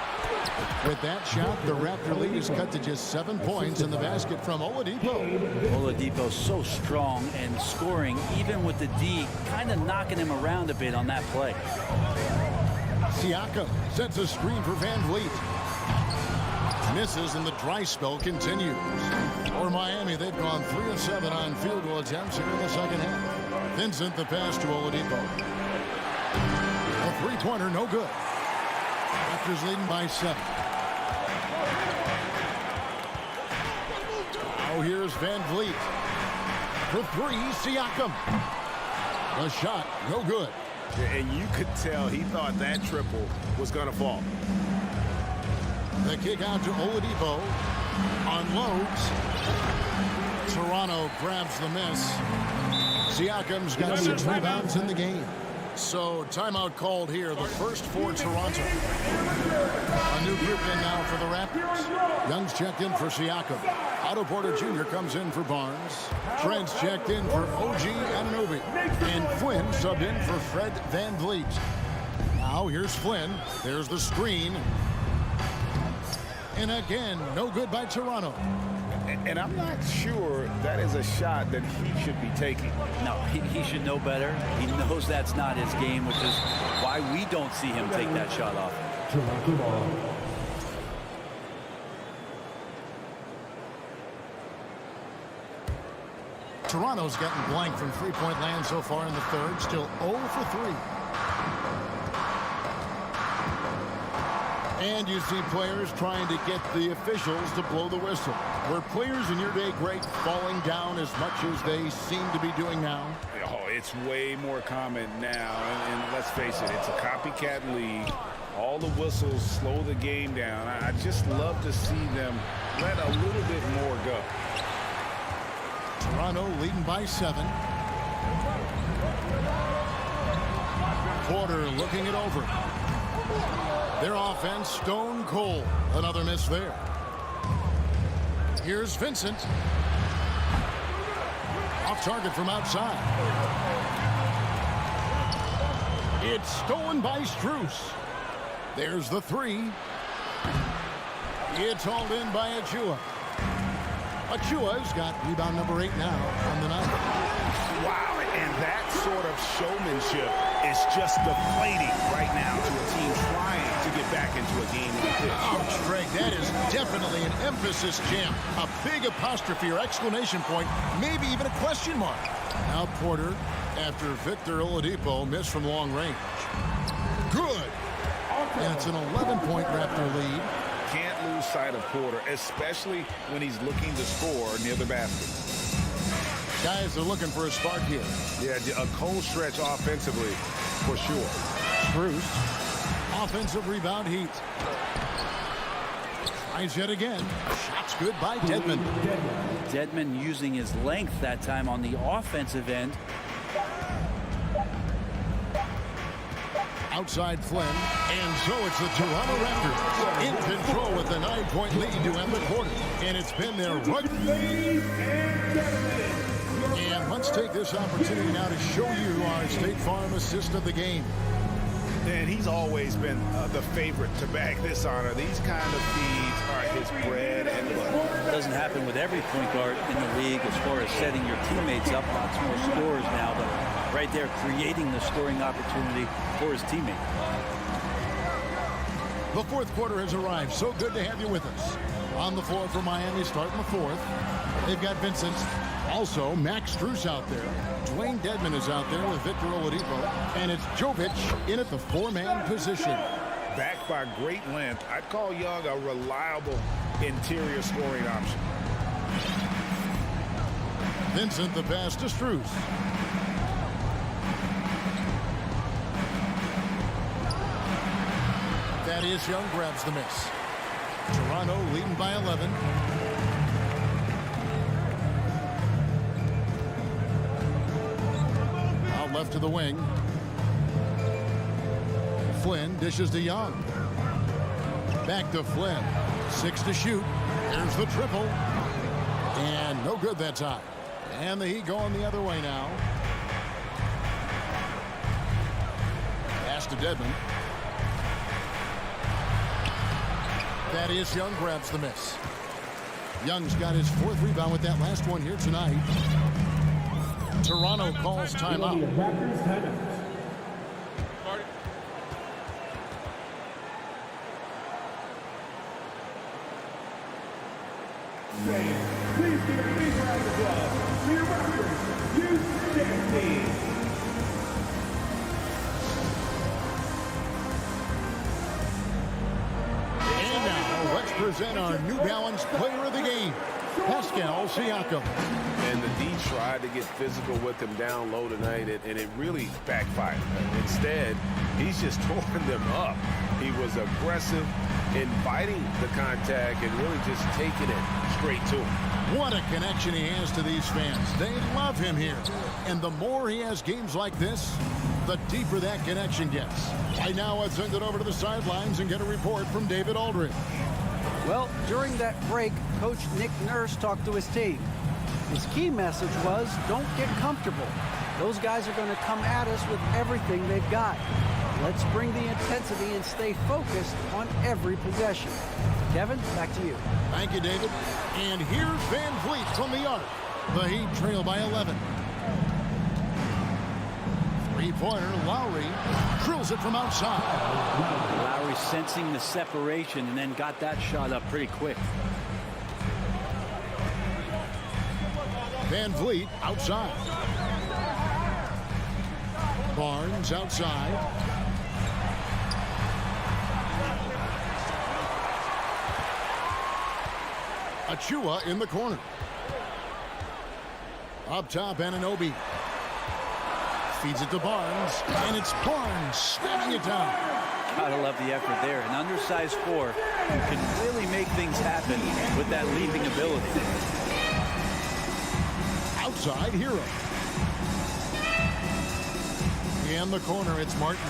With that shot, the Raptor lead is cut to just 7 points in the basket from Oladipo. Oladipo so strong and scoring, even with the D, kind of knocking him around a bit on that play. Siakam sets a screen for VanVleet. Misses, and the dry spell continues. For Miami, they've gone 3 of 7 on field goal attempts here in the second half. Vincent, the pass to Oladipo. A three-pointer, no good. Raptors leading by 7. Now here's VanVleet. For 3, Siakam. The shot, no good. And you could tell he thought that triple was going to fall. The kick out to Oladipo. Unloads. Toronto grabs the miss. Siakam's got 6 rebounds in the game. So timeout called here, the first for Toronto. A new group in now for the Raptors. Young's checked in for Siakam. Otto Porter Jr. comes in for Barnes. Trent's checked in for OG Anunoby. And Flynn subbed in for Fred VanVleet. Now here's Flynn. There's the screen. And again, no good by Toronto. And I'm not sure that is a shot that he should be taking. No, he should know better. He knows that's not his game, which is why we don't see him take that shot off. Toronto's gotten blank from three-point land so far in the third. Still 0 for 3. And you see players trying to get the officials to blow the whistle. Were players in your day, Greg, falling down as much as they seem to be doing now? Oh, it's way more common now. And let's face it, it's a copycat league. All the whistles slow the game down. I just love to see them let a little bit more go. Toronto leading by 7. Porter looking it over. Their offense stone cold. Another miss there. Here's Vincent. Off target from outside. It's stolen by Strus. There's the 3. It's hauled in by Achua. Achua's got rebound number 8 now on the night. Wow, And that sort of showmanship is just deflating right now to a team trying to get back into a game like this. Oh, Greg, that is definitely an emphasis jam. A big apostrophe or exclamation point, maybe even a question mark. Now Porter, after Victor Oladipo missed from long range. Good. And it's an 11-point Raptor lead. Can't lose sight of Porter, especially when he's looking to score near the basket. Guys are looking for a spark here. Yeah, a cold stretch offensively, for sure. Bruce, offensive rebound Heat. Tries yet again. Shots good by Dedmon. Dedmon using his length that time on the offensive end. Outside Flynn, and so it's the Toronto Raptors in control with the 9-point lead to end the quarter. And it's been their run. And let's take this opportunity now to show you our State Farm assist of the game. And he's always been the favorite to bag this honor. These kind of feeds are his bread and butter. It doesn't happen with every point guard in the league as far as setting your teammates up. Lots more scorers now, but right there creating the scoring opportunity for his teammate. The fourth quarter has arrived. So good to have you with us. On the floor for Miami starting the fourth. They've got Vincent. Also, Max Strus out there. Dwayne Dedmon is out there with Victor Oladipo. And it's Jovic in at the four-man position. Backed by great length, I'd call Young a reliable interior scoring option. Vincent the pass to Strus. Thaddeus Young grabs the miss. Toronto leading by 11. Out left to the wing. Flynn dishes to Young. Back to Flynn. 6 to shoot. Here's the triple. And no good that time. And the Heat going the other way now. Pass to Dedmon. Thaddeus Young grabs the miss. Young's got his fourth rebound with that last one here tonight. Toronto calls timeout. Please give a big round of applause for your Raptors youth team. And now let's present our New Balance Player of the Game, Pascal Siakam. And the D tried to get physical with him down low tonight, and it really backfired. Instead, he's just tore them up. He was aggressive, inviting the contact, and really just taking it straight to him. What a connection he has to these fans. They love him here. And the more he has games like this, the deeper that connection gets. Right now, let's send it over to the sidelines and get a report from David Aldridge. Well, during that break, Coach Nick Nurse talked to his team. His key message was, don't get comfortable. Those guys are going to come at us with everything they've got. Let's bring the intensity and stay focused on every possession. Kevin, back to you. Thank you, David. And here's Van Vliet from the arc. The Heat trail by 11. Three-pointer, Lowry drills it from outside. Lowry sensing the separation and then got that shot up pretty quick. Van Vliet outside. Barnes outside. Achua in the corner. Up top, Anunoby. Feeds it to Barnes, and it's Barnes snapping it down. Gotta love the effort there. An undersized four who can really make things happen with that leaping ability. Outside, Hero. In the corner, it's Martin.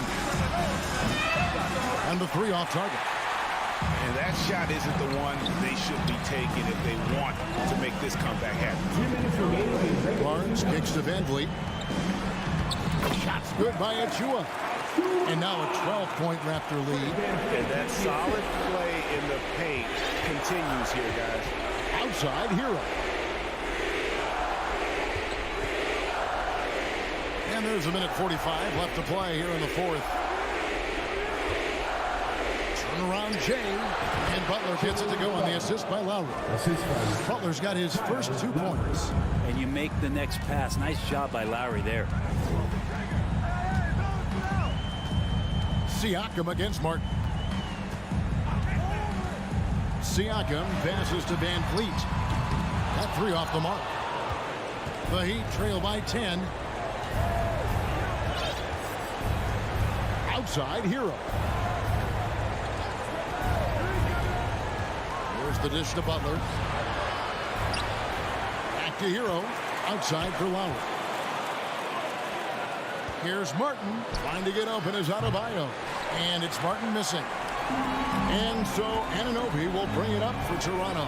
And the three off target. And that shot isn't the one they should be taking if they want to make this comeback happen. Barnes kicks to Van Vliet. Shots good by Achua. And now a 12-point Raptor lead. And that solid play in the paint continues here, guys. Outside, Hero. And there's a minute 45 left to play here in the fourth. Turnaround Jay. And Butler gets it to go on the assist by Lowry. Butler's got his first 2 points. And you make the next pass. Nice job by Lowry there. Siakam against Martin. Siakam passes to Van Vliet. That 3 off the mark. The Heat trail by 10. Outside, Hero. Here's the dish to Butler. Back to Hero. Outside for Lowry. Here's Martin. Trying to get open is Adebayo. And it's Martin missing. And so Anunoby will bring it up for Toronto.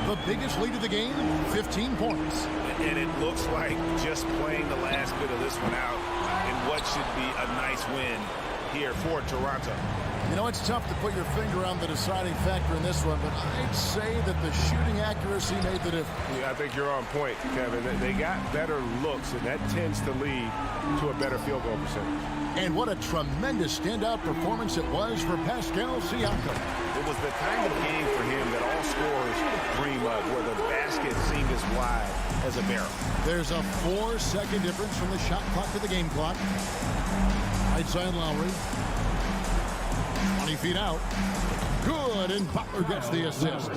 The biggest lead of the game, 15 points. And it looks like just playing the last bit of this one out in what should be a nice win here for Toronto. You know, it's tough to put your finger on the deciding factor in this one, but I'd say that the shooting accuracy made the difference. Yeah, I think you're on point, Kevin. They got better looks, and that tends to lead to a better field goal percentage. And what a tremendous standout performance it was for Pascal Siakam. It was the kind of game for him that all scorers dream of, where the basket seemed as wide as a barrel. There's a 4-second difference from the shot clock to the game clock. Right side Lowry. 20 feet out. Good, and Butler gets the assist.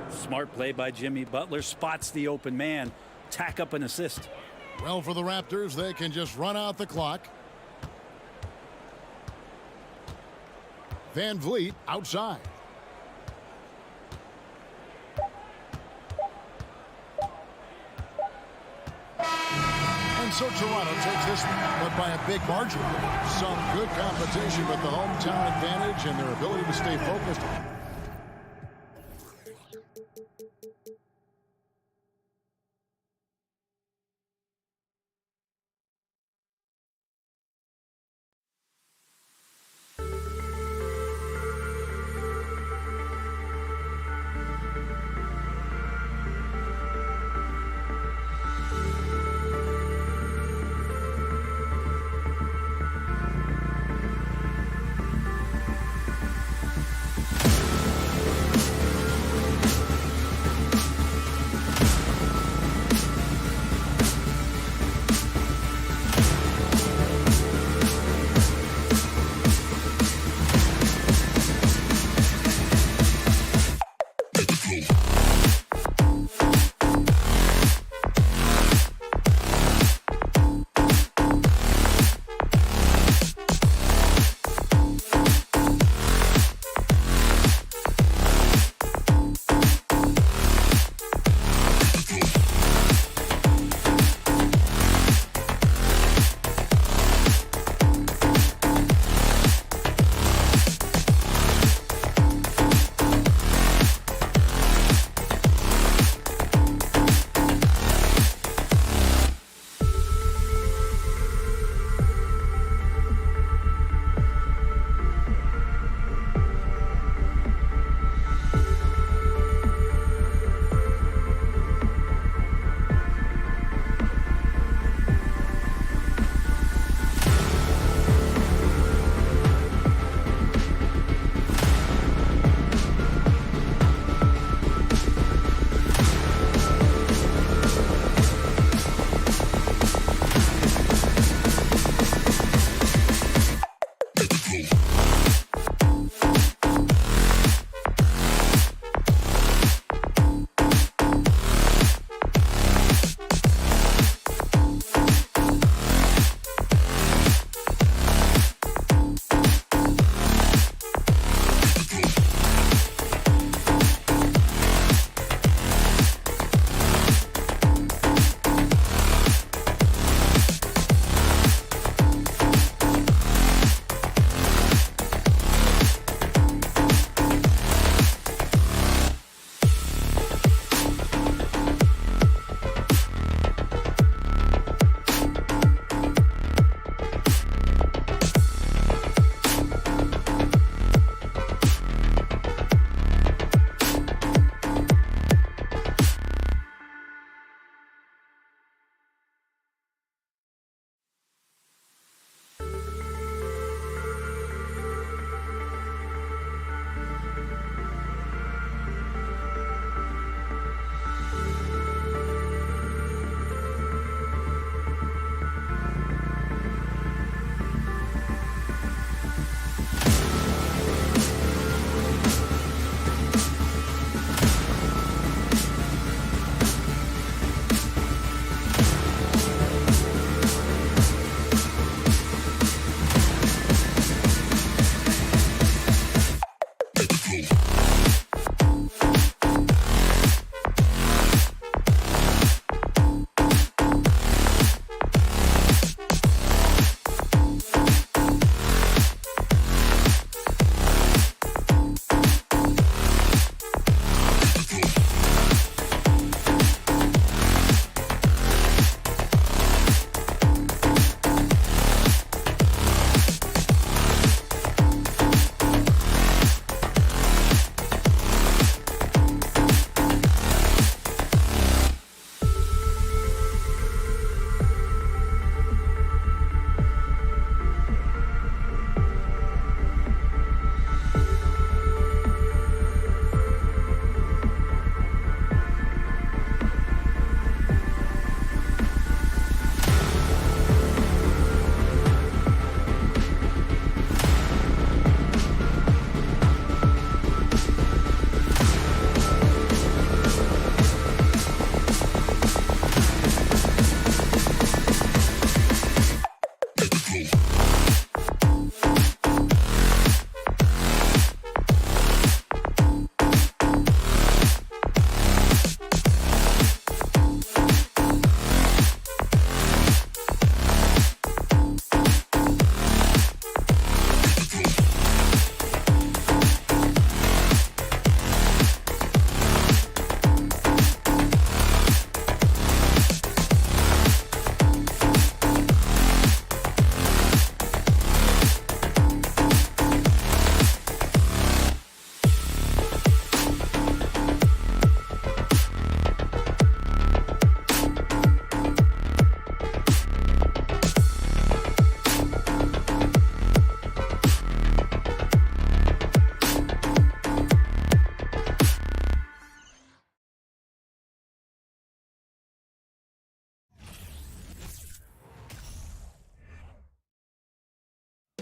Smart play by Jimmy. Butler spots the open man. Tack up an assist. Well, for the Raptors, they can just run out the clock. Van Vliet outside. And so Toronto takes this one, but by a big margin. Some good competition, but the hometown advantage and their ability to stay focused.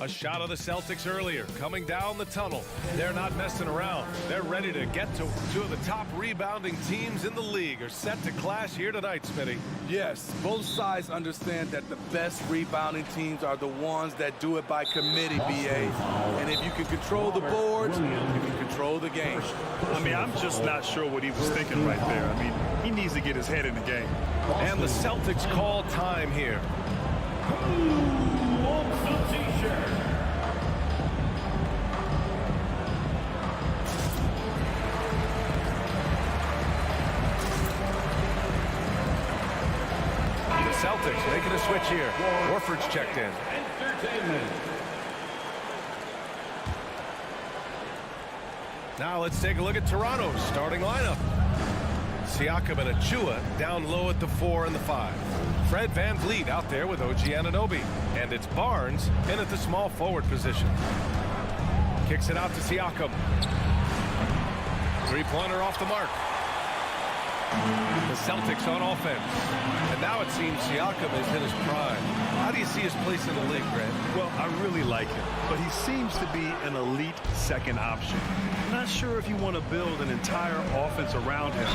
A shot of the Celtics earlier, coming down the tunnel. They're not messing around. They're ready to get to two of the top rebounding teams in the league are set to clash here tonight, Smitty. Yes, both sides understand that the best rebounding teams are the ones that do it by committee, BA. And if you can control the boards, you can control the game. I mean, I'm just not sure what he was thinking right there. I mean, he needs to get his head in the game. And the Celtics call time here. Celtics making a switch here. Warford's checked in. Now let's take a look at Toronto's starting lineup. Siakam and Achua down low at the 4 and the 5. Fred VanVleet out there with OG Anunoby. And it's Barnes in at the small forward position. Kicks it out to Siakam. Three-pointer off the mark. The Celtics on offense. And now it seems Siakam is in his prime. How do you see his place in the league, Grant? Well, I really like him, but he seems to be an elite second option. Not sure if you want to build an entire offense around him,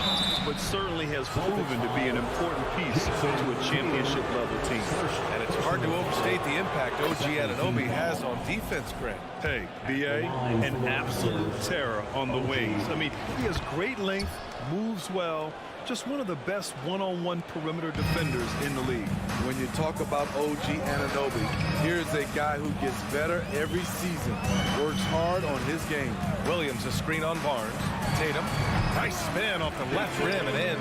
but certainly has proven to be an important piece to a championship-level team. And it's hard to overstate the impact OG Anunoby has on defense, Grant. Hey, BA, an absolute terror on the wings. I mean, he has great length, moves well, just one of the best one-on-one perimeter defenders in the league. When you talk about OG Anunoby, here's a guy who gets better every season, works hard on his game. Williams, a screen on Barnes. Tatum, nice spin off the left rim and in.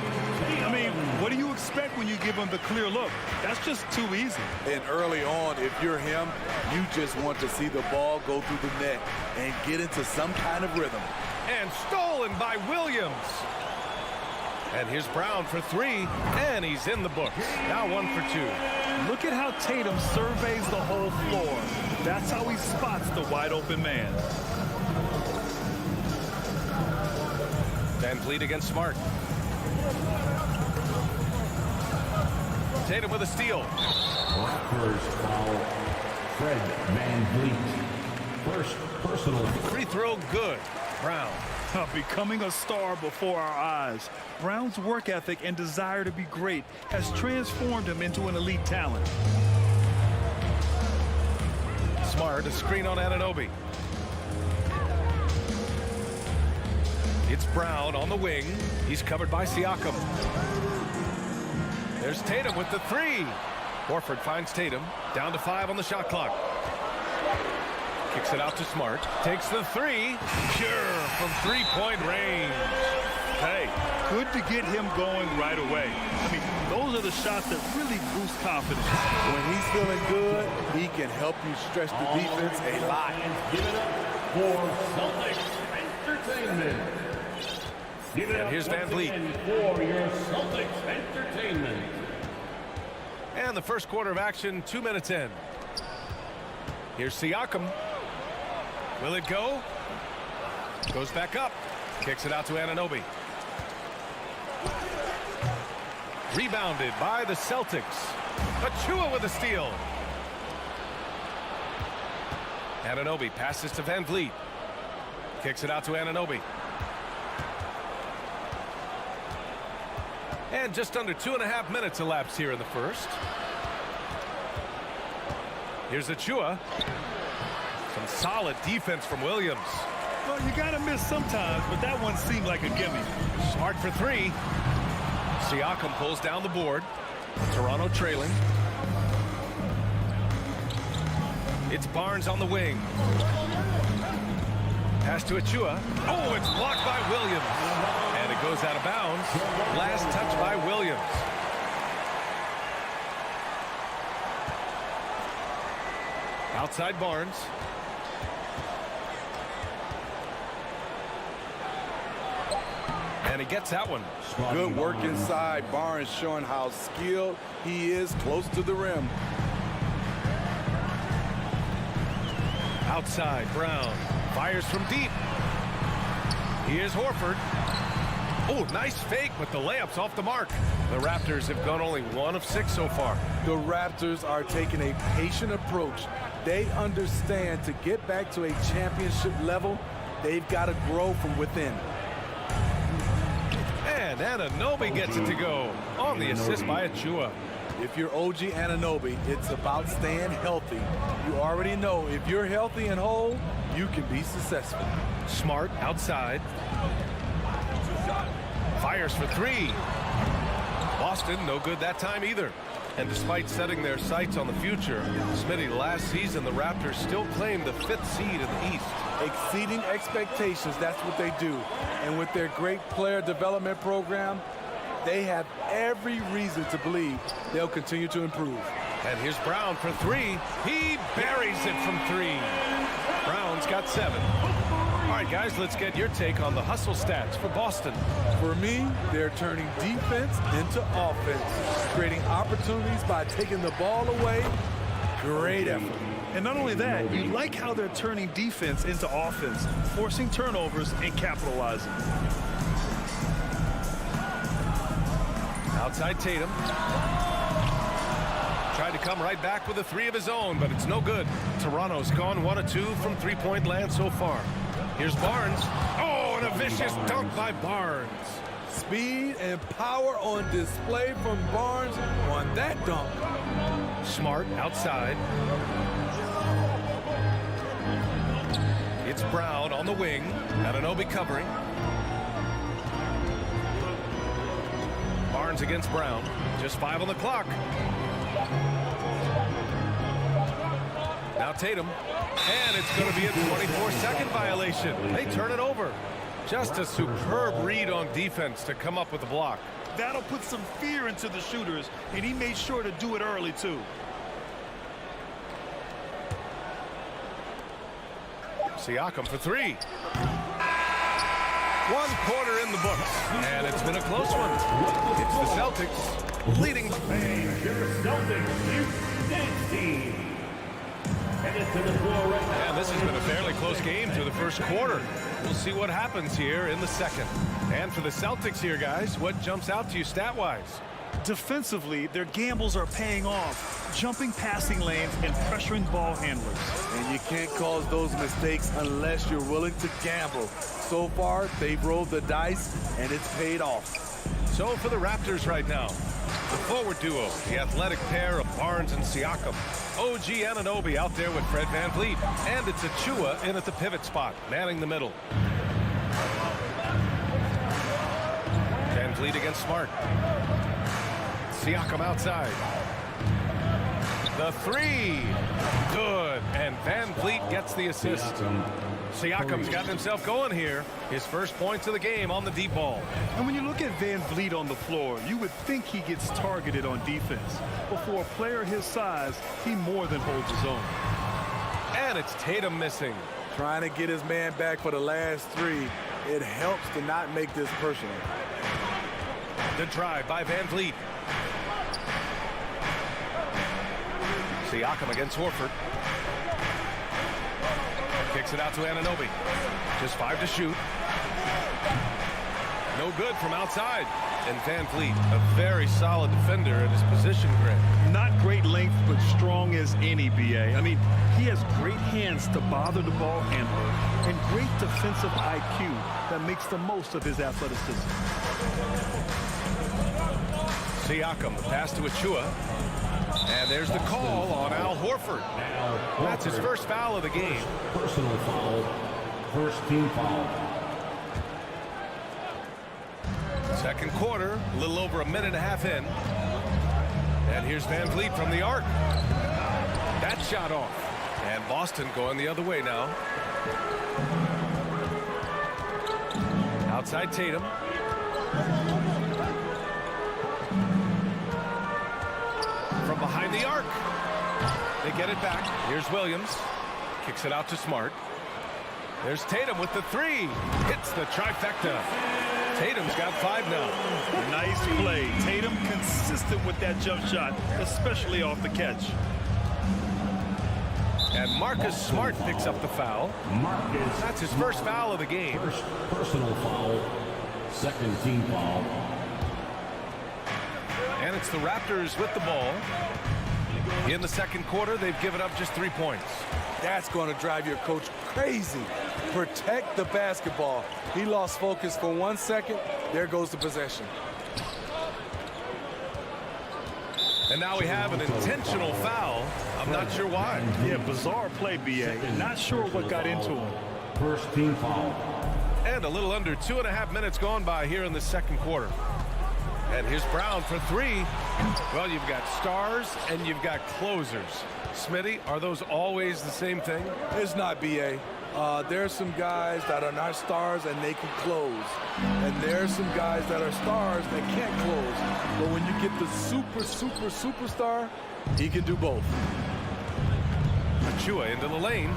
I mean, what do you expect when you give him the clear look? That's just too easy. And early on, if you're him, you just want to see the ball go through the net and get into some kind of rhythm. And stolen by Williams. And here's Brown for 3, and he's in the books. Now 1 for 2. Look at how Tatum surveys the whole floor. That's how he spots the wide open man. VanVleet against Smart. Tatum with a steal. Raptors foul. Fred VanVleet. First personal. Free throw good. Brown. Becoming a star before our eyes. Brown's work ethic and desire to be great has transformed him into an elite talent. Smart, a screen on Anunoby. It's Brown on the wing. He's covered by Siakam. There's Tatum with the 3. Horford finds Tatum. Down to 5 on the shot clock. Kicks it out to Smart. Takes the 3. Pure from three-point range. Hey, good to get him going right away. I mean, those are the shots that really boost confidence. When he's feeling good, he can help you stretch the defense a lot. Give it up for Celtics Entertainment. Give it and up here's VanVleet for your Celtics Entertainment. And the first quarter of action, 2 minutes in. Here's Siakam. Will it go? Goes back up. Kicks it out to Anunoby. Rebounded by the Celtics. Achua with a steal. Anunoby passes to VanVleet. Kicks it out to Anunoby. And just under 2.5 minutes elapsed here in the first. Here's Achua. Some solid defense from Williams. Well, you got to miss sometimes, but that one seemed like a gimme. Smart for 3. Siakam pulls down the board. Toronto trailing. It's Barnes on the wing. Pass to Achua. Oh, it's blocked by Williams. And it goes out of bounds. Last touch by Williams. Outside Barnes. And he gets that one. Good work inside. Barnes showing how skilled he is close to the rim. Outside, Brown. Fires from deep. Here's Horford. Oh, nice fake, but the layup's off the mark. The Raptors have gone only 1 of 6 so far. The Raptors are taking a patient approach They understand to get back to a championship level, they've got to grow from within. And Anunoby gets it to go on the assist by Achua. If you're OG Anunoby, it's about staying healthy. You already know if you're healthy and whole, you can be successful. Smart outside. Fires for three. Boston, no good that time either. And despite setting their sights on the future, Smitty, last season the Raptors still claimed the 5th seed in the East. Exceeding expectations, that's what they do. And with their great player development program, they have every reason to believe they'll continue to improve. And here's Brown for three. He buries it from three. Brown's got 7. All right, guys, let's get your take on the hustle stats for Boston. For me, they're turning defense into offense, creating opportunities by taking the ball away. Great effort. And not only that, you like how they're turning defense into offense, forcing turnovers and capitalizing. Outside Tatum. Tried to come right back with a 3 of his own, but it's no good. Toronto's gone 1 of 2 from three-point land so far. Here's Barnes. Oh, and a vicious dunk by Barnes. Speed and power on display from Barnes on that dunk. Smart outside. It's Brown on the wing. Anunoby covering. Barnes against Brown. Just 5 on the clock. Now Tatum. And it's going to be a 24-second violation. They turn it over. Just a superb read on defense to come up with the block. That'll put some fear into the shooters, and he made sure to do it early, too. Siakam for 3. 1 quarter in the books, and it's been a close one. It's the Celtics leading. And this has been a fairly close game through the first quarter. We'll see what happens here in the second. And for the Celtics here, guys, what jumps out to you stat-wise? Defensively, their gambles are paying off, jumping passing lanes and pressuring ball handlers. And you can't cause those mistakes unless you're willing to gamble. So far, they've rolled the dice, and it's paid off. So for the Raptors right now, the forward duo, the athletic pair of Barnes and Siakam. OG Anunoby out there with Fred VanVleet. And it's Achua in at the pivot spot, manning the middle. VanVleet against Smart. Siakam outside. The 3. Good. And VanVleet gets the assist. Siakam's got himself going here. His first points of the game on the deep ball. And when you look at VanVleet on the floor, you would think he gets targeted on defense. But for a player his size, he more than holds his own. And it's Tatum missing. Trying to get his man back for the last 3. It helps to not make this personal. The drive by VanVleet. Siakam against Horford. Kicks it out to Anunoby. Just 5 to shoot. No good from outside. And VanVleet, a very solid defender at his position grid. Not great length, but strong as any, BA. I mean, he has great hands to bother the ball handler and great defensive IQ that makes the most of his athleticism. Siakam, the pass to Achua. And there's the call on Al Horford. That's his first foul of the game. Personal foul. First team foul. Second quarter, a little over a minute and a half in. And here's VanVleet from the arc. That shot off. And Boston going the other way now. Outside Tatum. From behind the arc. They get it back. Here's Williams. Kicks it out to Smart. There's Tatum with the 3. Hits the trifecta. Tatum's got 5 now. Nice play. Tatum consistent with that jump shot, especially off the catch. And Marcus Smart picks up the foul. That's his first foul of the game. First personal foul. Second team foul. And it's the Raptors with the ball. In the second quarter, they've given up just 3 points. That's going to drive your coach crazy. Protect the basketball. He lost focus for 1 second. There goes the possession. And now we have an intentional foul. I'm not sure why. Yeah, bizarre play, B.A. Not sure what got into him. First team foul. And a little under 2.5 minutes gone by here in the second quarter. And here's Brown for three. Well, you've got stars and you've got closers. Smitty, are those always the same thing? It's not, B.A. There's some guys that are not stars and they can close. And there's some guys that are stars that can't close. But when you get the superstar, he can do both. Achua into the lane.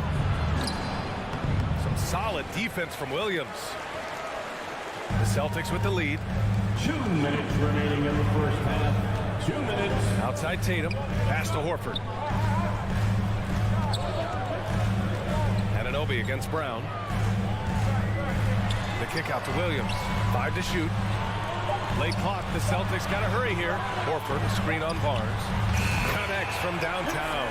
Some solid defense from Williams. The Celtics with the lead. 2 minutes remaining in the first half. 2 minutes. Outside Tatum. Pass to Horford. Anunoby against Brown. The kick out to Williams. 5 to shoot. Late clock. The Celtics got to hurry here. Horford, a screen on Barnes. Connects from downtown.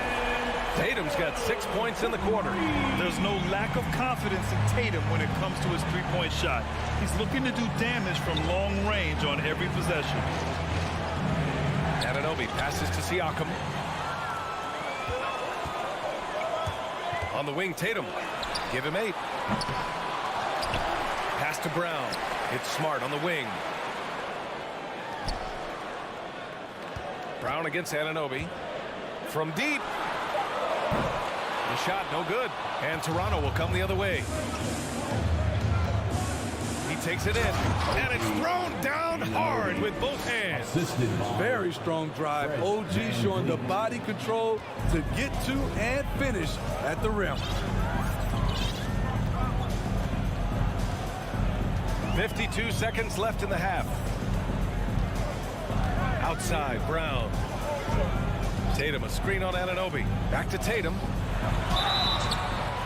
Tatum's got 6 points in the quarter. There's no lack of confidence in Tatum when it comes to his three-point shot. He's looking to do damage from long range on every possession. Anunoby passes to Siakam. On the wing, Tatum. Give him 8. Pass to Brown. It's Smart on the wing. Brown against Anunoby. From deep. The shot no good. And Toronto will come the other way. He takes it in. And it's thrown down hard with both hands. Very strong drive. OG showing the body control to get to and finish at the rim. 52 seconds left in the half. Outside, Brown. Tatum, a screen on Anunoby. Back to Tatum.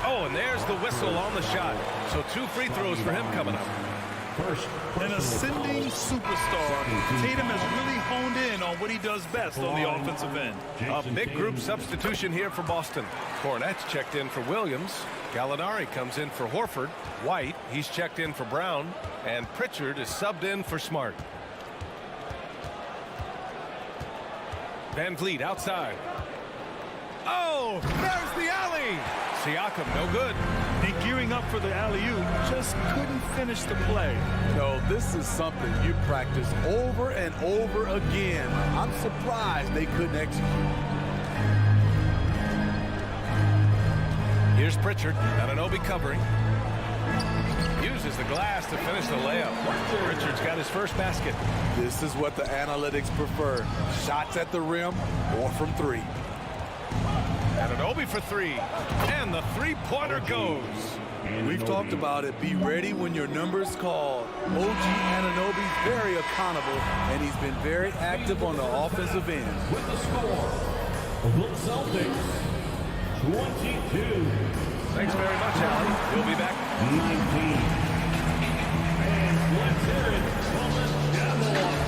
Oh, and there's the whistle on the shot. So 2 free throws for him coming up. An ascending superstar. Tatum has really honed in on what he does best on the offensive end. A big group substitution here for Boston. Cornette's checked in for Williams. Gallinari comes in for Horford. White, he's checked in for Brown. And Pritchard is subbed in for Smart. Van Vliet outside. Oh, there's the alley. Siakam, no good. And gearing up for the alley-oop, just couldn't finish the play. No, this is something you practice over and over again. I'm surprised they couldn't execute. Here's Pritchard. Anunoby covering. Uses the glass to finish the layup. Pritchard's got his first basket. This is what the analytics prefer. Shots at the rim or from 3. Anunoby for 3. And the three-pointer goes. We've talked about it. Be ready when your number's called. OG Anunoby's very accountable, and he's been very active on the offensive end. With the score, the Celtics, 22. Thanks very much, Alan. We'll be back. 19. And let's hear it from Milwaukee.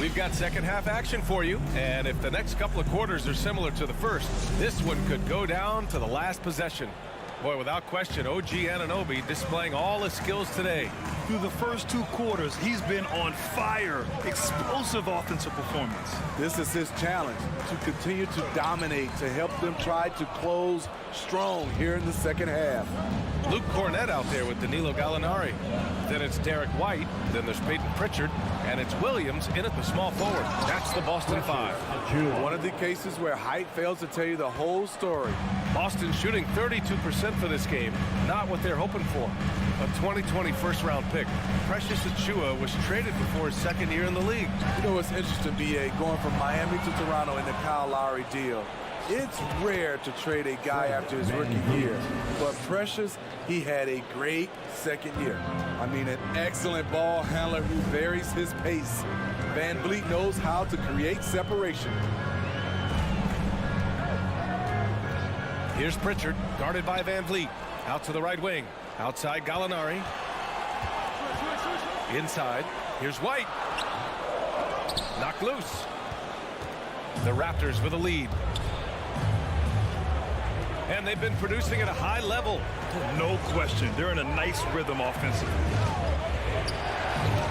We've got second half action for you, and if the next couple of quarters are similar to the first, this one could go down to the last possession. Boy, without question, OG Anunoby displaying all his skills today. Through the first 2 quarters, he's been on fire. Explosive offensive performance. This is his challenge, to continue to dominate, to help them try to close strong here in the second half. Luke Cornett out there with Danilo Gallinari. Then it's Derek White. Then there's Peyton Pritchard. And it's Williams in at the small forward. That's the Boston 5. One of the cases where height fails to tell you the whole story. Boston shooting 32% for this game. Not what they're hoping for. A 2020 first-round pick. Precious Achua was traded before his second year in the league. You know what's interesting, B.A., going from Miami to Toronto in the Kyle Lowry deal. It's rare to trade a guy after his rookie year. But Precious, he had a great second year. I mean, an excellent ball handler who varies his pace. Van Vliet knows how to create separation. Here's Pritchard, guarded by Van Vliet. Out to the right wing. Outside Gallinari. Inside. Here's White. Knocked loose. The Raptors with a lead. And they've been producing at a high level. No question. They're in a nice rhythm offensively.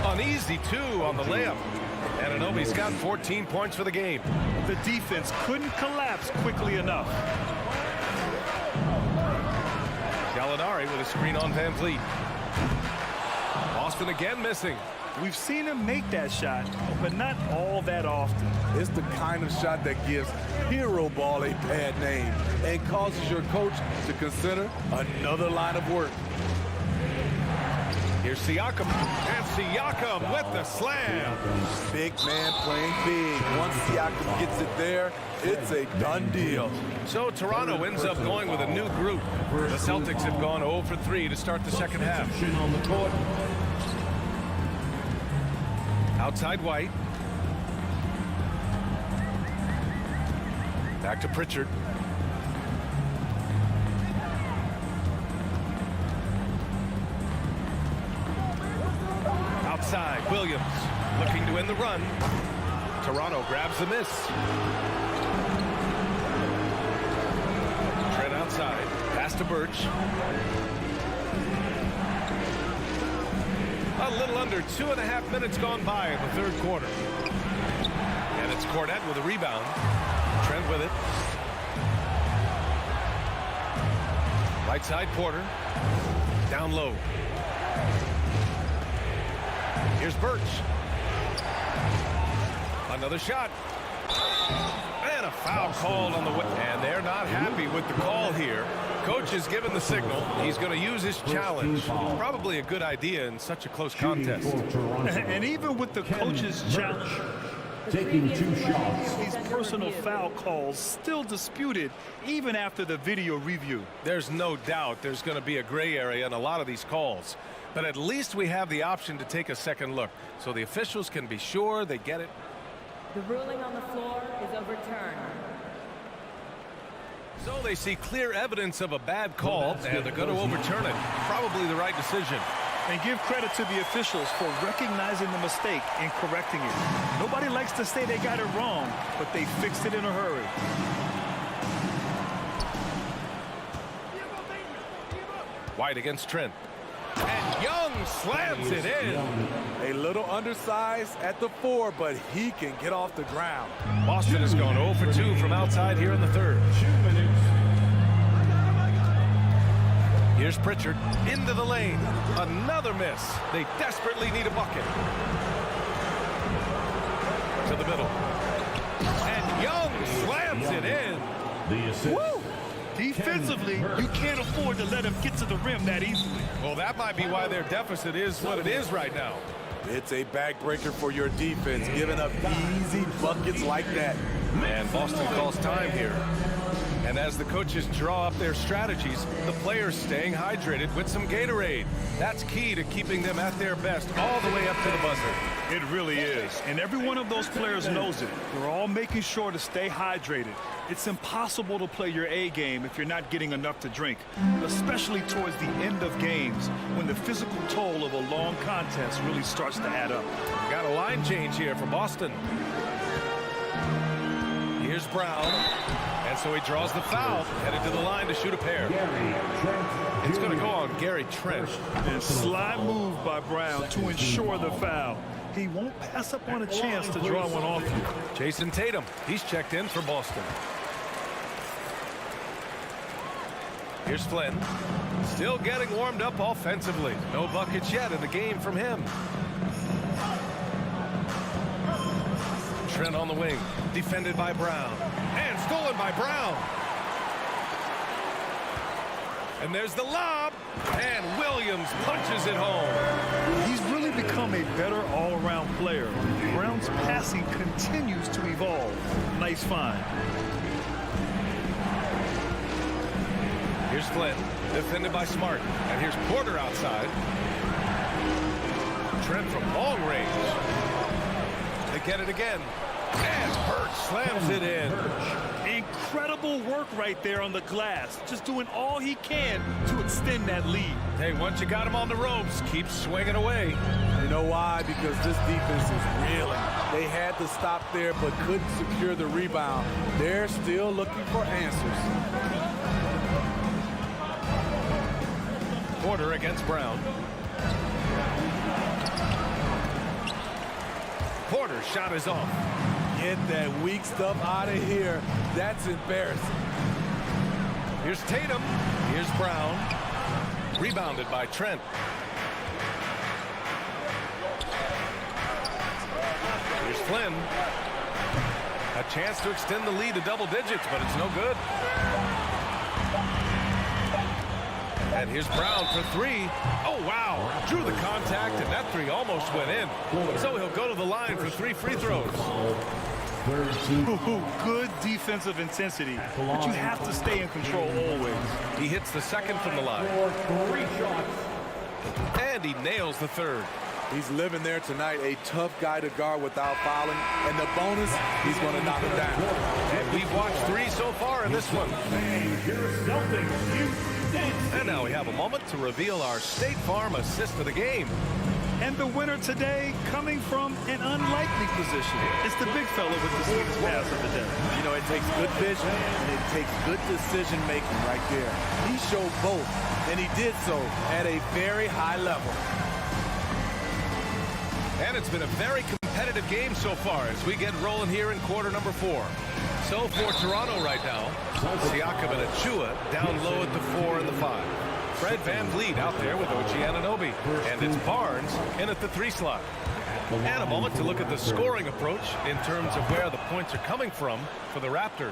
Uneasy, too, on the layup. Anunoby's got 14 points for the game. The defense couldn't collapse quickly enough. Gallinari with a screen on Van Vliet. Boston again missing. We've seen him make that shot, but not all that often. It's the kind of shot that gives hero ball a bad name and causes your coach to consider another line of work. Here's Siakam. And Siakam with the slam. Big man playing big. Once Siakam gets it there, it's a done deal. So Toronto ends up going with a new group. The Celtics have gone 0 for 3 to start the second half. Outside White. Back to Pritchard. Outside Williams looking to end the run. Toronto grabs the miss. Trent outside. Pass to Birch. A little under 2.5 minutes gone by in the third quarter. And it's Cornette with a rebound. Trent with it. Right side Porter. Down low. Here's Birch. Another shot. And a foul called on the way. And they're not happy with the call here. Coach has given the signal. He's going to use his challenge. Probably a good idea in such a close contest. And even with the coach's challenge, taking 2 shots. these personal foul calls still disputed even after the video review. There's no doubt there's going to be a gray area in a lot of these calls. But at least we have the option to take a second look. So the officials can be sure they get it. The ruling on the floor is overturned. So they see clear evidence of a bad call, and they're going to overturn it. Probably the right decision. And give credit to the officials for recognizing the mistake and correcting it. Nobody likes to say they got it wrong, but they fixed it in a hurry. White against Trent. And Young slams it in. A little undersized at the 4, but he can get off the ground. Boston has gone 0 for 2 from outside here in the third. Here's Pritchard into the lane. Another miss. They desperately need a bucket. To the middle. And Young slams it in. The assist. Woo! Defensively, you can't afford to let him get to the rim that easily. Well, that might be why their deficit is what it is right now. It's a backbreaker for your defense, giving up easy buckets like that. And Boston calls time here. And as the coaches draw up their strategies, the players staying hydrated with some Gatorade. That's key to keeping them at their best all the way up to the buzzer. It really is. And every one of those players knows it. They're all making sure to stay hydrated. It's impossible to play your A game if you're not getting enough to drink, especially towards the end of games when the physical toll of a long contest really starts to add up. Got a line change here for Boston. Here's Brown. And so he draws the foul, headed to the line to shoot a pair. It's going to go on Gary Trent. And sly move by Brown to ensure the foul. He won't pass up on a chance to draw one off you. Jason Tatum, he's checked in for Boston. Here's Flynn. Still getting warmed up offensively. No buckets yet in the game from him. Trent on the wing, defended by Brown. And stolen by Brown. And there's the lob. And Williams punches it home. He's really become a better all-around player. Brown's passing continues to evolve. Nice find. Here's Flynn, defended by Smart. And here's Porter outside. Trent from long range. They get it again. And Birch slams it in. Incredible incredible work right there on the glass. Just doing all he can to extend that lead. Hey, once you got him on the ropes, keep swinging away. You know why? Because this defense is reeling. They had to stop there but couldn't secure the rebound. They're still looking for answers. Porter against Brown. Porter's shot is off. Get that weak stuff out of here. That's embarrassing. Here's Tatum. Here's Brown. Rebounded by Trent. Here's Flynn. A chance to extend the lead to double digits, but it's no good. And here's Brown for three. Oh, wow. Drew the contact, and that three almost went in. So he'll go to the line for 3 free throws. Good defensive intensity, but you have to stay in control always. He hits the second from the line. And he nails the third. He's living there tonight, a tough guy to guard without fouling. And the bonus, he's going to knock him down. And we've watched 3 so far in this one. And now we have a moment to reveal our State Farm assist of the game. And the winner today coming from an unlikely position. It's the big fella with the sweetest pass of the day. You know, it takes good vision and it takes good decision making right there. He showed both, and he did so at a very high level. And it's been a very competitive game so far as we get rolling here in quarter number 4. So for Toronto right now, Siakam and Achua down low at the 4 and the 5. Fred VanVleet out there with OG Anunoby. And it's Barnes in at the 3 slot. And a moment to look at the scoring approach in terms of where the points are coming from for the Raptors.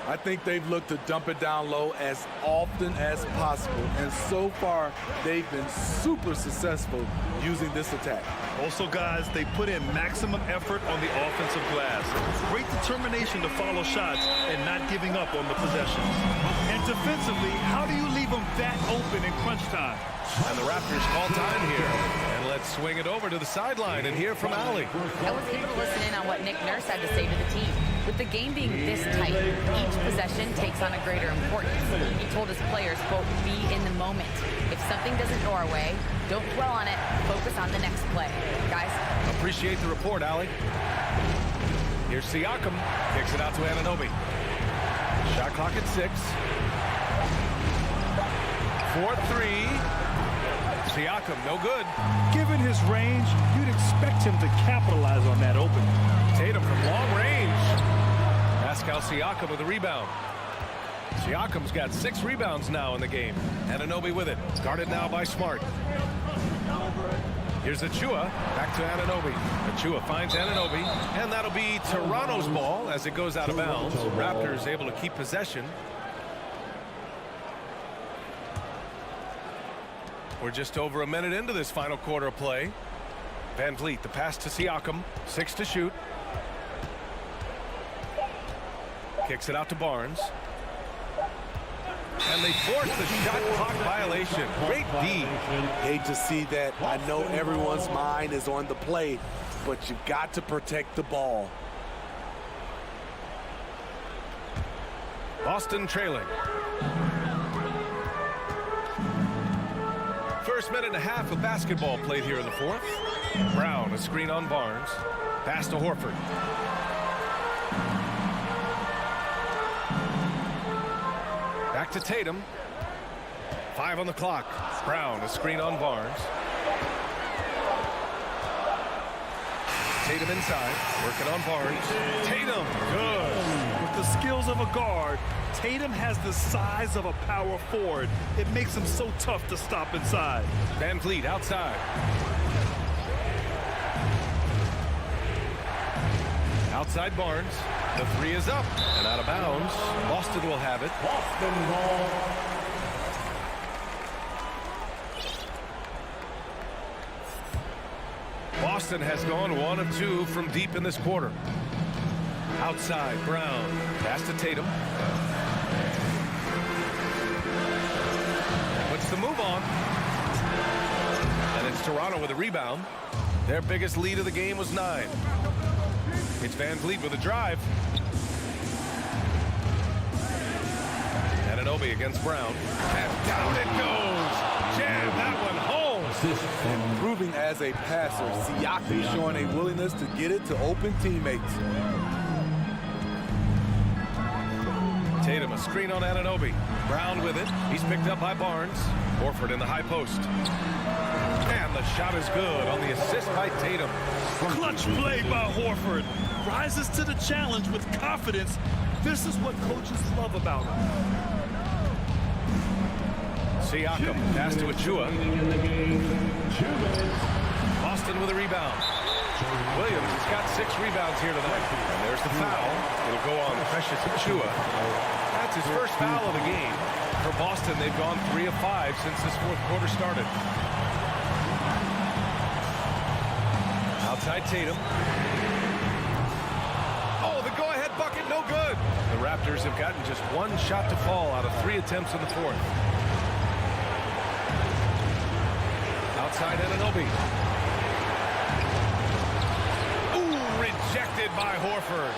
I think they've looked to dump it down low as often as possible. And so far, they've been super successful using this attack. Also, guys, they put in maximum effort on the offensive glass. Great determination to follow shots and not giving up on the possessions. And defensively, how do you leave them that open in crunch time? And the Raptors call time here. And let's swing it over to the sideline and hear from Allie. I was able to listen in on what Nick Nurse had to say to the team. With the game being this tight, each possession takes on a greater importance. He told his players, quote, be in the moment. If something doesn't go our way, don't dwell on it. Focus on the next play. Guys? Appreciate the report, Allie. Here's Siakam. Kicks it out to Anunoby. Shot clock at 6. 4-3. Siakam, no good. Given his range, you'd expect him to capitalize on that opening. Tatum from long range. Pascal Siakam with the rebound. Siakam's got 6 rebounds now in the game. Anunoby with it. Guarded now by Smart. Here's Achua. Back to Anunoby. Achua finds Anunoby. And that'll be Toronto's ball as it goes out of bounds. Raptors able to keep possession. We're just over a minute into this final quarter of play. VanVleet, the pass to Siakam. 6 to shoot. Kicks it out to Barnes. And they force the shot clock violation. Great D. Hate to see that. I know everyone's mind is on the play, but you've got to protect the ball. Boston trailing. First minute and a half of basketball played here in the 4th. Brown, a screen on Barnes. Pass to Horford. Back to Tatum. 5 on the clock. Brown, a screen on Barnes. Tatum inside, working on Barnes. Tatum, good. With the skills of a guard, Tatum has the size of a power forward. It makes him so tough to stop inside. VanVleet outside. Outside Barnes. The 3 is up and out of bounds. Boston will have it. Boston ball. Boston has gone 1 of 2 from deep in this quarter. Outside Brown. Pass to Tatum. Puts the move on. And it's Toronto with a rebound. Their biggest lead of the game was 9. It's VanVleet with a drive. Anunoby against Brown. And down it goes. Jam that one home. Improving as a passer, Siakam showing a willingness to get it to open teammates. Tatum, a screen on Anunoby. Brown with it. He's picked up by Barnes. Horford in the high post. And the shot is good on the assist by Tatum. Clutch play by Horford. Rises to the challenge with confidence. This is what coaches love about him. Siakam, pass to Achua. Boston with a rebound. Williams has got 6 rebounds here tonight. And there's the foul. It'll go on Precious Achua. That's his first foul of the game. For Boston, they've gone 3 of 5 since this fourth quarter started. Outside Tatum. Oh, the go-ahead bucket, no good. The Raptors have gotten just 1 shot to fall out of 3 attempts in the fourth. Outside Anunoby. Ooh, rejected by Horford.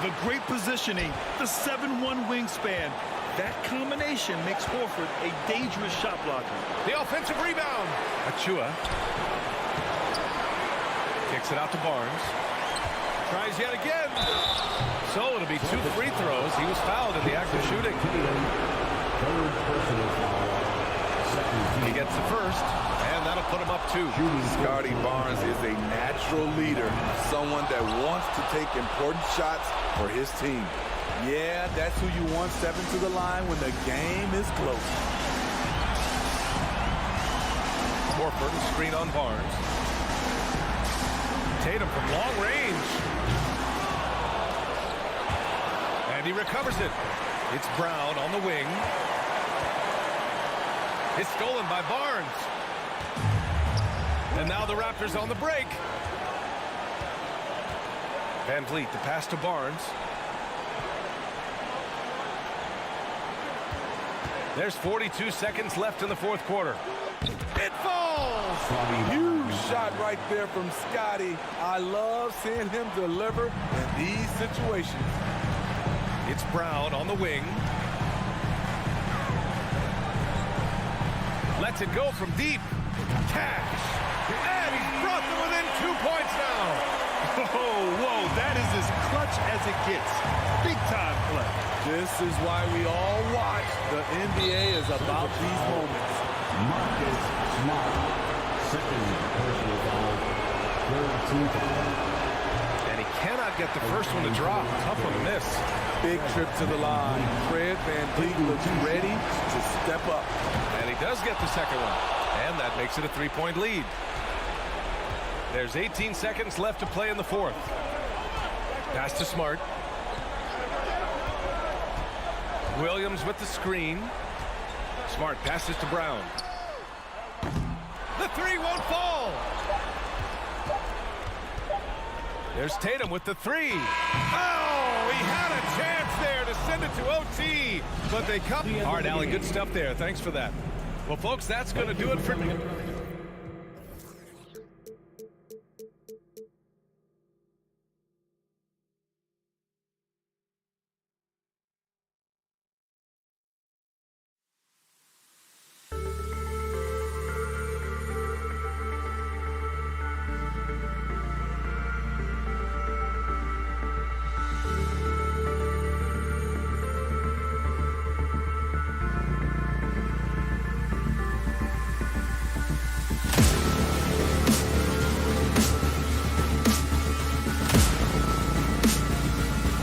The great positioning, the 7'1" wingspan. That combination makes Horford a dangerous shot blocker. The offensive rebound. Achua. Kicks it out to Barnes. Tries yet again. So it'll be 2 free throws. He was fouled in the act of shooting. He gets the first, and that'll put him up 2. Scotty Barnes is a natural leader, someone that wants to take important shots for his team. Yeah, that's who you want stepping to the line when the game is close. Horford, screen on Barnes. Tatum from long range. And he recovers it. It's Brown on the wing. It's stolen by Barnes. And now the Raptors on the break. Van Vliet, the pass to Barnes. There's 42 seconds left in the fourth quarter. It falls! Huge shot right there from Scotty. I love seeing him deliver in these situations. It's Brown on the wing. Lets it go from deep. Cash. And he's brought them within 2 points now. Whoa, that is as clutch as it gets. Big time play. This is why we all watch. The NBA is about these moments. Marcus Smart, second personal foul, third team foul. And he cannot get the first one to drop. Tough one to miss. Big trip to the line. Fred VanVleet looks ready to step up. And he does get the second one. And that makes it a 3-point lead. There's 18 seconds left to play in the fourth. Pass to Smart. Williams with the screen. Smart passes to Brown. The 3 won't fall. There's Tatum with the 3. Oh, he had a chance there to send it to OT, but they come. All right, Allie, good stuff there. Thanks for that. Well, folks, that's going to do it for me.